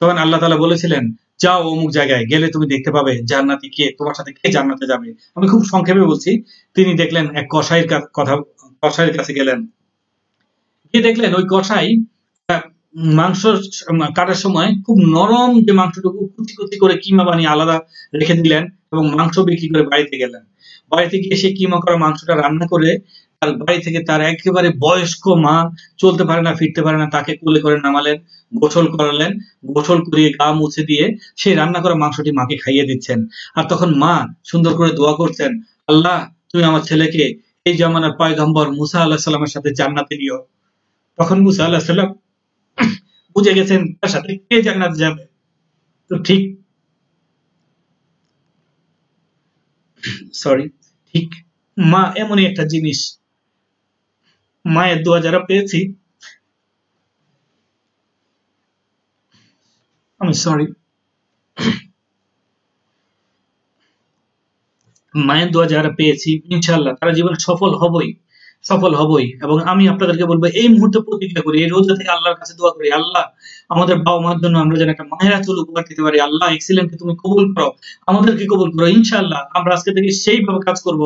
তখন আল্লাহ তাআলা বলেছিলেন, যাও অমুক জায়গায়, গেলে তুমি দেখতে পাবে জান্নাতি কে, তোমার সাথে কে জান্নাতে যাবে। আমি খুব সংক্ষেপে বলছি। তিনি দেখলেন এক কসাইয়ের কাছে গেলেন, গিয়ে দেখলেন ওই কসাই মাংস কাটার সময় খুব নরম যে মাংসটুকু কুচি কুচি করে কিমা বানিয়ে আলাদা রেখে দিলেন এবং মাংস বিক্রি করে বাড়িতে গেলেন। বাড়িতে গিয়ে সে কিমা করা মাংসটা রান্না করে তার বাড়ি থেকে তার একেবারে বয়স্ক মা, চলতে পারে না ফিরতে পারে না, তাকে কোলে করে নামালেন, গোসল করালেন, গোসল করিয়ে গা মুছে দিয়ে সেই রান্না করা মাংসটি মাকে খাইয়ে দিচ্ছেন। আর তখন মা সুন্দর করে দোয়া করছেন, আল্লাহ, তুমি আমার ছেলেকে এই জামানার পয়গম্বর মুসা আলাইহিস সালামের সাথে জান্নাতে নিও। তখন মুসা আলাইহিস সালাম বুঝে গেছেন তার সাথে কে জান্নাতে যাবে। তো ঠিক ঠিক মা এমনই একটা জিনিস, মায়ের দোয়া যারা পেয়েছি, মায়ের দোয়া যারা পেয়েছি, ইনশাআল্লাহ তারা জীবনে সফল হবই। এবং আমি আপনাদেরকে বলবো, এই মুহূর্তে প্রতিজ্ঞা করি, এই রোজা থেকে আল্লাহর কাছে দোয়া করি, আল্লাহ, আমাদের বাবা মার জন্য আমরা যেন একটা মায়ের আঁচল উপহার দিতে পারি। আল্লাহ, এক্সিলেন্টকে তুমি কবুল করো, আমাদেরকে কবুল করো। ইনশাআল্লাহ আমরা আজকে থেকে সেইভাবে কাজ করব,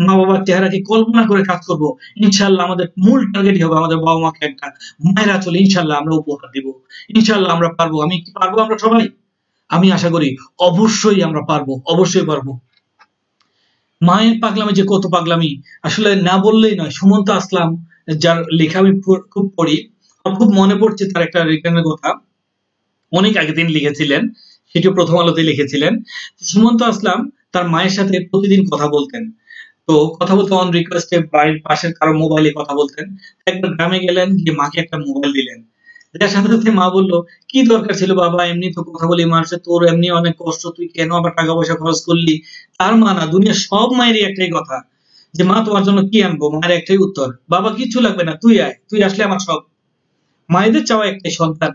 মা বাবার চেহারাকে কল্পনা করে কাজ করব। ইনশাআল্লাহ আমাদের মূল টার্গেটই হবে আমাদের বাবা মাকে একটা মায়ের আঁচল ইনশাআল্লাহ আমরা উপহার দিব। ইনশাআল্লাহ আমরা পারবো। আমি কি পারবো? আমরা সবাই, আমি আশা করি অবশ্যই আমরা পারবো, অবশ্যই পারবো। মায়ের পাগলামি যে কত পাগলামি, আসলে না বললেই নয়। সুমন্ত আসলাম, যার লেখা আমি খুব পড়ি, আমার খুব মনে পড়ছে তার একটা রিটার্নের কথা, অনেক আগে তিনি লিখেছিলেন, সেটিও প্রথম আলোতে লিখেছিলেন। সুমন্ত আসলাম তার মায়ের সাথে প্রতিদিন কথা বলতেন। তো কথা বলতে অন রিকোয়েস্টে বাড়ির পাশের কারো মোবাইলে কথা বলতেন। একবার গ্রামে গেলেন, গিয়ে মাকে একটা মোবাইল দিলেন। যার সাথে সাথে মা বললো, কি দরকার ছিল বাবা, এমনি তো কথা বলি মানুষের, তোর এমনি অনেক কষ্ট, তুই কেন আবার টাকা পয়সা খরচ করলি? তার মা না, দুনিয়ার সব মায়েরই একটাই কথা, যে মা তোমার জন্য কি আনবো? মায়ের একটাই উত্তর, বাবা কিচ্ছু লাগবে না, তুই আয়, তুই আসলে আমার সব। মায়েদের চাওয়া একটাই সন্তান।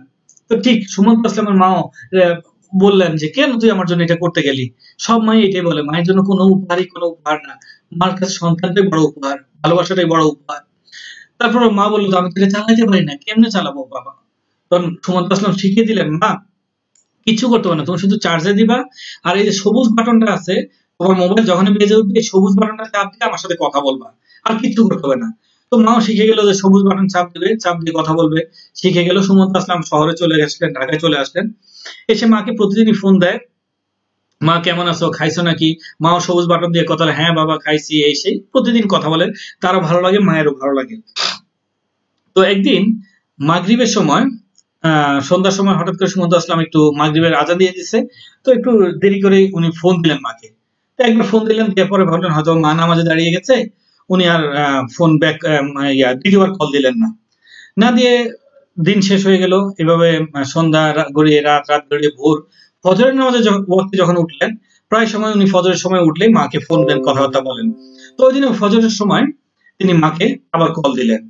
তো ঠিক সুমন্ত আসলামের মাও বললেন যে, কেন তুই আমার জন্য এটা করতে গেলি? সব মাই এটাই বলে, মায়ের জন্য কোনো উপহার না, মার কাছে সন্তানটাই বড় উপহার, ভালোবাসাটাই বড় উপহার। তারপর মা বললো, আমি তোকে চালাতে পারি না, কেমনে চালাবো বাবা? তখন সুমন্ত আসলাম শিখিয়ে দিলেন, মা কিছু করতে হবে না, তুমি শুধু চার্জে দিবা, আর এই যে সবুজ বাটনটা আছে তোমার মোবাইল যখনই বেজে উঠবে, সবুজ বাটনটা চাপ দিয়ে আমার সাথে কথা বলবা, আর কিছু করতে হবে না। তো মাও শিখে গেল যে সবুজ বাটন চাপ দিবে, চাপ দিয়ে কথা বলবে, শিখে গেল। সুমন্ত আসলাম শহরে চলে আসলেন, ঢাকায় চলে আসলেন। এসে মাকে প্রতিদিনই ফোন দেয়, মা কেমন আছো, খাইছো নাকি? মাও সবুজ বাটন দিয়ে কথা বলে, হ্যাঁ বাবা খাইছি, এই সেই প্রতিদিন কথা বলে। তারও ভালো লাগে, মায়েরও ভালো লাগে। তো একদিন মাগরিবের সময়, সন্ধ্যার সময় হঠাৎ করে সুমন্ত আসলাম একটু মাগরিবের আজান দিয়ে দিচ্ছে, তো একটু দেরি করে উনি ফোন দিলেন মাকে। তো একবার ফোন দিলেন, দিয়ে পরে ভাবলেন হয়তো মা নামাজে দাঁড়িয়ে গেছে, উনি আর ফোন ব্যাক দ্বিতীয়বার কল দিলেন না। না দিয়ে দিন শেষ হয়ে গেল এভাবে। সন্ধ্যা গড়িয়ে রাত গড়িয়ে ভোর, ফজরের নামাজে ওয়াক্তে যখন উঠলেন, প্রায় সময় উনি ফজরের সময় উঠলেই মাকে ফোন দেন, কথাবার্তা বলেন। তো ওই দিন ফজরের সময় তিনি মাকে আবার কল দিলেন।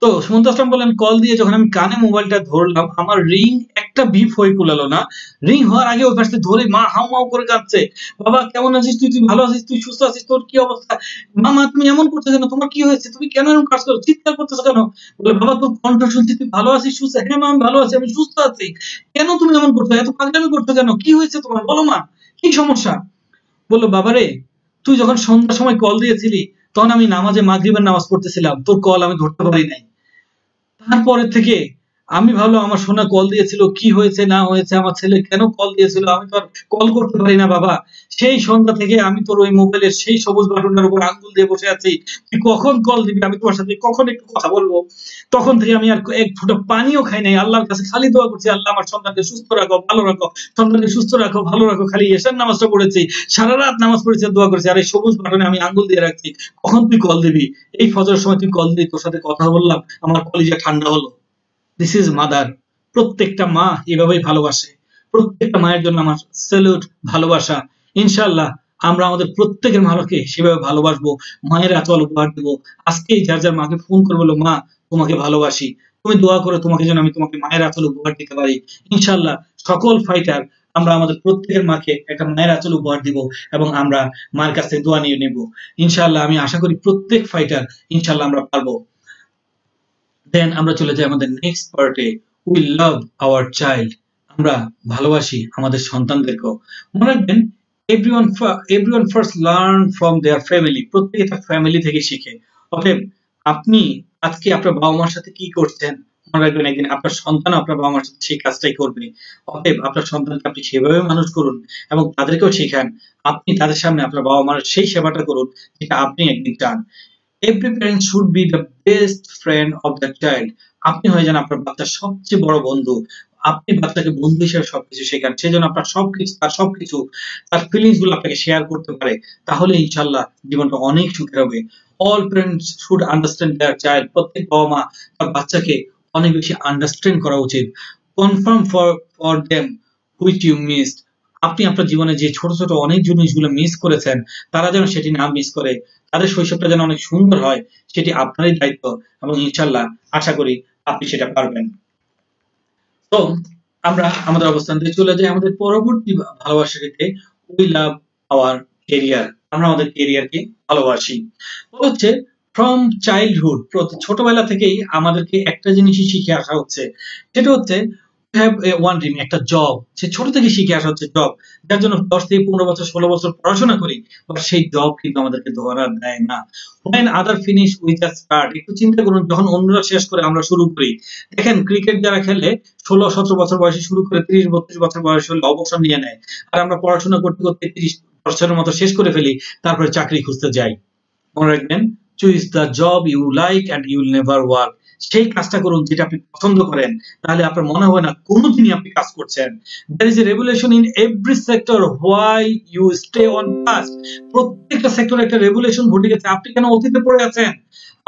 তো সুমন্ত আসলাম বলেন, কল দিয়ে যখন আমি কানে মোবাইলটা ধরলাম, আমার রিং একটা বিপ হয়ে কুলালো না। রিং হওয়ার আগে ওই পাশে ধরে মা হাউ মাউ করে কাঁদছে, বাবা কেমন আছিস তুই, তুই ভালো আছিস, তুই সুস্থ আছিস, তোর কি অবস্থা, মামা তুমি এমন করছো কেন, তোমার কি হয়েছে, তুমি কেন এরকম কাজ করছো, চিৎকার করতেছো কেন? বলে বাবা তোর কণ্ঠ শুনছি, তুই ভালো আছিস সুস্থ? হ্যাঁ মা আমি ভালো আছি, আমি সুস্থ আছি। কেন তুমি এমন করছো, এত পাগলামি করছো কেন, কি হয়েছে তোমার, বলো মা কি সমস্যা? বললো বাবারে, তুই যখন সন্ধ্যার সময় কল দিয়েছিলি তখন আমি নামাজে মাগরিবের নামাজ পড়তেছিলাম, তোর কল আমি ধরতে পারি নাই। তারপরে থেকে আমি ভাবলাম আমার সোনা কল দিয়েছিল, কি হয়েছে না হয়েছে, আমার ছেলে কেন কল দিয়েছিল, আমি তো আর কল করতে পারি না বাবা। সেই সন্ধ্যা থেকে আমি তোর ওই মোবাইলের সেই সবুজ বাটনটার উপর আঙ্গুল দিয়ে বসে আছি, তুই কখন কল দিবি, আমি তোমার সাথে কখন একটু কথা বলবো। তখন থেকে আমি আর এক ফোঁটা পানিও খাই নাই, আল্লাহর কাছে খালি দোয়া করছি, আল্লাহ আমার সন্তানকে সুস্থ রাখো, ভালো রাখো, সন্তানকে সুস্থ রাখো, ভালো রাখো, খালি এশার নামাজটা পড়েছি, সারা রাত নামাজ পড়েছি, দোয়া করেছি, আর এই সবুজ বাটনে আমি আঙ্গুল দিয়ে রাখছি কখন তুই কল দিবি। এই ফজরের সময় তুই কল দিবি, তোর সাথে কথা বললাম, আমার কলিজা ঠান্ডা হলো। This is mother. প্রত্যেকটা মা এভাবেই ভালোবাসে। প্রত্যেকটা মায়ের জন্য আমার স্যালুট, ভালোবাসা। ইনশাআল্লাহ আমরা আমাদের প্রত্যেকের মাকে সেভাবে ভালোবাসবো, মায়ের আঁচল উপহার দেবো। আজকেই যার যার মাকে ফোন করে বললো, মা তোমাকে ভালোবাসি, তুমি দোয়া করো তোমাকে যেন আমি তোমাকে মায়ের আঁচল উপহার দিতে পারি। ইনশাআল্লাহ সকল ফাইটার আমরা আমাদের প্রত্যেকের মাকে একটা মায়ের আঁচল উপহার দিব এবং আমরা মায়ের কাছ থেকে দোয়া নিয়ে নেব। ইনশাআল্লাহ আমি আশা করি প্রত্যেক ফাইটার ইনশাআল্লাহ আমরা পারবো। দেন আমরা চলে যাই আমাদের নেক্সট পার্টে, উই লাভ আওয়ার চাইল্ড। আমরা ভালোবাসি আমাদের সন্তানদেরকেও। মনে রাখবেন, everyone first learn from there family. প্রত্যেকে তার ফ্যামিলি থেকে শিখে। অতএব আপনি আজকে আপনার বাবা মার সাথে কি করছেন, মনে রাখবেন একদিন আপনার সন্তান আপনার বাবা মার সাথে সেই কাজটাই করবে। অতএব আপনার সন্তানকে আপনি সেভাবে মানুষ করুন এবং তাদেরকেও শেখান। আপনি তাদের সামনে আপনার বাবা মার সেই সেবাটা করুন যেটা আপনি একদিন চান। Every parent should be the best friend of the child. আপনি হয়ে যান আপনার বাচ্চার সবচেয়ে বড় বন্ধু। আপনি বাচ্চাকে বন্ধু হিসেবে সবকিছু শেখান, সেই জন্য আপনার সবকিছু তার ফিলিংস গুলো আপনাকে শেয়ার করতে পারে। তাহলে ইনশাল্লাহ জীবনটা অনেক সুখের হবে। All parents should understand their child. প্রত্যেক বাবা মা তার বাচ্চাকে অনেক বেশি আন্ডারস্ট্যান্ড করা উচিত। Confirm for them which you missed. আপনি আপনার জীবনে যে ছোট ছোট অনেক জিনিসগুলো মিস করেছেন, তারা যেন সেটি না মিস করে, তাদের শৈশবটা যেন অনেক সুন্দর হয়, সেটি আপনারই দায়িত্ব এবং ইনশাল্লাহ আশা করি আপনি সেটা পারবেন। তো আমরা আমাদের অবস্থান থেকে চলে যাই আমাদের পরবর্তী ভালোবাসাটিতে, উই লাভ আওয়ার কেরিয়ার। আমরা আমাদের কেরিয়ারকে ভালোবাসি। হচ্ছে ফ্রম চাইল্ডহুড, ছোটবেলা থেকেই আমাদেরকে একটা জিনিসই শিখে আসা হচ্ছে, সেটা হচ্ছে হ্যাভ এ ওয়ান ড্রিম, একটা জব। সে ছোট থেকে শিখে আসা হচ্ছে জব, যার জন্য 10 থেকে 15 বছর 16 বছর পড়াশোনা করি, বাট সেই জব কিন্তু আমাদেরকে ধরা দেয় না। when other finish we just start। একটু চিন্তা করুন, যখন অন্যরা শেষ করে আমরা শুরু করি। দেখেন ক্রিকেট যারা খেলে 16-17 বছর বয়সে শুরু করে 30-32 বছর বয়স হলে অবসর নিয়ে নেয়, আর আমরা পড়াশোনা করতে করতে 30 বছরের মতো শেষ করে ফেলি, তারপরে চাকরি খুঁজতে যাই। মনে রাখবেন, choose the job you like and you will never work. সেই কাজটা করুন যেটা আপনি পছন্দ করেন, তাহলে আপনার মনে হয় না কোনোদিনই আপনি কাজ করছেন। there is a revolution in every sector why you stay on past। প্রত্যেকটা সেক্টরে একটা রেভুলেশন ঘটে গেছে, আপনি কেন অতীতে পড়ে আছেন?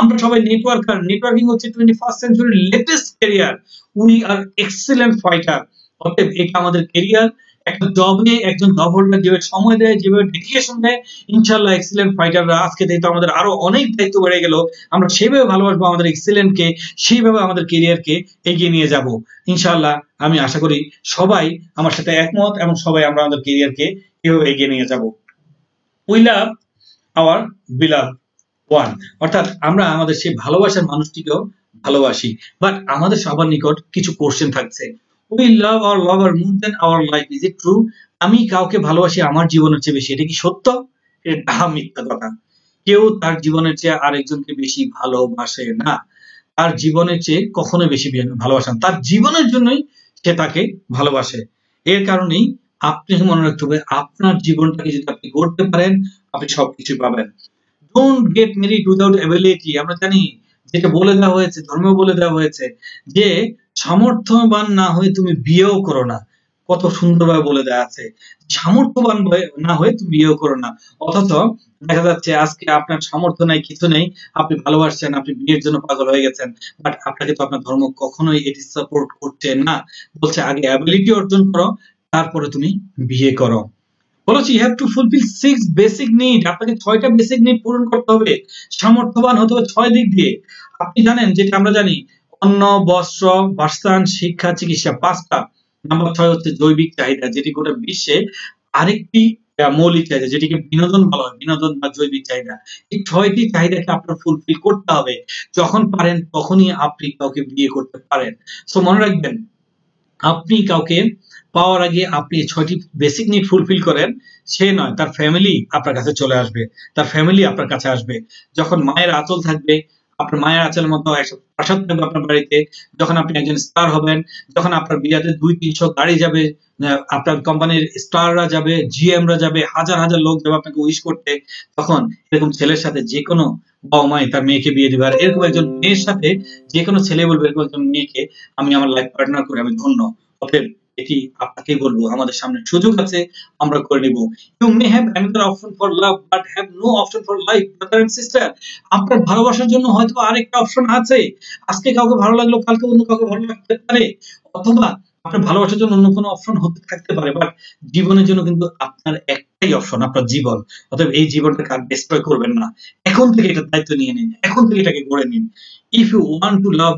আমরা সবাই নেটওয়ার্কার, নেটওয়ার্কিং হচ্ছে 21st সেঞ্চুরির latest career. We are excellent fighter. অতএব এটা আমাদের ক্যারিয়ার। একটা জবে একজন জব হোল্ডার যেভাবে সময় দেয়, যেভাবে ডেডিকেশন দেয়, ইনশাআল্লাহ এক্সিলেন্ট ফাইটাররা আজকে থেকে আমাদের আরো অনেক দায়িত্ব বেড়ে গেল। আমরা সেভাবে ভালোবাসবো আমাদের এক্সিলেন্টকে, সেইভাবে আমাদের কেরিয়ারকে এগিয়ে নিয়ে যাব ইনশাআল্লাহ। আমি আশা করি সবাই আমার সাথে একমত এবং সবাই আমরা আমাদের কেরিয়ারকে এভাবে এগিয়ে নিয়ে যাব। উই লাভ আওয়ার বিলাভ ওয়ান, অর্থাৎ আমরা আমাদের সেই ভালোবাসার মানুষটিকেও ভালোবাসি। বাট আমাদের সবার নিকট কিছু কোশ্চেন থাকছে। We love our lover more than our life, is it true? আমি কাউকে ভালোবাসি আমার জীবনের চেয়ে বেশি, এটা কি সত্য? এটা মিথ্যা কথা। কেউ তার জীবনের চেয়ে আরেকজনকে বেশি ভালোবাসে না। তার জীবনের চেয়ে কখনো বেশি ভালোবাসে না, তার জীবনের জন্যই সে তাকে ভালোবাসে। এর কারণেই আপনাকে মনে রাখতে হবে, আপনার জীবনটাকে যদি আপনি গড়তে পারেন, আপনি সবকিছু পাবেন। Don't get married without ability. আমরা জানি, যেটা বলে দেওয়া হয়েছে, ধর্মেও বলে দেওয়া হয়েছে যে সামর্থ্যবান না হয়ে তুমি বিয়েও করো না। কত সুন্দরভাবে বলে দেওয়া আছে, সামর্থ্যবান না হয়ে তুমি বিয়েও করো না। অথচ দেখা যাচ্ছে আজকে আপনার সামর্থ্য নাই, কিছু নেই, আপনি ভালোবাসছেন, আপনি বিয়ের জন্য পাগল হয়ে গেছেন, বাট আপনাকে তো আপনার ধর্ম কখনোই এটি সাপোর্ট করছে না। বলছে আগে অ্যাবিলিটি অর্জন করো, তারপরে তুমি বিয়ে করো। বলেছি you have to fulfil 6 basic need. আপনাকে 6টা বেসিক নিড পূরণ করতে হবে, সামর্থ্যবান হতে হবে 6 দিক দিয়ে। আপনি জানেন, যেটা আমরা জানি, অন্ন, বস্ত্র, বাসস্থান, শিক্ষা, চিকিৎসা 5টা। নাম্বার 6 হচ্ছে জৈবিক চাহিদা, যেটি গোটা বিশ্বে আরেকটি মৌলিক চাহিদা, যেটিকে বিনোদন বলা হয়, বিনোদন বা জৈবিক চাহিদা। এই 6টি চাহিদাকে আপনার ফুলফিল করতে হবে। যখন পারেন তখনই আপনি কাউকে বিয়ে করতে পারেন। সো মনে রাখবেন, আপনি কাউকে পাওয়ার আগে আপনি 6টি বেসিক নিড ফুলফিল করেন, সে নয়, তার ফ্যামিলি আপনার কাছে চলে আসবে, তার ফ্যামিলি আপনার কাছে আসবে। যখন মায়ের আঁচল থাকবে, আপনার মায়ের আঁচলের মতো একটা প্রাসাদ থাকবে আপনার বাড়িতে, যখন আপনি একজন স্টার হবেন, যখন আপনার বিয়াতে 200-300 গাড়ি যাবে, আপনার কোম্পানির স্টাররা যাবে, জিএমরা যাবে, হাজার হাজার লোক যাবে আপনাকে উইশ করতে, তখন এরকম ছেলের সাথে যে কোনো বাবা মাই তার মেয়েকে বিয়ে দিবে। আর এরকম একজন মেয়ের সাথে যে কোনো ছেলে বলবে, এরকম একজন মেয়েকে আমি আমার লাইফ পার্টনার করে আমি ধন্য। অতএব এটি আপনাকে বলবো, আমাদের সামনে সুযোগ আছে, আমরা করে নিব। You may have another option for love but have no option for life, brother and sister. আপনার ভালোবাসার জন্য হয়তো আরেকটা অপশন আছে। আজকে কাউকে ভালো লাগলো, কালকে অন্য কাউকে ভালো লাগতে পারে, অথবা আপনার ভালোবাসার জন্য অন্য কোনো অপশন হতে থাকতে পারে, বাট জীবনের জন্য কিন্তু আপনার একটাই অপশন, আপনার জীবন। অতএব এই জীবনটাকে আর ডিস্ট্রয় করবেন না। এখন থেকে এটা দায়িত্ব নিয়ে নিন, এখন থেকে এটাকে গড়ে নিন। If you want to love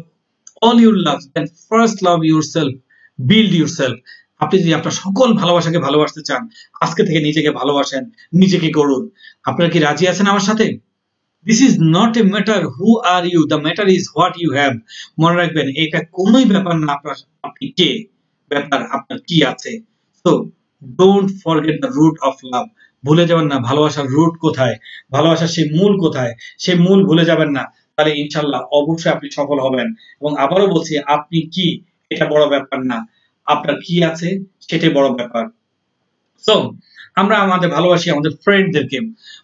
all your love, then first love yourself, build yourself. আপনি যদি আপনার সকল ভালোবাসাকে ভালোবাসতে চান, আজকে থেকে নিজেকে ভালোবাসেন, নিজেকে গড়ুন। আপনারা কি রাজি আছেন আমার সাথে? This is not a matter who are you, the matter is what you have. মনে রাখবেন, এটা কোনোই ব্যাপার না আপনার আপনি কে, ব্যাপার আপনার কি আছে। So don't forget the root of love. ভুলে যাবেন না ভালোবাসার রুট কোথায়, ভালোবাসার সেই মূল কোথায়, সেই মূল ভুলে যাবেন না। তাহলে ইনশাল্লাহ অবশ্যই আপনি সফল হবেন। এবং আবারও বলছি, আপনি কি, এটা বড় ব্যাপার না, আপনার কি আছে সেটাই বড় ব্যাপার। সো আমরা আমাদের ভালোবাসি আমাদের ফ্রেন্ডদেরকে।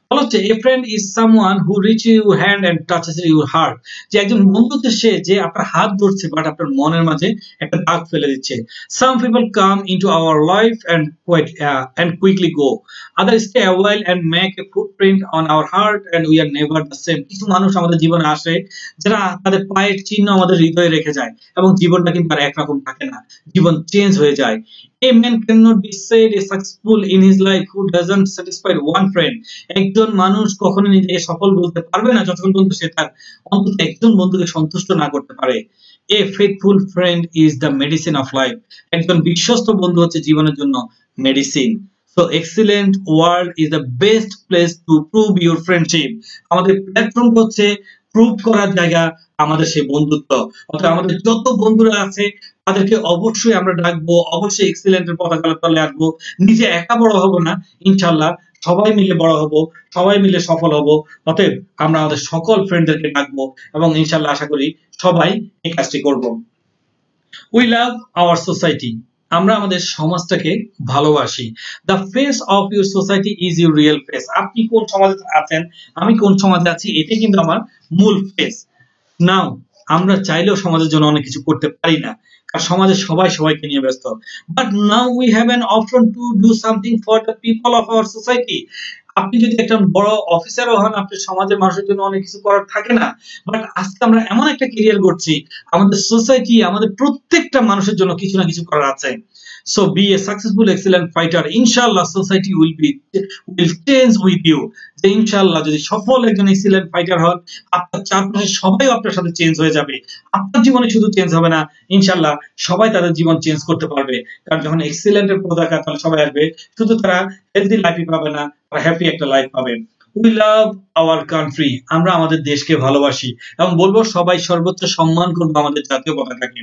বলা হচ্ছে a friend is someone who reach your hand and touches your heart. যে একজন বন্ধু হচ্ছে সে যে আপনার হাত ধরছে বাট আপনার মনের মাঝে একটা দাগ ফেলে দিচ্ছে। Some people come into our life and quickly go, other stay a while and make a footprint on our heart and we are never the same. কিছু মানুষ আমাদের জীবনে আসে যারা তাদের পায়ের চিহ্ন আমাদের হৃদয়ে রেখে যায়, এবং জীবনটা কিন্তু আর একরকম থাকে না, জীবন চেঞ্জ হয়ে যায়। A man cannot be said a successful in his life who doesn't satisfy one friend. একজন মানুষ কখনো নিজেকে সফল বলতে পারবে না যতক্ষণ পর্যন্ত সে তার অন্তত একজন বন্ধুকে সন্তুষ্ট না করতে পারে। A faithful friend is the medicine of life. একজন বিশ্বস্ত বন্ধু হচ্ছে জীবনের জন্য medicine. So excellent world is the best place to prove your friendship. আমাদের প্ল্যাটফর্ম হচ্ছে প্রুভ করার জায়গা আমাদের সেই বন্ধুত্ব। অর্থাৎ আমাদের যত বন্ধুরা আছে তাদেরকে অবশ্যই আমরা ডাকবো, অবশ্যই এক্সিলেন্টের পতাকার তলে আসবো। নিজে একা বড় হব না, ইনশাল্লাহ সবাই মিলে বড় হব, সবাই মিলে সফল হব। অতএব আমরা আমাদের সকল ফ্রেন্ডদেরকে ডাকবো এবং ইনশাল্লাহ আশা করি সবাই এই কাজটি করব। উই লাভ আওয়ার সোসাইটি, আমরা আমাদের সমাজটাকে ভালোবাসি। The face of your society is your real face. আপনি কোন সমাজে আছেন, আমি কোন সমাজে আছি, এটাই কিন্তু আমার মূল ফেস। নাও আমরা চাইলেও সমাজের জন্য অনেক কিছু করতে পারি না, কারণ সমাজে সবাই সবাইকে নিয়ে ব্যস্ত। But now we have an option to do something for the people of our society. আপনি যদি একটা বড় অফিসারও হন, আপনি সমাজের মানুষের জন্য অনেক কিছু করার থাকে না। বাট আজকে আমরা এমন একটা ক্যারিয়ার করছি, আমাদের সোসাইটি, আমাদের প্রত্যেকটা মানুষের জন্য কিছু না কিছু করার আছে। So be a successful, excellent fighter. Inshallah, society will change with you. যে ইনশাআল্লাহ যদি সফল একজন এক্সিলেন্ট ফাইটার হন, আপনার চারপাশে সবাই আপনার সাথে চেঞ্জ হয়ে যাবে। আপনার জীবনে শুধু চেঞ্জ হবে না, ইনশাআল্লাহ সবাই তাদের জীবন চেঞ্জ করতে পারবে। কারণ যখন এক্সিলেন্টের পতাকা তলে সবাই আসবে, শুধু তারা হেলদি লাইফই পাবে না, তারা হ্যাপি একটা লাইফ পাবে। উই লাভ আওয়ার কান্ট্রি, আমরা আমাদের দেশকে ভালোবাসি এবং বলবো সবাই সর্বোচ্চ সম্মান করবো আমাদের জাতীয় পতাকাকে।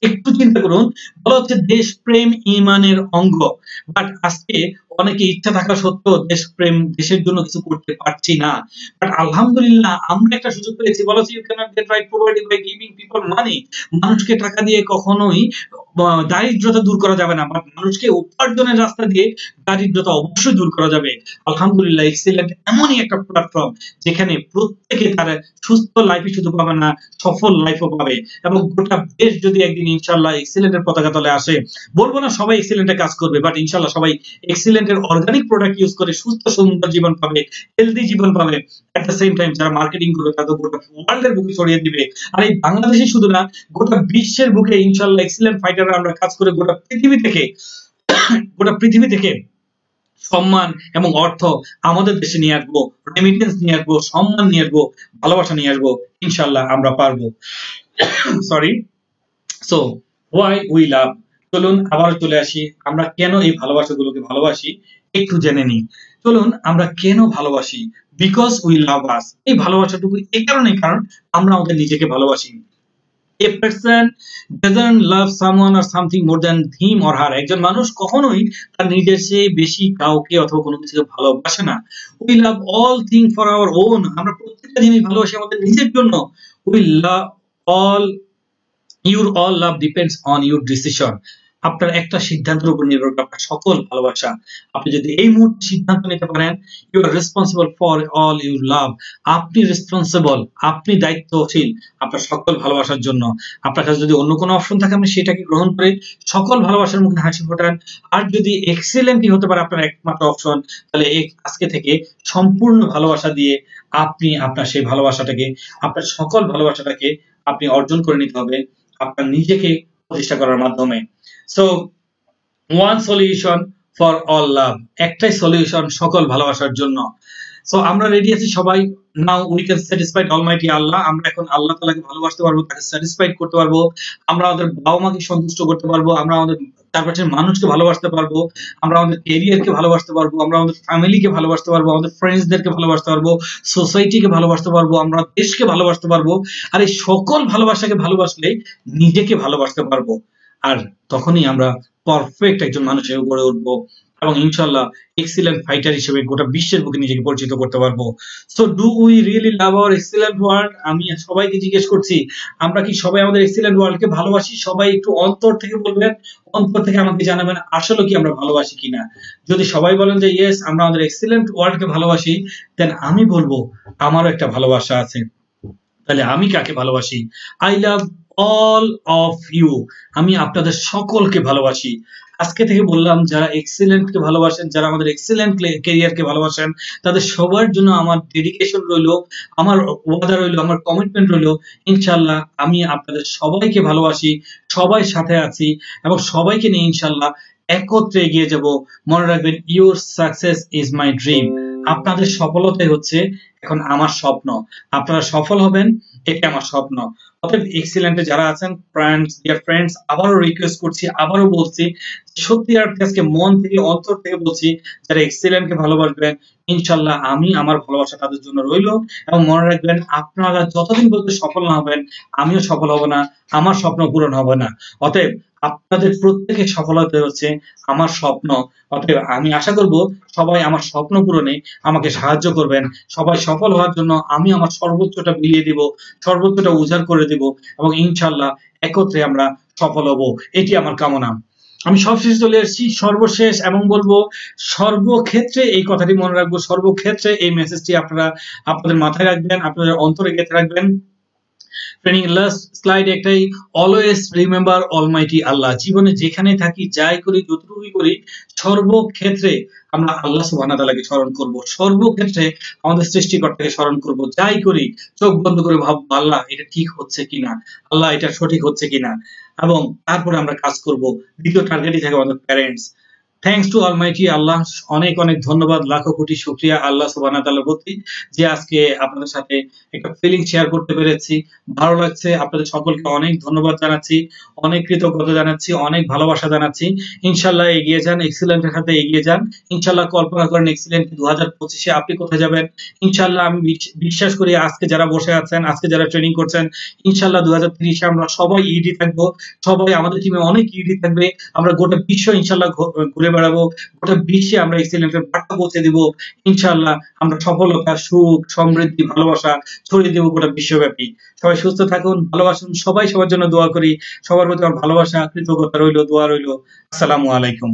একটু চিন্তা করুন, বলা হচ্ছে দেশ প্রেম ঈমানের অঙ্গ। বাট আজকে অনেকে ইচ্ছা থাকা সত্ত্বেও দেশপ্রেম, দেশের জন্য কিছু করতে পারছি না। বাট আলহামদুলিল্লাহ আমরা একটা সুযোগ পেয়েছি। বলা হচ্ছে you can't get right property by giving people money. মানুষকে টাকা দিয়ে কখনোই দারিদ্রতা দূর করা যাবে না, বাট মানুষকে উপার্জনের রাস্তা দিয়ে দারিদ্রতা অবশ্যই দূর করা যাবে। আলহামদুলিল্লাহ এক্সিলেন্ট এমনই একটা প্ল্যাটফর্ম যেখানে প্রত্যেকে তারা সুস্থ লাইফই শুধু পাবে না, সফল লাইফও পাবে। এবং গোটা দেশ যদি একদিন ইনশাআল্লাহ এক্সিলেন্টের পতাকা তলে আসে, বলবো না সবাই এক্সিলেন্টে কাজ করবে, বাট ইনশাআল্লাহ সবাই এক্সিলেন্টের অর্গানিক প্রোডাক্ট ইউজ করে সুস্থ সুন্দর জীবন পাবে, হেলদি জীবন পাবে। এট দ্য সেম টাইম যারা মার্কেটিং করবে তাদের গোটা ওয়ার্ল্ডের বুকে ছড়িয়ে দিবে। আর এই বাংলাদেশে শুধু না, গোটা বিশ্বের বুকে ইনশাআল্লাহ এক্সিলেন্ট ফাইটাররা আমরা কাজ করে গোটা পৃথিবী থেকে সম্মান এবং অর্থ আমাদের দেশে নিয়ে আসবো, রেমিটেন্স নিয়ে আসবো, সম্মান নিয়ে আসবো, ভালোবাসা নিয়ে আসবো, ইনশাল্লাহ আমরা পারবো। Sorry. So why we love, চলুন আবার চলে আসি, আমরা কেন এই ভালোবাসাগুলোকে ভালোবাসি একটু জেনে নিই। চলুন আমরা কেন ভালোবাসি, বিকজ উই লাভ আস। এই ভালোবাসাটুকু এই কারণে, কারণ আমরা আমাদের নিজেকে ভালোবাসি। A person doesn't love someone or something more than him or her. একজন মানুষ কখনোই তার নিজের চেয়ে বেশি কাউকে অথবা কোনো কিছুকে ভালোবাসে না। We love all things for our own. আমরা প্রত্যেকটা জিনিস ভালোবাসি আমাদের নিজের জন্য। We love all, your all love depends on your decision. আপনার একটা সিদ্ধান্তের উপর নির্ভর করে আপনার সকল ভালোবাসা। আপনি যদি এই মুহূর্তে সিদ্ধান্ত নিতে পারেন, you are responsible for all your love, আপনি রেসপন্সিবল, আপনি দায়িত্বশীল আপনার সকল ভালোবাসার জন্য। আপনার কাছে যদি অন্য কোনো অপশন থাকে, আপনি সেটাকে গ্রহণ করে সকল ভালোবাসার মুখে হাসি ফোটান। আর যদি এক্সিলেন্টই হতে পারে আপনার একমাত্র অপশন, তাহলে আজকে থেকে সম্পূর্ণ ভালোবাসা দিয়ে আপনি আপনার সেই ভালোবাসাটাকে, আপনার সকল ভালোবাসাটাকে আপনি অর্জন করে নিতে হবে আপনার নিজেকে প্রতিষ্ঠা করার মাধ্যমে। So one solution for all লাভ, একটাই সলিউশন সকল ভালোবাসার জন্য। সো আমরা রেডি আছি সবাই। Now we can satisfied almighty Allah. আমরা এখন আল্লাহ তাআলাকে ভালোবাসতে পারবো, তাকে স্যাটিসফাইড করতে পারবো, আমরা আমাদের বাবা মাকে সন্তুষ্ট করতে পারবো, আমরা আমাদের চারপাশের মানুষকে ভালোবাসতে পারবো, আমরা আমাদের ক্যারিয়ারকে ভালোবাসতে পারবো, আমরা আমাদের ফ্যামিলিকে ভালোবাসতে পারবো, আমাদের ফ্রেন্ডসদেরকে ভালোবাসতে পারবো, সোসাইটিকে ভালোবাসতে পারবো, আমরা দেশকে ভালোবাসতে পারবো। আর এই সকল ভালোবাসাকে ভালোবাসলে নিজেকে ভালোবাসতে পারবো। আর তখনই আমরা পারফেক্ট একজন মানুষ হিসেবে গড়ে উঠবো এবং ইনশাআল্লাহ এক্সিলেন্ট ফাইটার হিসেবে গোটা বিশ্বের বুকে নিজেকে পরিচিত করতে পারবো। So do we really love our excellent world? আমি সবাইকে জিজ্ঞেস করছি, আমরা কি সবাই আমাদের এক্সিলেন্ট ওয়ার্ল্ডকে ভালোবাসি? সবাই একটু অন্তর থেকে বলবেন, অন্তর থেকে আমাকে জানাবেন আসলে কি আমরা ভালোবাসি কিনা। যদি সবাই বলেন যে ইয়েস আমরা আমাদের এক্সিলেন্ট ওয়ার্ল্ডকে ভালোবাসি, দেন আমি বলবো আমারও একটা ভালোবাসা আছে। তাহলে আমি কাকে ভালোবাসি? I love all of you, আমি আপনাদের সকলকে ভালোবাসি। আজকে থেকে বললাম, যারা এক্সিলেন্টকে ভালোবাসেন, যারা আমাদের এক্সিলেন্ট ক্যারিয়ারকে ভালোবাসেন, তাদের সবার জন্য আমার ডেডিকেশন রইলো, আমার ওয়াদা রইলো, আমার কমিটমেন্ট রইলো, ইনশাআল্লাহ আমি আপনাদের সবাইকে ভালোবাসি, সবাই সাথে আছি এবং সবাইকে নিয়ে ইনশাআল্লাহ একত্রে এগিয়ে যাব। মনে রাখবেন, your success is my dream. আপনাদের সফলতাই হচ্ছে এখন আমার স্বপ্ন। আপনারা সফল হবেন, এটা আমার স্বপ্ন। অতএব এক্সিলেন্টে যারা আছেন, ডিয়ার ফ্রেন্ডস, আবারও রিকোয়েস্ট করছি, আবারও বলছি, সত্যি আর আজকে মন থেকে অন্তর থেকে বলছি, যারা এক্সিলেন্টকে ভালোবাসবেন, ইনশাআল্লাহ আমি আমার ভালোবাসা তাদের জন্য রইলো। এবং মনে রাখবেন, আপনারা যতদিন পর্যন্ত সফল না হবেন, আমিও সফল হব না, আমার স্বপ্ন পূরণ হবে না। অতএব আপনাদের প্রত্যেকের সফলতা হচ্ছে আমার স্বপ্ন। অতএব আমি আশা করব সবাই আমার স্বপ্ন পূরণে আমাকে সাহায্য করবেন। সবাই সফল হওয়ার জন্য আমি আমার সর্বোচ্চটা বিলিয়ে দিব, সর্বোচ্চটা উজাড় করে দিব এবং ইনশাআল্লাহ একত্রে আমরা সফল হব, এটি আমার কামনা। আমি সবশেষে চলে এসেছি, সর্বশেষ, এবং বলবো সর্বক্ষেত্রে এই কথাটি মনে রাখবো, সর্বক্ষেত্রে এই মেসেজটি আপনারা আপনাদের মাথায় রাখবেন, আপনাদের অন্তরে গেঁথে রাখবেন। ট্রেনিং লাস্ট স্লাইড একটাই, অলওয়েজ রিমেম্বার অলমাইটি আল্লাহ। জীবনে যেখানে থাকি, যাই করি, যতটুকুই করি, সর্বক্ষেত্রে আমরা আল্লাহ সুবহানাহু ওয়া তাআলাকে স্মরণ করব, সর্বক্ষেত্রে আমাদের সৃষ্টিকর্তাকে স্মরণ করব। যাই করি চোখ বন্ধ করে ভাববো, আল্লাহ এটা ঠিক হচ্ছে কিনা, আল্লাহ এটা সঠিক হচ্ছে কিনা, এবং তারপরে আমরা কাজ করব। দ্বিতীয় টার্গেটই থাকে আমাদের প্যারেন্টস। থ্যাংকস টু অলমাইটি আল্লাহ, অনেক অনেক ধন্যবাদ, লাখো কোটি শুকরিয়া আল্লাহ সুবহানাহু ওয়া তাআলার প্রতি যে আজকে আপনাদের সাথে একটা ফিলিং শেয়ার করতে পেরেছি। ভালো লাগছে, আপনাদের সকলকে অনেক ধন্যবাদ জানাচ্ছি, অনেক কৃতজ্ঞতা জানাচ্ছি, অনেক ভালোবাসা জানাচ্ছি। ইনশাআল্লাহ এগিয়ে যান, এক্সিলেন্টের সাথে এগিয়ে যান। ইনশাআল্লাহ কল্পনা করেন এক্সিলেন্ট 2025-এ আপনি কোথায় যাবেন। ইনশাআল্লাহ আমি বিশ্বাস করি আজকে যারা বসে আছেন, আজকে যারা ট্রেনিং করছেন, ইনশাআল্লাহ 2030-এ আমরা সবাই ইডি থাকবো, সবাই আমাদের টিমে অনেক ইডি থাকবে। আমরা গোটা বিশ্ব ইনশাআল্লাহ ঘুরে বেড়াবো, গোটা বিশ্বে আমরা এক্সিলেন্টের বার্তা পৌঁছে দিব। ইনশাআল্লাহ আমরা সফলতা, সুখ, সমৃদ্ধি, ভালোবাসা ছড়িয়ে দেব গোটা বিশ্বব্যাপী। সবাই সুস্থ থাকুন, ভালোবাসুন, সবাই সবার জন্য দোয়া করি। সবার প্রতি আমার ভালোবাসা, কৃতজ্ঞতা রইল, দোয়া রইল। আসসালামু আলাইকুম।